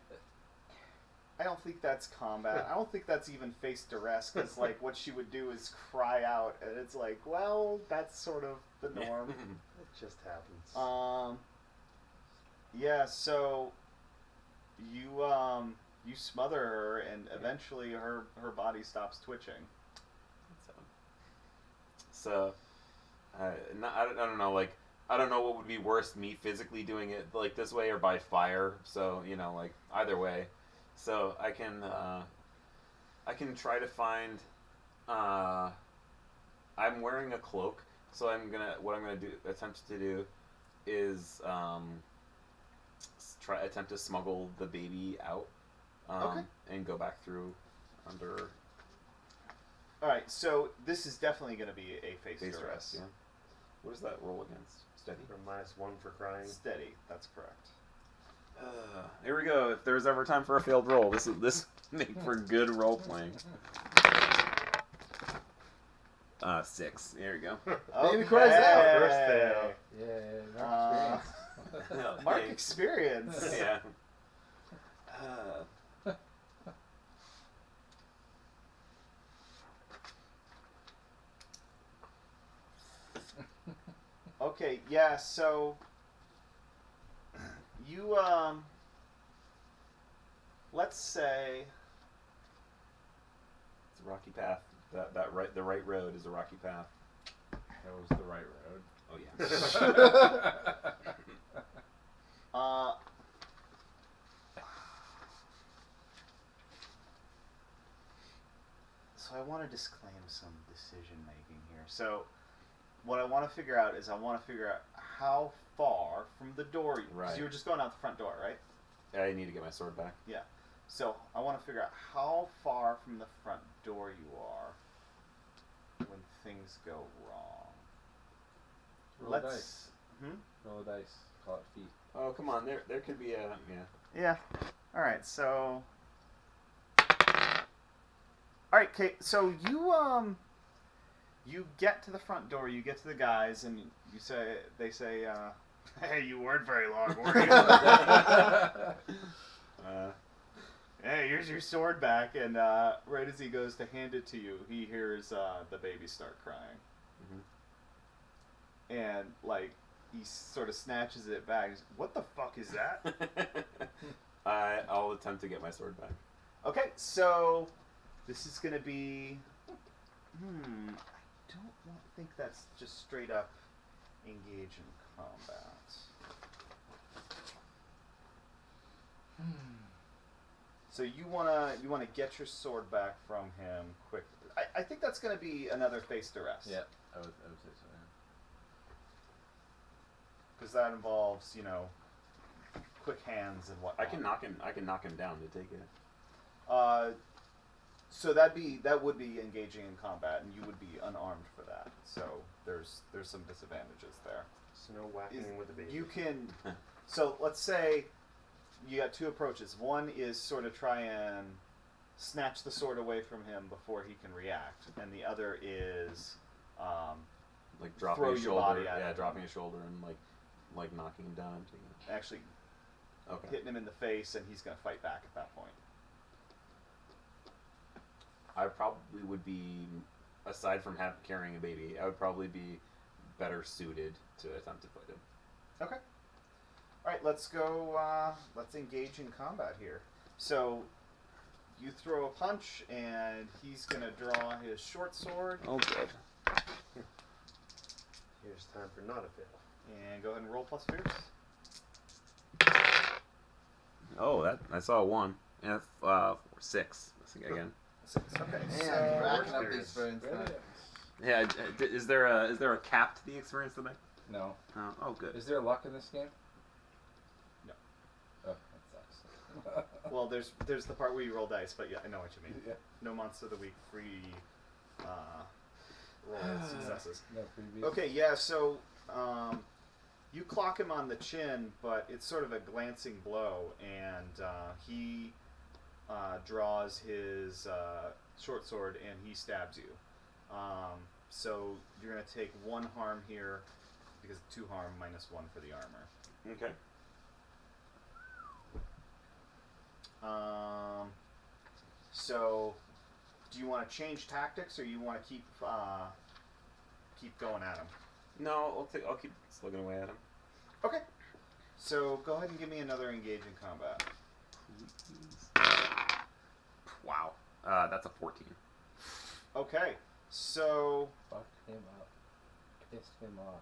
I don't think that's combat. I don't think that's even face duress. Because like what she would do is cry out, and it's like, well, that's sort of the norm. It just happens. Yeah. So you smother her, and eventually her body stops twitching. So, I don't know. Like, I don't know what would be worse, me physically doing it like this way or by fire. So like either way. So I can try to find. I'm wearing a cloak, so what I'm gonna attempt to do is attempt to smuggle the baby out. Okay. And go back through under All right. So this is definitely going to be a face face duress. rest. Yeah. What does that roll against? Steady. Or -1 for crying. Steady. That's correct. Here we go. If there's ever time for a failed roll, this make for good role playing. 6. There we go. Baby cries out. First fail. Yeah, Mark experience. Yeah. Okay, yeah, so you let's say It's a rocky path. The right road is a rocky path. That was the right road. Oh yeah. so I want to disclaim some decision making here. So what I want to figure out is how far from the door. Because Right. you were just going out the front door, right? I need to get my sword back. So I want to figure out how far from the front door you are when things go wrong. Roll a dice. Hmm? Roll a dice. Call it feet. Oh, come on. There could be a Yeah. All right. So. All right, Kate. So you get to the front door. You get to the guys, and they say, "Hey, you weren't very long, were you?" Hey, here's your sword back. And right as he goes to hand it to you, he hears the baby start crying. Mhm. And like he sort of snatches it back. He's, what the fuck is that? I'll attempt to get my sword back. Okay, so this is gonna be. I don't think that's just straight up engage in combat. So you wanna get your sword back from him quick. I think that's gonna be another face duress. Yeah, I would say so. Yeah. Because that involves quick hands and whatnot. I can knock him down to take it. So that would be engaging in combat, and you would be unarmed for that. So there's some disadvantages there. So no whacking him with the baby. You can. So let's say you got two approaches. One is sort of try and snatch the sword away from him before he can react, and the other is Like dropping throw his your shoulder. body at him. Dropping his shoulder and like knocking him down. Actually Okay. hitting him in the face, and he's going to fight back at that point. I probably would be, aside from carrying a baby, I would probably be better suited to attempt to fight him. Okay. All right, let's go. Let's engage in combat here. So, you throw a punch, and he's gonna draw his short sword. Oh, good. Here's time for not a fail. And go ahead and roll plus fierce. Oh, I saw a 1. And 6. Again. 6. Okay. Man, So racking up the experience. experience now. Yeah. Is there a cap to the experience today? No. Oh, good. Is there luck in this game? No. Oh, that sucks. well, there's the part where you roll dice, but yeah, I know what you mean. Yeah. No monster of the week, free roll successes. No freebies. Okay, yeah, so you clock him on the chin, but it's sort of a glancing blow, and he draws his short sword and he stabs you. So you're going to take 1 harm here, because 2 harm minus 1 for the armor. Okay. So do you want to change tactics, or you want to keep going at him? No, I'll keep slugging away at him. Okay. So go ahead and give me another engage in combat. Wow. That's a 14. Okay. So Fuck him up. Pissed him off.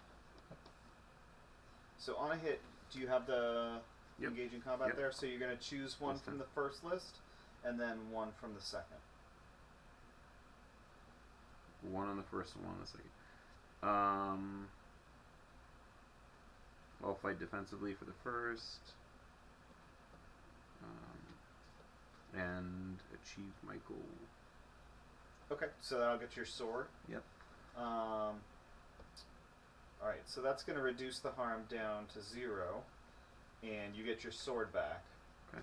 so on a hit, do you have the Yep. engage in combat Yep. there? So you're going to choose one Last from time. the first list, and then one from the second. 1 on the first, 1 on the second. I'll fight defensively for the first. And achieve my goal. Okay, so that'll get your sword. Yep. All right, so that's going to reduce the harm down to 0, and you get your sword back. Okay.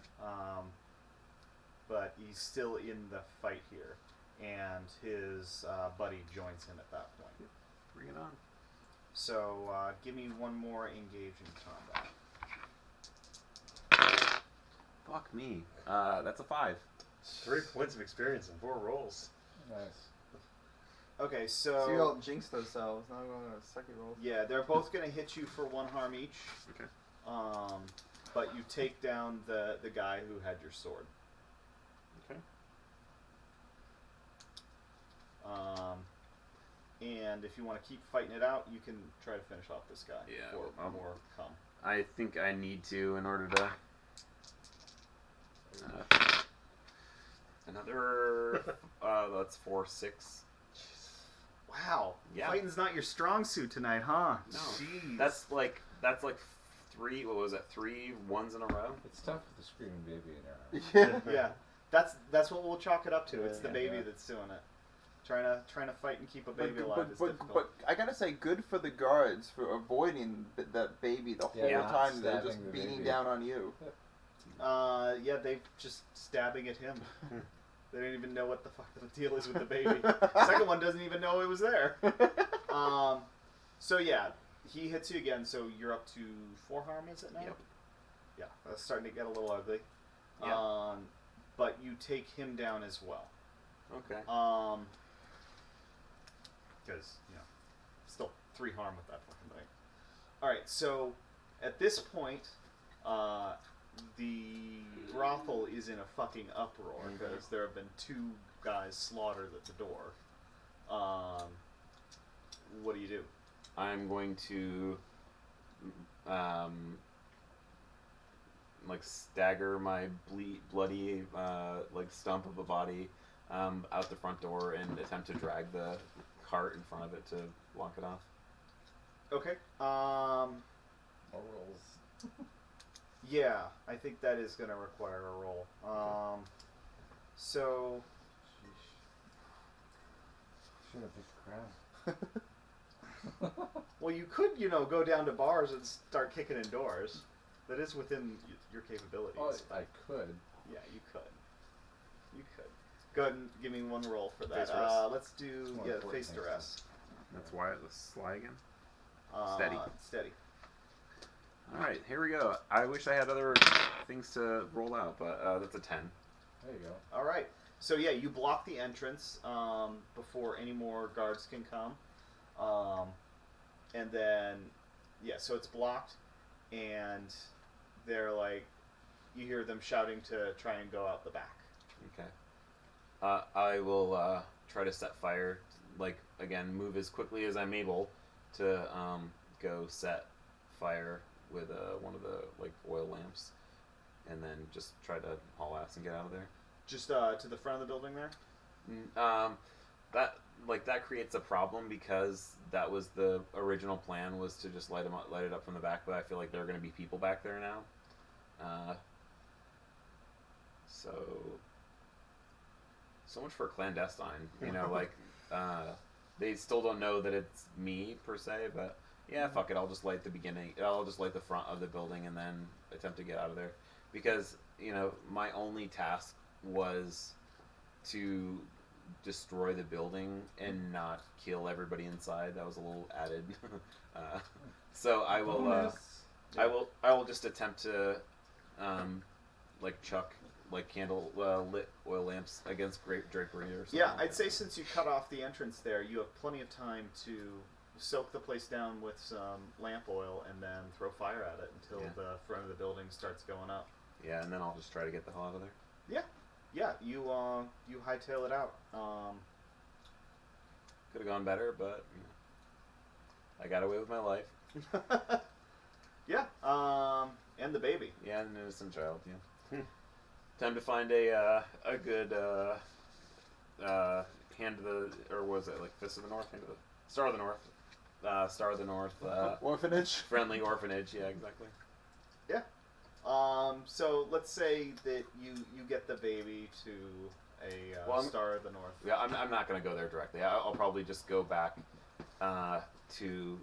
But he's still in the fight here, and his buddy joins him at that point. Bring it on. So give me one more engage in combat. Fuck me. That's a 5. 3 points of experience and 4 rolls. Nice. Okay, So you all jinxed themselves. Now we're going to second roll. yeah, they're both going to hit you for 1 harm each. Okay. But you take down the guy who had your sword. Okay. And if you want to keep fighting it out, you can try to finish off this guy. Yeah, Or well, more come. I think I need to in order to. Another. That's 4, 6. Wow. Yeah. Fighting's not your strong suit tonight, huh? No. Jeez. That's like 3. What was it? 3 ones in a row. It's tough with the screaming baby in your arms. Yeah. Yeah. That's what we'll chalk it up to. It's the Yeah. baby that's doing it. Trying to fight and keep a baby alive is but difficult. I gotta say, good for the guards for avoiding that baby the whole Yeah, time. They're just stabbing the beating baby. down on you. Yeah, they just stabbing at him. They don't even know what the fuck the deal is with the baby. Second one doesn't even know it was there. So yeah, he hits you again. So you're up to 4 harm, is it now? Yep. Yeah, that's starting to get a little ugly. Yeah. But you take him down as well. Okay. Because still 3 harm with that fucking thing. All right, so at this point, the brothel is in a fucking uproar because there have been 2 guys slaughtered at the door. What do you do? I'm going to like stagger my bloody like stump of a body out the front door and attempt to drag the cart in front of it to block it off. Okay. More rolls. Yeah, I think that is going to require a roll. So Should have picked crab. well, you could, go down to bars and start kicking in doors. That is within your capabilities. Oh, I could. Yeah, you could. You could. Go ahead and give me 1 roll for that. Face duress? Let's do It's more face important things, duress. That's why it was sly again. Steady. All right, here we go. I wish I had other things to roll out, but that's a 10. There you go. All right. So yeah, you block the entrance before any more guards can come, and then so it's blocked, and they're like, you hear them shouting to try and go out the back. Okay. I will try to set fire, again, move as quickly as I'm able to go set fire with one of the oil lamps, and then just try to haul ass and get out of there. Just to the front of the building there. That creates a problem because that was the original plan, was to just light it up from the back, but I feel like there are going to be people back there now. So much for clandestine, they still don't know that it's me per se, but yeah, fuck it, I'll just light the front of the building and then attempt to get out of there, because my only task was to destroy the building and not kill everybody inside. That was a little added. So I will I will just attempt to chuck candle lit oil lamps against grape drapery or something. Yeah, I'd say since you cut off the entrance there, you have plenty of time to soak the place down with some lamp oil and then throw fire at it until the front of the building starts going up. Yeah, and then I'll just try to get the hell out of there. Yeah, you hightail it out. Could have gone better, but I got away with my life. Yeah, and the baby. Yeah, an innocent child. Yeah. Time to find a good hand of the, or was it Fist of the North, hand of the Star of the North, Star of the North Orphanage. friendly orphanage. Yeah, exactly. Yeah. So let's say that you get the baby to a Star of the North. Yeah, I'm not gonna go there directly. I'll probably just go back to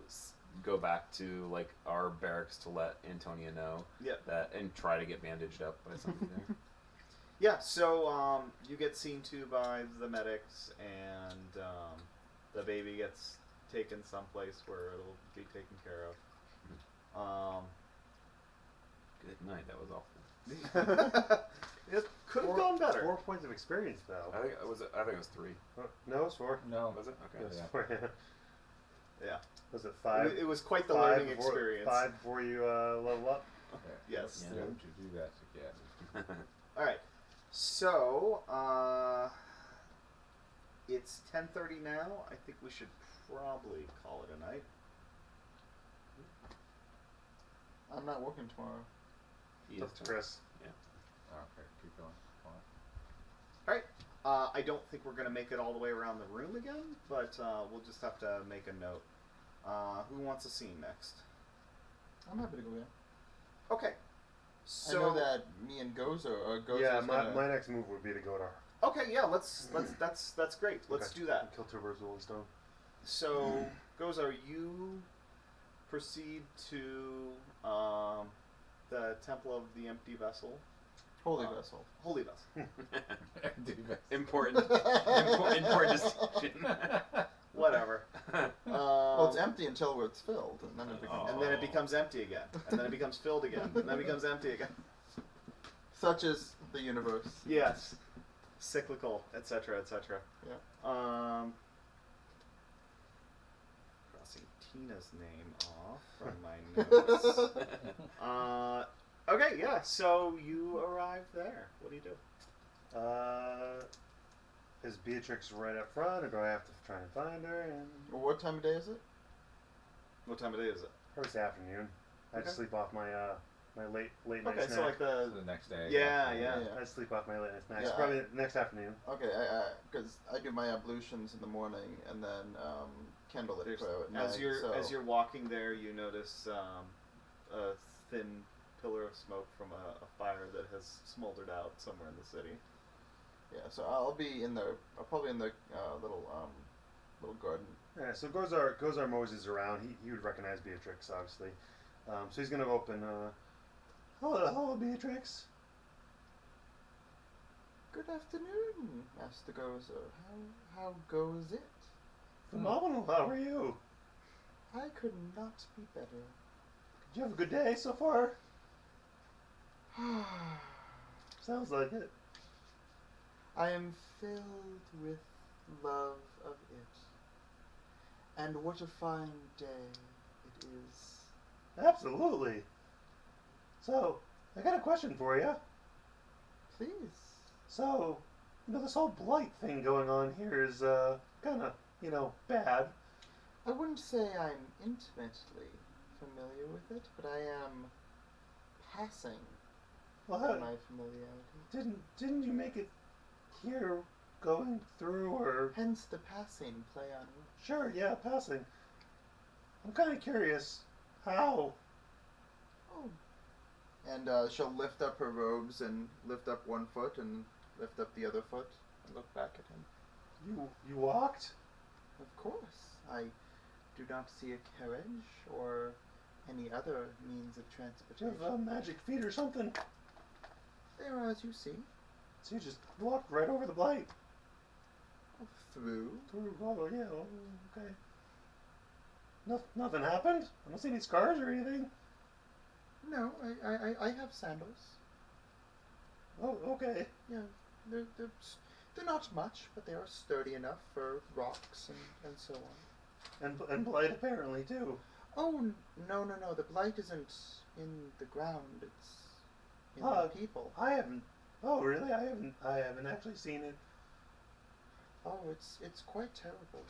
our barracks to let Antonia know that, and try to get bandaged up by somebody there. Yeah, so you get seen to by the medics, and the baby gets taken someplace where it'll be taken care of. Good night. That was awful. It could have gone better. 4 points of experience, though. I think it was 3. No, it's 4. No. Was it? Okay. It's Yeah. 4, yeah. Yeah. Was it 5? It was quite the 5 learning before, experience. 5 before you level up? Yes. Don't you do that again. All right. So it's 10:30 now. I think we should probably call it a night. I'm not working tomorrow. He That's is Chris. Yeah. Okay, keep going. Come on. All right. I don't think we're going to make it all the way around the room again, but we'll just have to make a note. Who wants a scene next? I'm happy to go again. Okay. So I know that me and Gozar. Yeah, my next move would be to go to her. Okay, yeah, that's great. Let's do that. Kill two birds with one stone. So, Gozar, you proceed to the Temple of the Empty Vessel. Holy vessel. Holy Vessel. Important distinction. Whatever. Well, it's empty until it's filled, and then it becomes. And then it becomes empty again. And then it becomes filled again. And then it becomes empty again. Such is the universe. Yes. Cyclical, etc., etc. Yeah. Crossing Tina's name off from my notes. Okay, yeah, so you arrive there. What do you do? Is Beatrix right up front, or do I have to try and find her? And Well, what time of day is it? What time of day is it? first afternoon. I Okay. just sleep off my my late night Okay, snack. so like So the next day. Yeah, yeah. Yeah. I sleep off my late night snacks. Yeah, Probably next afternoon. Okay, because I do my ablutions in the morning and then candlelit prayer at night. As you're walking there, you notice a thin pillar of smoke from a fire that has smoldered out somewhere in the city. Yeah, so I'll be in the probably in the little garden. Yeah, so Gozar moses around. He would recognize Beatrix, obviously. So he's gonna open. Hello, Beatrix. Good afternoon, Master Gozar. How goes it? Phenomenal. How are you? I could not be better. Did you have a good day so far? Sounds like it. I am filled with love of it. And what a fine day it is. Absolutely. So, I got a question for you. Please. So, this whole blight thing going on here is kind of, bad. I wouldn't say I'm intimately familiar with it, but I am passing Well, my familiarity. didn't you make it here going through, or Hence the passing play on words. sure, yeah, passing? I'm kind of curious how. Oh. And she'll lift up her robes and lift up one foot and lift up the other foot and look back at him. You walked? Of course. I do not see a carriage or any other means of Do you transportation. have magic feet or something? They are as you see. So you just walked right over the blight. Through. Through, oh yeah, oh, okay. Nothing happened? I don't see any scars or anything. No, I have sandals. Oh, okay. Yeah, they're not much, but they are sturdy enough for rocks and so on. And blight apparently too. Oh, no. The blight isn't in the ground. It's in Uh, the people. I haven't. Oh, really? I haven't actually seen it. Oh, it's quite terrible.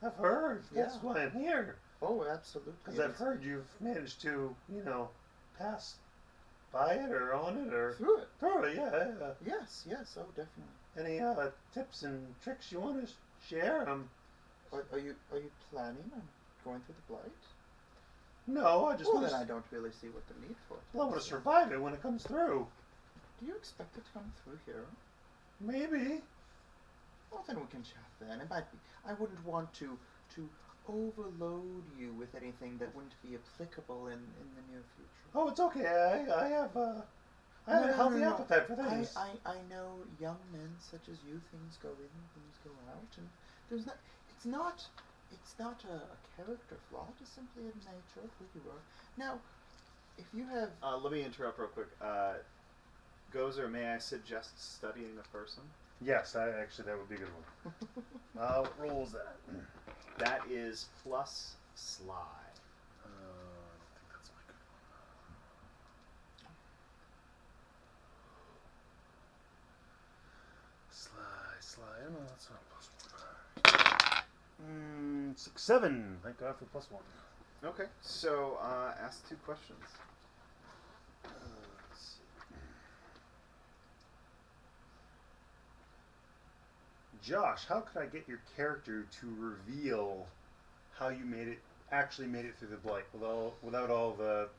I've heard. That's Yeah. why I'm here. Oh, absolutely. Because I've heard you've managed to, pass by it or on it or Through it. through it. Yeah. Yes. Oh, definitely. Any tips and tricks you want to share? Are you planning on going through the blight? No, I just Well, want then I to. don't really see what the need for it. I want to is. survive it when it comes through. Do you expect it to come through here? Maybe. Well, then we can chat then. It might be. I wouldn't want to overload you with anything that wouldn't be applicable in the near future. Oh, it's okay. I have a healthy appetite for things. I know young men such as you. Things go in, things go out, and there's not. It's not a character flaw. It is simply a nature of who you are. Now, if you have. Let me interrupt real quick. Gozar, may I suggest studying a person? Yes, actually that would be a good one. What roll is that? That is plus sly. I think that's my good one. Sly. Oh, no, that's not plus one. 6, 7. Thank God for plus one. Okay, so ask 2 questions. Let's see. Josh, how could I get your character to reveal how you actually made it through the blight without all the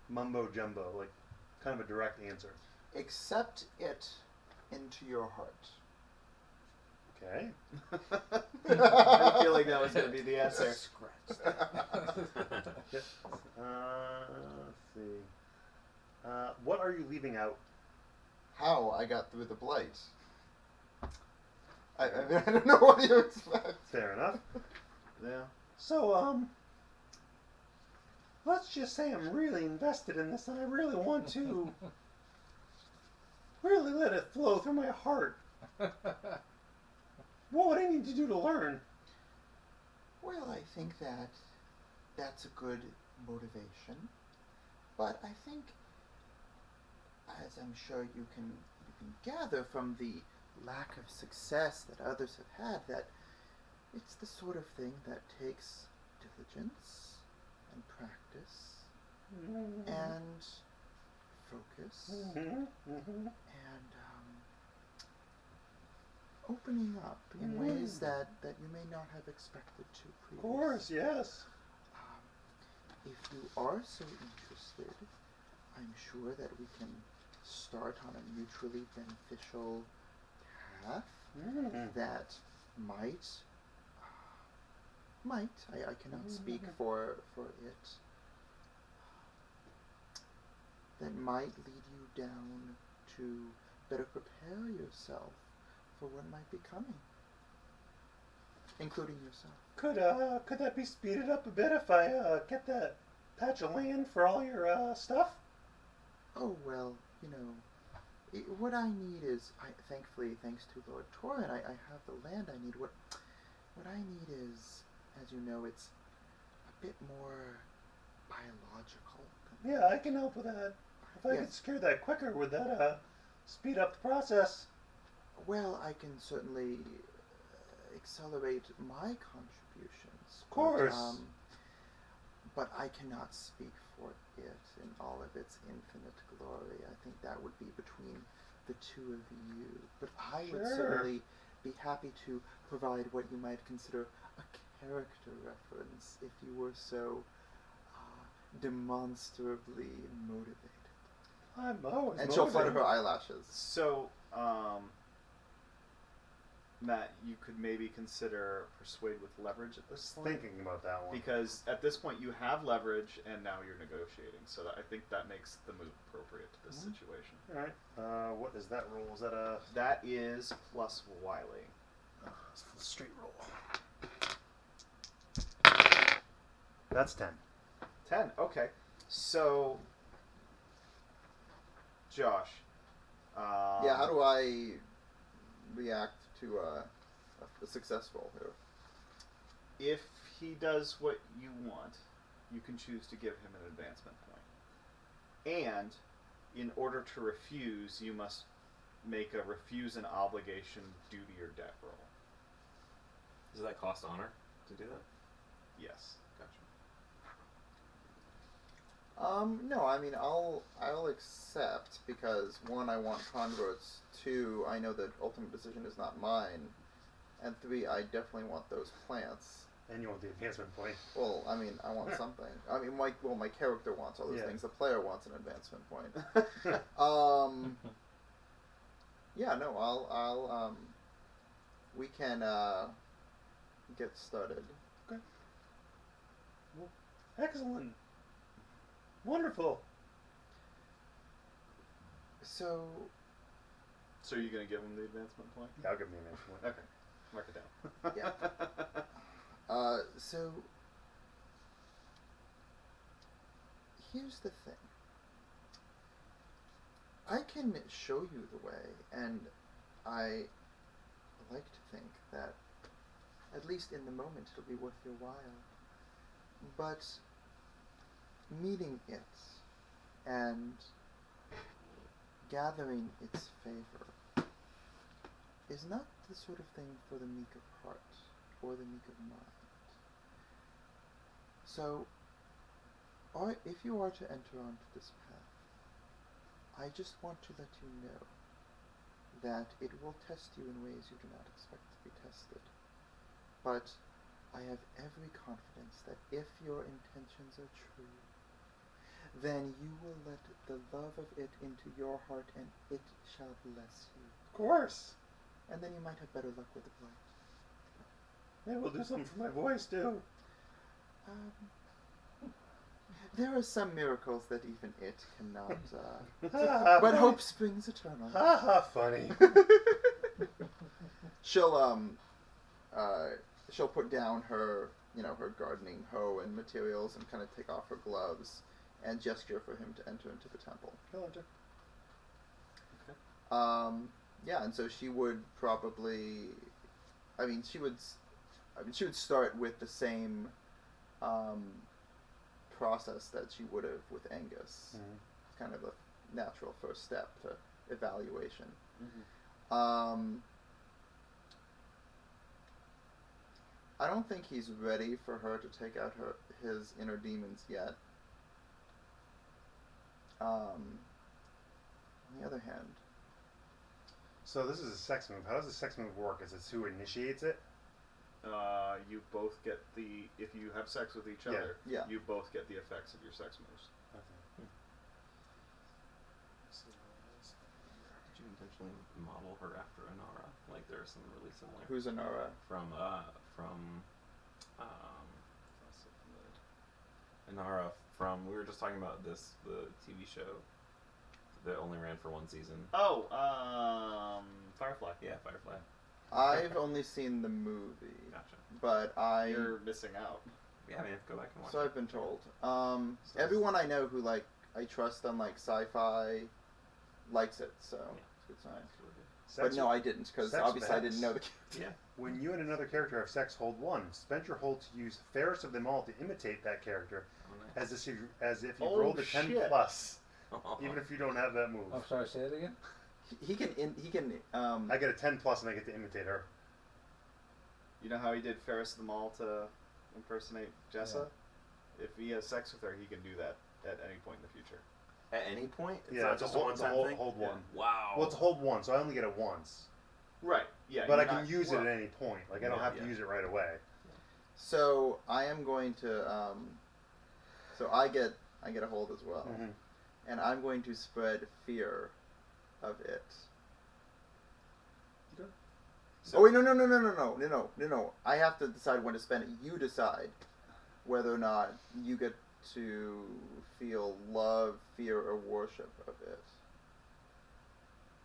mumbo jumbo, like kind of a direct answer? Accept it into your heart. Okay. I feel like that was going to be the answer. Scratch that. Let's see. What are you leaving out? How I got through the blight. I mean, I don't know what you expect. Fair enough. Yeah. So, let's just say I'm really invested in this and I really want to really let it flow through my heart. What would I need to do to learn? Well, I think that's a good motivation. But I think, as I'm sure you can gather from the lack of success that others have had, that it's the sort of thing that takes diligence and practice and focus and opening up in ways that you may not have expected to previously. Of course, yes. If you are so interested, I'm sure that we can start on a mutually beneficial path that I cannot speak for it, that might lead you down to better prepare yourself for what might be coming, including yourself. Could that be speeded up a bit if I get that patch of land for all your stuff? Oh, well, what I need is, thankfully, thanks to Lord Torin, I have the land I need. What I need is, as you know, it's a bit more biological. Yeah, I can help with that. If I could secure that quicker, would that speed up the process? Well, I can certainly accelerate my contributions. Of course. But I cannot speak for it in all of its infinite glory. I think that would be between the two of you. But I would certainly be happy to provide what you might consider a character reference if you were so demonstrably motivated. I'm always And she'll flutter her eyelashes. So, Matt, you could maybe consider persuade with leverage at this point. Thinking about that one. Because at this point you have leverage and now you're negotiating. So I think that makes the move appropriate to this situation. Alright. What is that roll? Is that a... That is plus Wily. It's a straight roll. That's 10. 10, okay. So, Josh. Yeah, how do I react to a success roll here? If he does what you want, you can choose to give him an advancement point. And in order to refuse, you must make a refuse an obligation duty or debt roll. Does that cost honor to do that? Yes. Gotcha. No, I mean, I'll accept, because one, I want converts, two, I know that ultimate decision is not mine, and three, I definitely want those plants. And you want the advancement point. Well, I mean, I want something. I mean, my character wants all those things. The player wants an advancement point. Yeah, no, I'll we can get started. Okay. Well, excellent. Wonderful. So are you going to give him the advancement point? Yeah, I'll give him the advancement point. Okay. Mark it down. Yeah. So here's the thing. I can show you the way, and I like to think that, at least in the moment, it'll be worth your while. But meeting it and gathering its favor is not the sort of thing for the meek of heart or the meek of mind. So, if you are to enter onto this path, I just want to let you know that it will test you in ways you do not expect to be tested. But I have every confidence that if your intentions are true, then you will let the love of it into your heart, and it shall bless you. Of course. And then you might have better luck with the blight. Maybe we'll do something for my voice too. There are some miracles that even it cannot. Ha But hope springs eternal. Ha ha! Funny. She'll put down her, her gardening hoe and materials, and kind of take off her gloves, and gesture for him to enter into the temple. Go enter. Yeah, and so she would probably, she would start with the same process that she would have with Angus. Mm-hmm. It's kind of a natural first step to evaluation. Mm-hmm. I don't think he's ready for her to take out his inner demons yet. On the other hand, So this is a sex move. How does the sex move work? Is it who initiates it? You both get if you have sex with each other, Yeah. you both get the effects of your sex moves. Okay. Did you intentionally model her after Inara? Like there are some really similar. who's Inara? From Inara from we were just talking about the TV show that only ran for one season. Oh, Firefly. Yeah, Firefly. I've only seen the movie, Gotcha. but You're missing out. Yeah, man, go back and watch so it. I've been told. Everyone I know who I trust on sci-fi likes it, so it's a good sign. It's really good. But no, I didn't, because sex obviously I didn't bats. know the. Yeah. When you and another character have sex, hold 1. Spend your hold to use fairest of them all to imitate that character, Oh, nice. as if you Oh, rolled a 10 shit. plus, even if you don't have that move. I'm sorry, say it again? He can. I get a 10 plus and I get to imitate her. You know how he did Ferris the Mall to impersonate Jessa? If he has sex with her, he can do that at any point in the future. At any point? It's Yeah, not it's just a a hold, one-time hold, thing? hold 1. Wow. Well, it's a hold 1, so I only get it once. Right. Yeah. But I you're can not- use well, it at any point. Like I don't have to use it right away. So I am going to. So I get a hold as well, Mm-hmm. and I'm going to spread fear of it. So, Oh wait, no! I have to decide when to spend it. You decide whether or not you get to feel love, fear, or worship of it.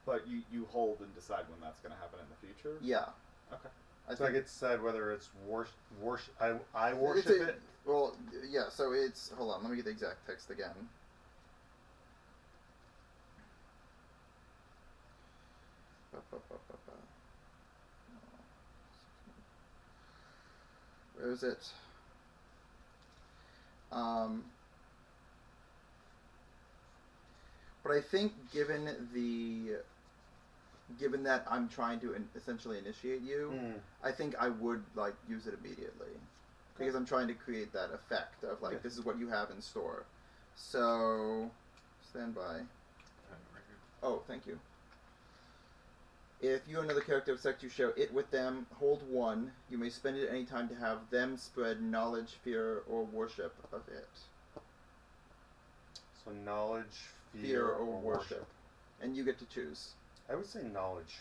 But you hold and decide when that's going to happen in the future? Yeah. Okay. So I get to decide whether it's worship. I worship It's it. Well, yeah. So it's. Hold on. Let me get the exact text again. Where is it? But I think given that I'm trying to essentially initiate you, I think I would use it immediately, because I'm trying to create that effect of this is what you have in store. So stand by. Oh, thank you. If you and another character of sex, you share it with them, hold 1. You may spend it at any time to have them spread knowledge, fear, or worship of it. So knowledge, Fear or worship. And you get to choose. I would say knowledge.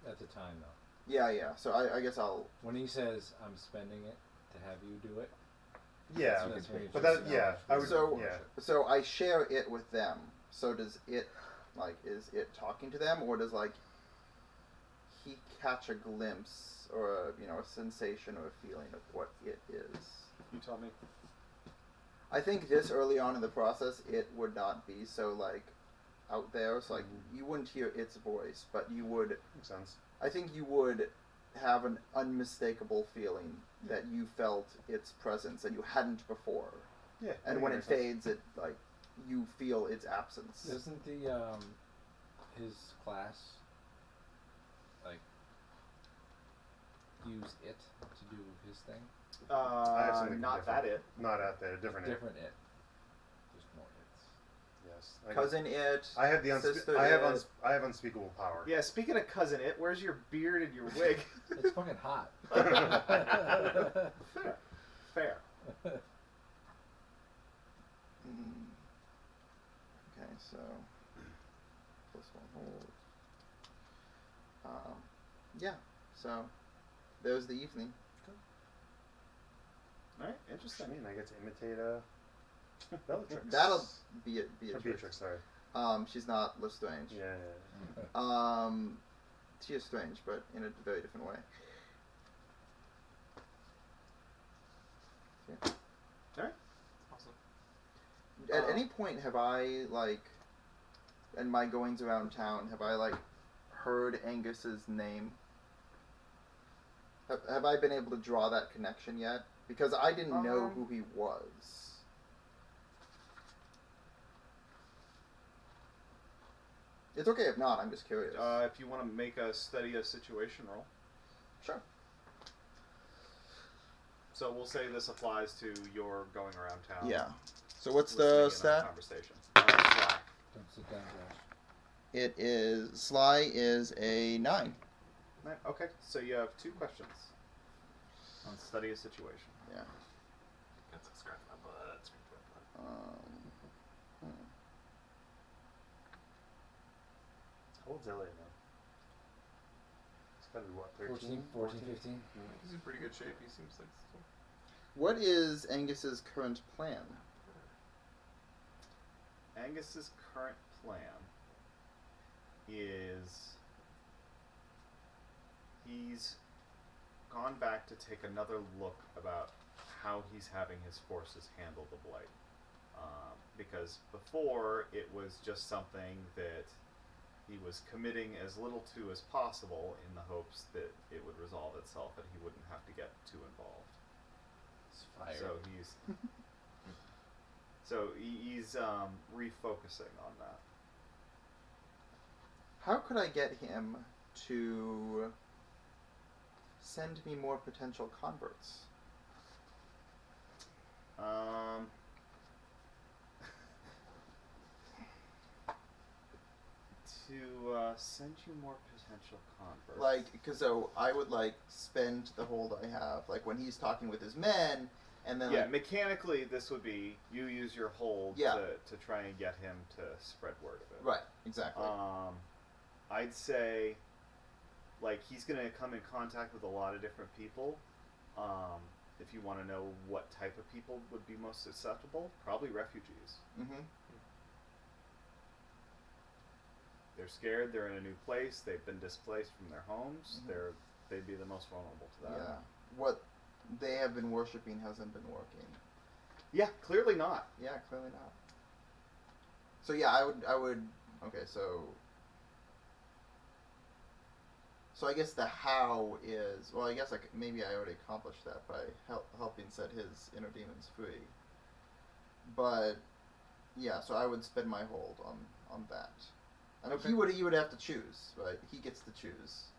At the time, though. Yeah. So I guess I'll... When he says, I'm spending it to have you do it, Yeah, that's when you but choose that yeah, I would. So- yeah. So I share it with them. So does it, is it talking to them, or does, he catch a glimpse, or, a sensation or a feeling of what it is? You tell me. I think this early on in the process, it would not be so, out there. So, you wouldn't hear its voice, but you would... Makes sense. I think you would have an unmistakable feeling that you felt its presence and you hadn't before. Yeah. And when it fades, it you feel its absence. doesn't his class use it to do his thing? I have something Not different. that it. Not at there. Different. Different it. Just more its. Yeah. yes. Cousin it. I have sister I it. have unspeakable power. Yeah, speaking of cousin it, where's your beard and your wig? It's fucking hot. Fair. Okay, so +1 hold. Yeah. So there's the evening. All right, interesting. I mean, I get to imitate Bellatrix. That'll be it. Or Beatrix, sorry. She's not Lestrange. Yeah. She is strange, but in a very different way. Yeah. Alright. Awesome. At any point have I, like, in my goings around town, have I, like, heard Angus's name? Have I been able to draw that connection yet? Because I didn't know who he was. It's okay if not, I'm just curious. If you want to make a study a situation roll. Sure. So we'll say this applies to your going around town. Yeah. So what's listening in the on stat? Conversation. Sly. Don't sit down, Josh. It is, Sly is a 9. Okay, so you have 2 questions on study a situation. Yeah. That's a scratch my butt. How old's Elliot now? It's gotta be what, 13? 14, 15. He's in pretty good shape. He seems like. What is Angus's current plan? Angus's current plan is he's gone back to take another look about how he's having his forces handle the Blight. Because before it was just something that he was committing as little to as possible in the hopes that it would resolve itself and he wouldn't have to get too involved. It's fire. So he's refocusing on that. How could I get him to send me more potential converts? To send you more potential converts. Like, because so I would, like, spend the hold I have, like, when he's talking with his men, and then, yeah, like, mechanically this would be you use your hold to try and get him to spread word of it. right, exactly. I'd say, like, he's going to come in contact with a lot of different people. If you want to know what type of people would be most susceptible, probably refugees. Mm-hmm. They're scared. They're in a new place. They've been displaced from their homes. Mhm. They'd be the most vulnerable to that. Yeah. What they have been worshipping hasn't been working. Yeah, clearly not. Yeah, clearly not. So yeah, I would. Okay, so I guess the how is, well, I guess maybe I already accomplished that by helping set his inner demons free. But yeah, so I would spend my hold on that. I mean, Okay. he would have to choose, right? He gets to choose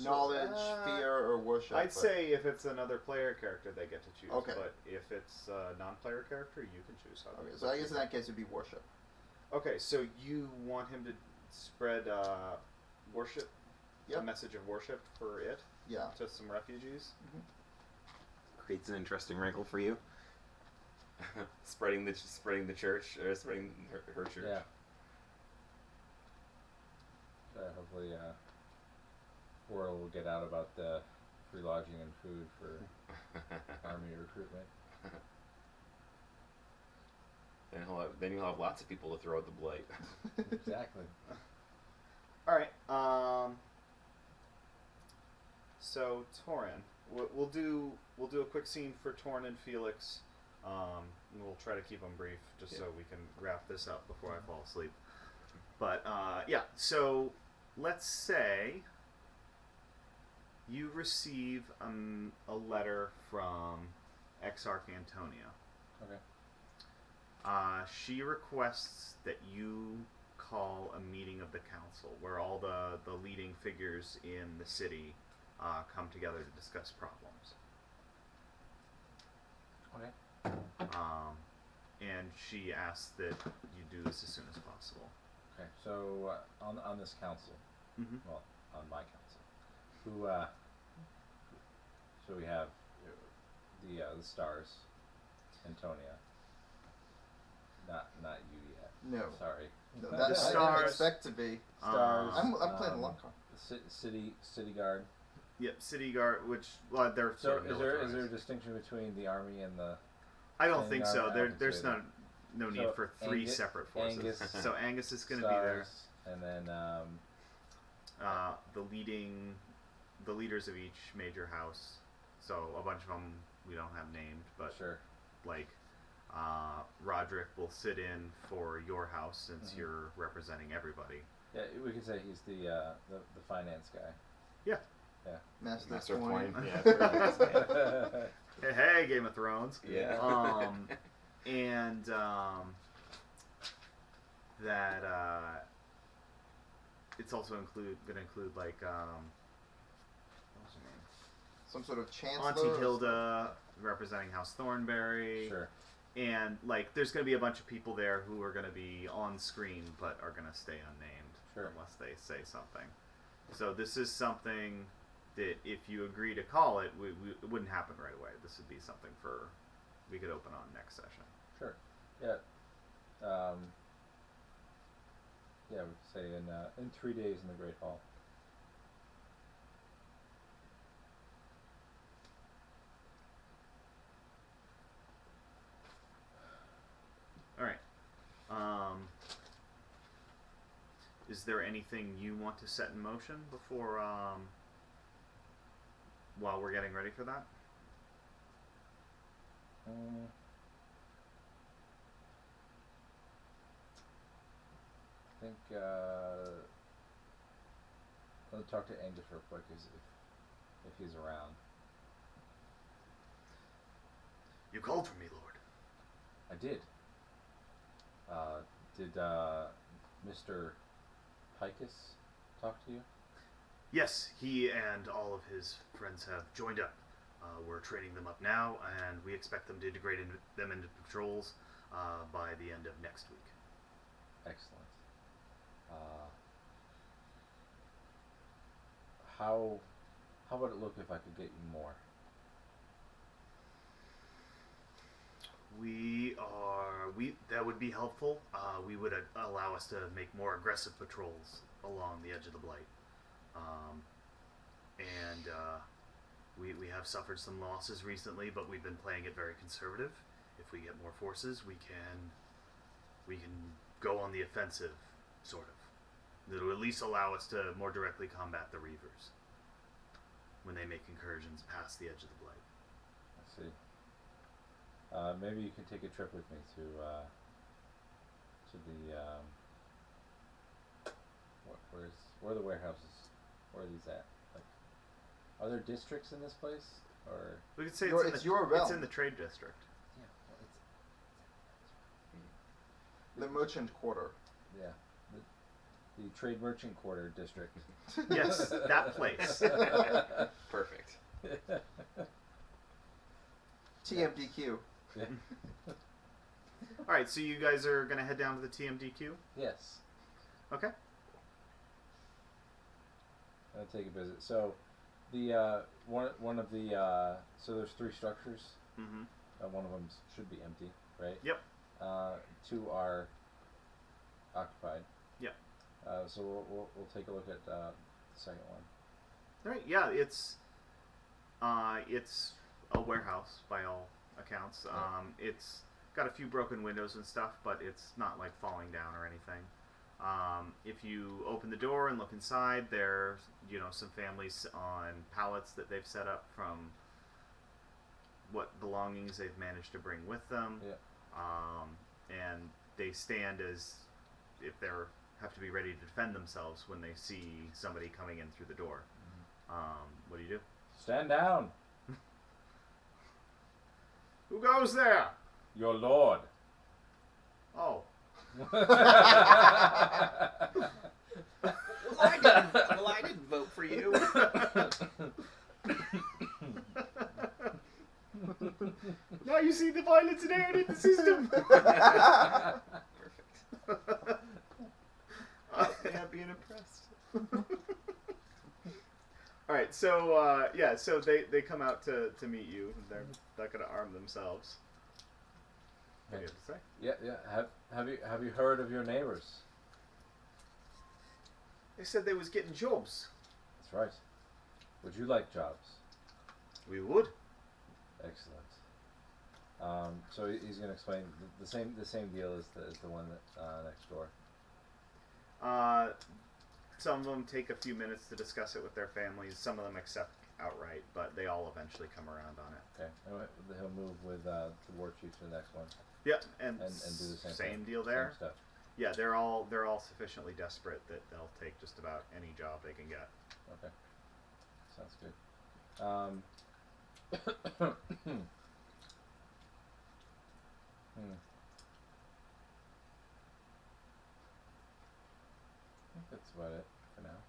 knowledge, fear, or worship. I'd say if it's another player character, they get to choose. Okay. But if it's a non-player character, you can choose how. Okay, so I guess in that case it'd be worship. Okay, so you want him to spread worship, a Yep. message of worship for it Yeah. to some refugees. Creates an interesting wrinkle for you. spreading the church or spreading her church. Yeah. Hopefully, word will get out about the free lodging and food for army recruitment. Then you'll have lots of people to throw at the Blight. Exactly. All right. So Torin, we'll do a quick scene for Torin and Felix. And we'll try to keep them brief, just so we can wrap this up before I fall asleep. But yeah, so let's say you receive a letter from Exarch Antonia. Okay. She requests that you call a meeting of the council where all the leading figures in the city come together to discuss problems. Okay. and she asks that you do this as soon as possible. Okay, so on this council, Mm-hmm. well, on my council, who so we have the stars, Antonia. Not you yet. No. Sorry. No, The that I didn't stars. expect to be. Stars. I'm playing a long card. City guard. Yep, city guard, which they're So sort of is there a militarized. distinction between the army and the? I don't standing think so. army? I There's wouldn't say no need So for three Angus- separate forces. Angus, So Angus is going to be there. Stars, and then The leaders of each major house. So a bunch of them we don't have named, but sure. like Roderick will sit in for your house since Mhm. you're representing everybody. Yeah, we could say he's the finance guy. Master Master of Coin. Coin. Yeah. Hey, Game of Thrones. Yeah. And that it's also going to include like what was her name? Some sort of chancellor. Auntie or Hilda representing House Thornberry. Sure. And like there's going to be a bunch of people there who are going to be on screen but are going to stay unnamed Sure. unless they say something. So this is something that if you agree to call it, it wouldn't happen right away. This would be something we could open on next session. Sure. Yeah. Yeah, we could say in 3 days in the Great Hall. All right. Is there anything you want to set in motion before while we're getting ready for that? I think I'll talk to Angus real quick if he's around. You called for me, Lord. I did. Did Mr. Picus talk to you? Yes, he and all of his friends have joined up. We're training them up now, and we expect them to integrate them into patrols by the end of next week. Excellent. How would it look if I could get you more? That would be helpful. We would allow us to make more aggressive patrols along the edge of the Blight. We have suffered some losses recently, but we've been playing it very conservative. If we get more forces, we can go on the offensive, sort of. It'll at least allow us to more directly combat the Reavers when they make incursions past the edge of the Blight. I see. Maybe you can take a trip with me to the where are the warehouses? Where are these at? Like, are there districts in this place, or? We could say It's your realm. It's in the trade district. Yeah, well, The merchant quarter. yeah, the trade merchant quarter district. Yes, that place. Perfect. TMDQ. Yeah. All right, so you guys are gonna head down to the TMDQ. Yes. Okay. I'll take a visit. So, the one of the so there's 3 structures. Mm-hmm. One of them should be empty, right? Yep. 2 are occupied. Yep. So we'll take a look at the second one. All right. Yeah, it's a warehouse by all accounts. It's got a few broken windows and stuff, but it's not like falling down or anything. If you open the door and look inside, there's some families on pallets that they've set up from what belongings they've managed to bring with them. Yeah. And they stand as if they have to be ready to defend themselves when they see somebody coming in through the door. What do you do? Stand down, Who goes there? your lord. Oh. Well, I didn't vote for you. Now you see the violence inherent in the system. Perfect. Yeah, being impressed. All right, so so they come out to meet you. They're not gonna arm themselves. What do you have to say? Yeah. Have you heard of your neighbors? They said they was getting jobs. That's right. Would you like jobs? We would. Excellent. So he's going to explain the same deal as the one that next door. Some of them take a few minutes to discuss it with their families. Some of them accept outright, but they all eventually come around on it. Okay. He'll move with the war chief to the next one. Yeah, and do the same same thing. deal there. Same stuff. Yeah, they're all sufficiently desperate that they'll take just about any job they can get. Okay. Sounds good. I think that's about it for now.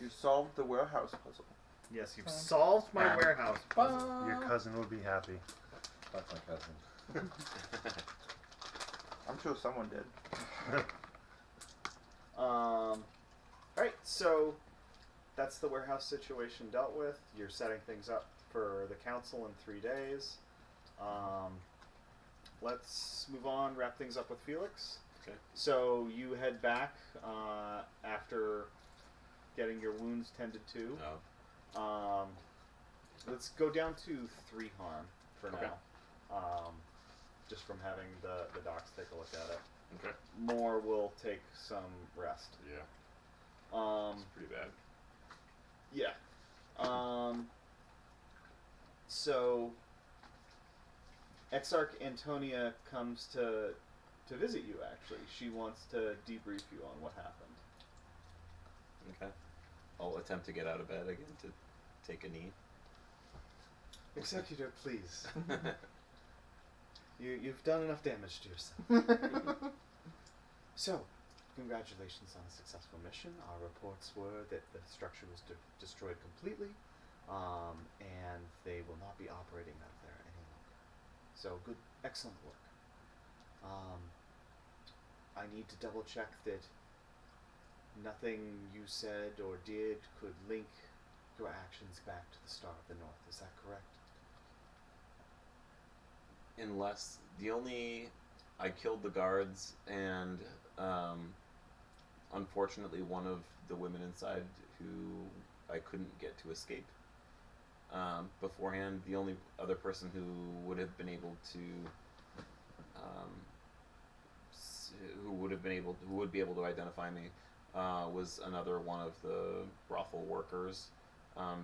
You solved the warehouse puzzle. Yes, you've solved my warehouse puzzle. Your cousin would be happy. Fuck my cousin. I'm sure someone did. Alright, so that's the warehouse situation dealt with. You're setting things up for the council in 3 days. Let's move on, wrap things up with Felix. Okay. So you head back after getting your wounds tended to. Oh. Let's go down to 3 harm for Okay. now. Just from having the docs take a look at it. Okay. More will take some rest. Yeah. It's pretty bad. Yeah. So Exarch Antonia comes to visit you. Actually, she wants to debrief you on what happened. Okay. I'll attempt to get out of bed again to take a knee. Executor, please. You've done enough damage to yourself. So, congratulations on a successful mission. Our reports were that the structure was destroyed completely, and they will not be operating out of there any longer. So, good, excellent work. I need to double check that nothing you said or did could link your actions back to the Star of the North. Is that correct? Unless I killed the guards, and unfortunately one of the women inside who I couldn't get to escape beforehand. The only other person who would have been able to who would be able to identify me was another one of the brothel workers.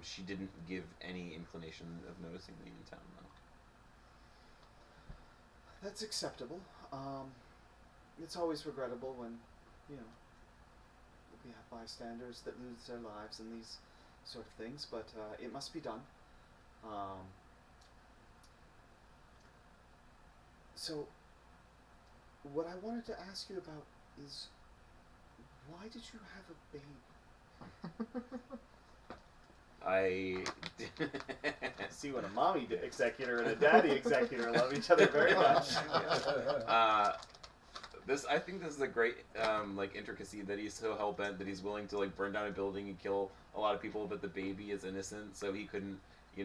She didn't give any inclination of noticing me in town, though. That's acceptable. It's always regrettable when, we have bystanders that lose their lives and these sort of things, but it must be done. So, what I wanted to ask you about is, why did you have a baby? I See, when a mommy executor and a daddy executor love each other very much. I think this is a great intricacy that he's so hell bent that he's willing to burn down a building and kill a lot of people, but the baby is innocent, so he couldn't. They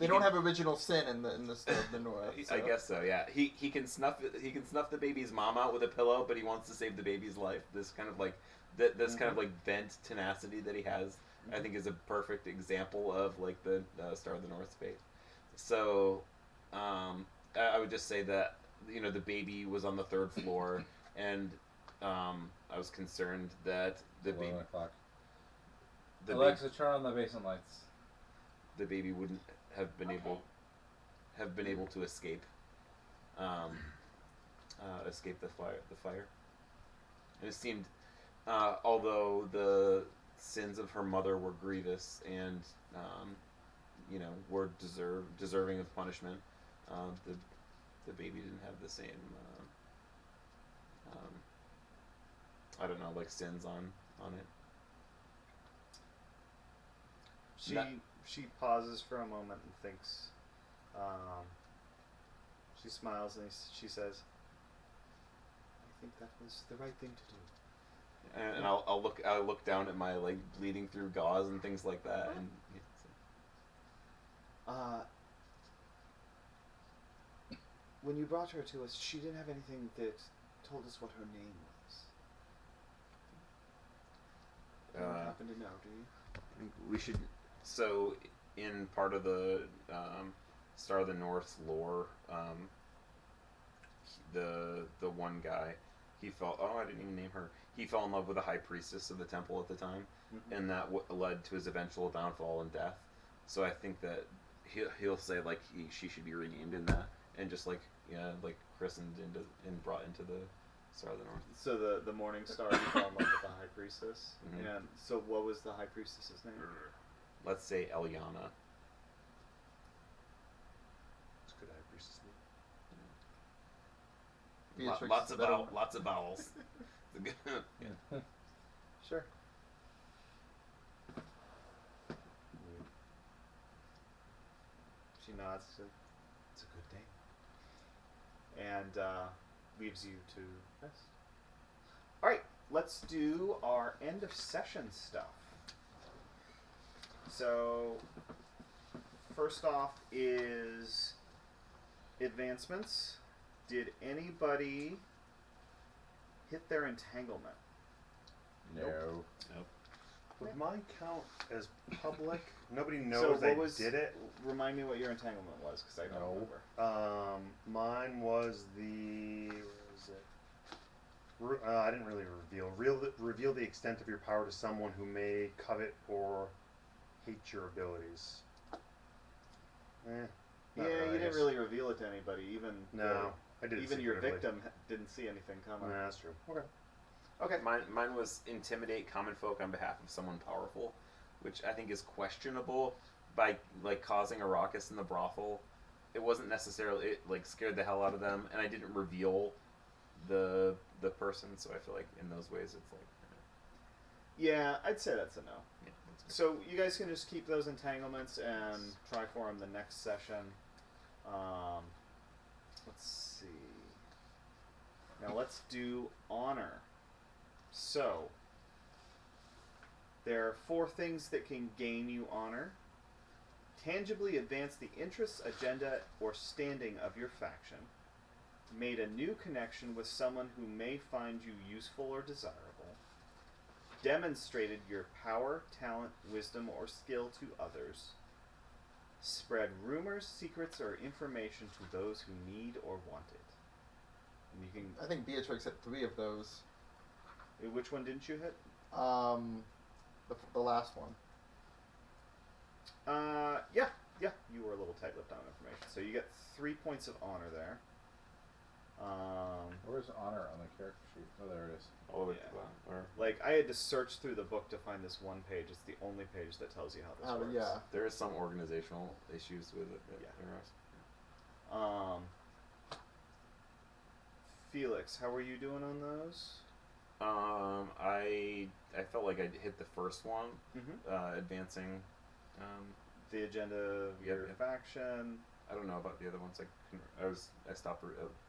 don't have original sin in the Star of the North. So. I guess so. Yeah, he can snuff the baby's mom out with a pillow, but he wants to save the baby's life. This kind of bent tenacity that he has, I think, is a perfect example of the Star of the North's fate. So, I would just say that the baby was on the 3rd floor, and I was concerned that the baby. 11 o'clock. Alexa, turn on the basement lights. The baby wouldn't have been able to escape. Escape the fire. And it seemed, although the sins of her mother were grievous and were deserving of punishment, the baby didn't have the same sins on it. she pauses for a moment and thinks. She smiles and she says, "I think that was the right thing to do." And I'll look down at my like bleeding through gauze and things like that, and When you brought her to us, she didn't have anything that told us what her name was. You don't happen to know, do you? we should. So, in part of the Star of the North lore, the one guy, he fell. Oh, I didn't even name her. He fell in love with the high priestess of the temple at the time, and that led to his eventual downfall and death. So I think that he'll say like she should be renamed in that, and just like christened and brought into the Star of the North. So the Morning Star, you fell in love with the High Priestess. Mhm. And so what was the High Priestess's name? Let's say Eliana. It's a good high priestess name. Beatrix Lots is of better. lots of vowels. Yeah. Sure. She nods. It's a good name. And leaves you to rest. All right, let's do our end of session stuff. So, first off is advancements. Did anybody hit their entanglement? No. Would mine count as public? Nobody So knows what I was- did it. Remind me what your entanglement was, because I don't No. remember. Mine was the. Where is it? I didn't really reveal the extent of your power to someone who may covet or hate your abilities. Yeah, not you I didn't guess. really reveal it to anybody. Even No, I did. even your victim didn't see anything coming. Yeah, that's true. Okay. Okay. Mine was intimidate common folk on behalf of someone powerful, which I think is questionable by like causing a ruckus in the brothel. It wasn't necessarily it like scared the hell out of them, and I didn't reveal the person, so I feel like in those ways it's like Yeah, I'd say that's a no. yeah, that's good. So you guys can just keep those entanglements and try for them the next session. Let's see. Now let's do honor. So there are 4 things that can gain you honor. Tangibly advance the interests, agenda, or standing of your faction. Made a new connection with someone who may find you useful or desirable. Demonstrated your power, talent, wisdom, or skill to others. Spread rumors, secrets, or information to those who need or want it. And you can. I think Beatrix hit 3 of those. Which one didn't you hit? The last one. Yeah. You were a little tight-lipped on information, so you get 3 points of honor there. Where's honor on the character sheet? Oh, there it is. All the way Yeah. to the or Like, I had to search through the book to find this one page. It's the only page that tells you how this works. Yeah. there is some organizational issues with it. Yeah. There are. Felix, how were you doing on those? I felt like I hit the first one, Mm-hmm. advancing. The agenda of Yep, your yep. faction. I don't know about the other ones. I stopped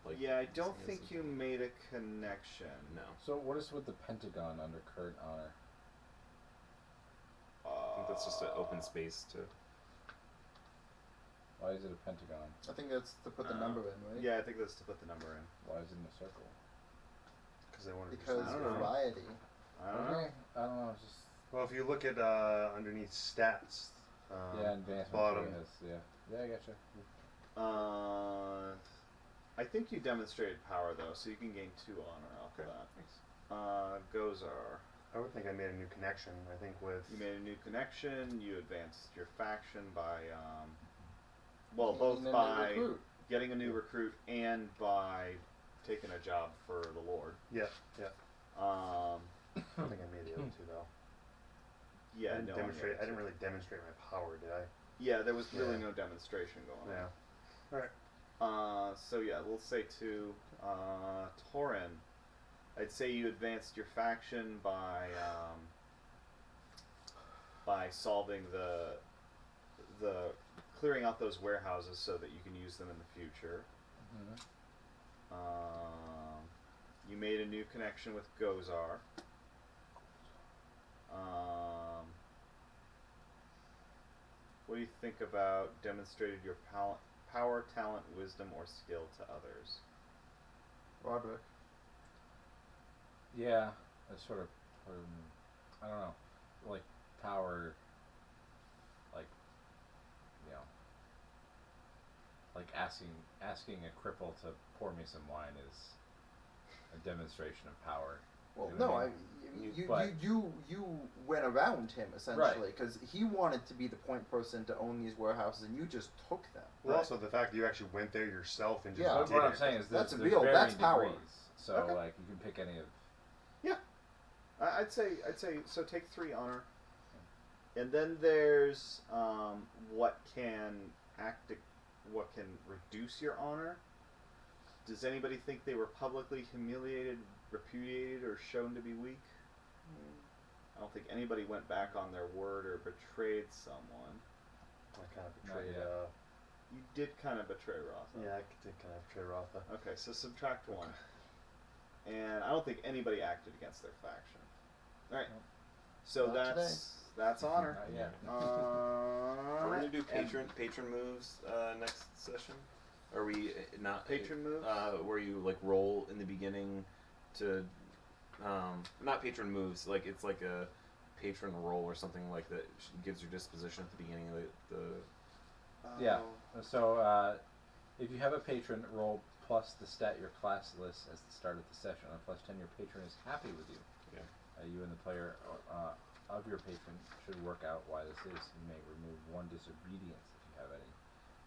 like. Yeah, I don't listening think to you something. made a connection. No. So what is with the Pentagon under current honor? I think that's just an open space to. Why is it a pentagon? I think that's to put the number in, right? Yeah, I think that's to put the number in. Why is it in a circle? Because they wanted Because I don't know. variety. I don't know. Okay. I don't know. It's just Well, if you look at underneath stats, yeah, advancement. bottom. Yeah, I gotcha. I think you demonstrated power though, so you can gain 2 honor off of Okay. that. Gozar, I would think I made a new connection. I think with you made a new connection. You advanced your faction by, both And then by they recruit. getting a new recruit and by taking a job for the Lord. yeah. Um, I don't think I made the other 2 though. yeah, I didn't no. demonstrate. I didn't really demonstrate my power, did I? Yeah, there was really Yeah. no demonstration going on. Yeah. All right. So yeah, we'll say to Torin, I'd say you advanced your faction by solving the the clearing out those warehouses so that you can use them in the future. Mhm. You made a new connection with Gozar. What do you think about demonstrated your power, talent, wisdom, or skill to others? Roderick. Yeah, that's sort of, I don't know, like power, like, you know, like asking a cripple to pour me some wine is a demonstration of power. Well, You know no, what I you went around him essentially because he wanted to be the point person to own these warehouses, and you just took them. Well, also the fact that you actually went there yourself and just Yeah. But did what I'm it. saying is That's there's real, varying that's power. degrees. So Okay. like you can pick any of. I'd say so. Take 3 honor, and then there's what can reduce your honor. Does anybody think they were publicly humiliated, repudiated, or shown to be weak? I don't think anybody went back on their word or betrayed someone. I kind of Not betrayed. yet. You did kind of betray Rotha. Yeah, I did kind of betray Rotha. Okay, so subtract 1. And I don't think anybody acted against their faction. All right. So Not that's honor. Not yet. Are we gonna do and patron moves next session? Are we not patron moves? where you like roll in the beginning to not patron moves, like it's like a patron roll or something like that gives your disposition at the beginning of the Yeah. So if you have a patron, roll plus the stat your class lists as the start of the session. On +10, your patron is happy with you. Yeah. You and the player of your patron should work out why this is. You may remove 1 disobedience if you have any.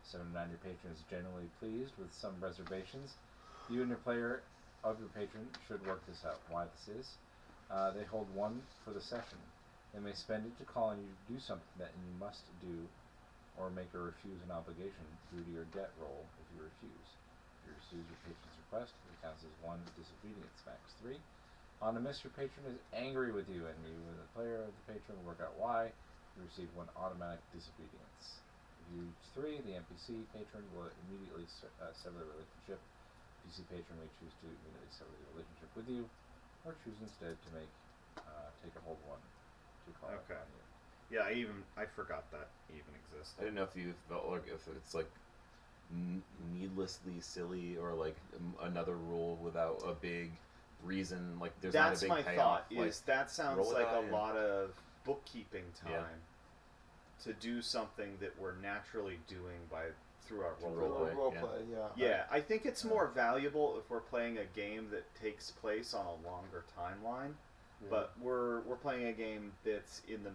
7 to 9, your patron is generally pleased with some reservations. You and your player of your patron should work this out why this is. They hold 1 for the session. They may spend it to call on you to do something that you must do, or make or refuse an obligation due to your debt roll if you refuse. If you refuse your patron's request, it counts as 1 disobedience, max 3. On a miss, your patron is angry with you, and you and the player of the patron will work out why. You receive 1 automatic disobedience. If you use 3, the NPC patron will immediately sever the relationship. NPC patron may choose to immediately sever the relationship with you, or choose instead to take a hold 1 to call Okay. on you. Yeah, I forgot that even existed. I didn't know if you felt like if it's like needlessly silly or like another rule without a big reason, like there's That's not a my big payoff. thought. Is that sounds roll a like die a and- lot of bookkeeping time Yeah. to do something that we're naturally doing through our To role. roleplay. Role yeah. play, yeah. Yeah, I think it's more valuable if we're playing a game that takes place on a longer timeline. But we're playing a game that's in the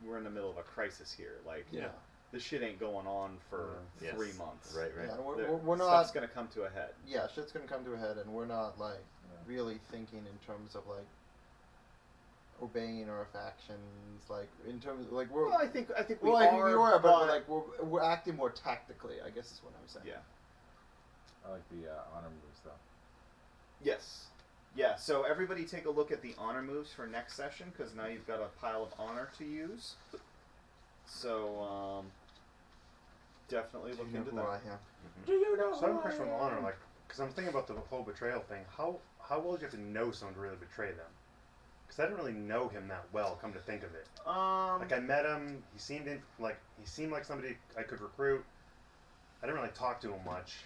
we're in the middle of a crisis here. Like Yeah. the shit ain't going on for Yes. 3 months. Right. Yeah, The we're stuff's not. gonna come to a head. Yeah, shit's gonna come to a head, and we're not like Yeah. really thinking in terms of like obeying our factions, like in terms of, like we're. Well, I think we well, I think are, we are, but but like we're acting more tactically. I guess is what I'm saying. yeah. I like the honor moves though. Yes. Yeah, so everybody take a look at the honor moves for next session, because now you've got a pile of honor to use. So, definitely Do look you know into who that. I am? Do you know? So I have a question on honor, like, because I'm thinking about the whole betrayal thing. How well do you have to know someone to really betray them? Because I didn't really know him that well. Come to think of it, like I met him. He seemed like somebody I could recruit. I didn't really talk to him much.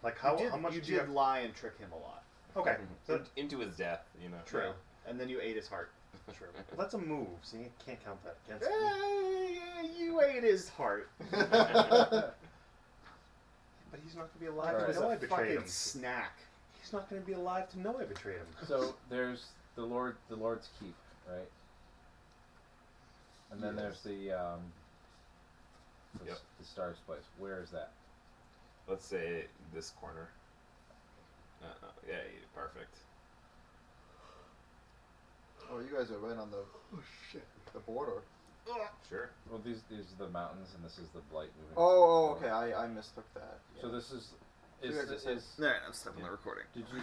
Like how much you do you did have? lie and trick him a lot. Okay, so Into his death, you know. True. And then you ate his heart. true. Well, that's a move. So you can't count that against me. You ate his heart. But he's not gonna be alive Right. It was to know I a betrayed fucking him. snack. He's not gonna be alive to know I betrayed him. So there's the Lord's Keep, right? And then there's the Yep. the Star's Place. Where is that? Let's say this corner. Yeah, perfect. Oh, you guys are right on the the border. Sure. Well, these are the mountains, and this is the Blight moving. Oh, okay. I mistook that. So this is You guys are is Alright, I'm stopping the recording. did you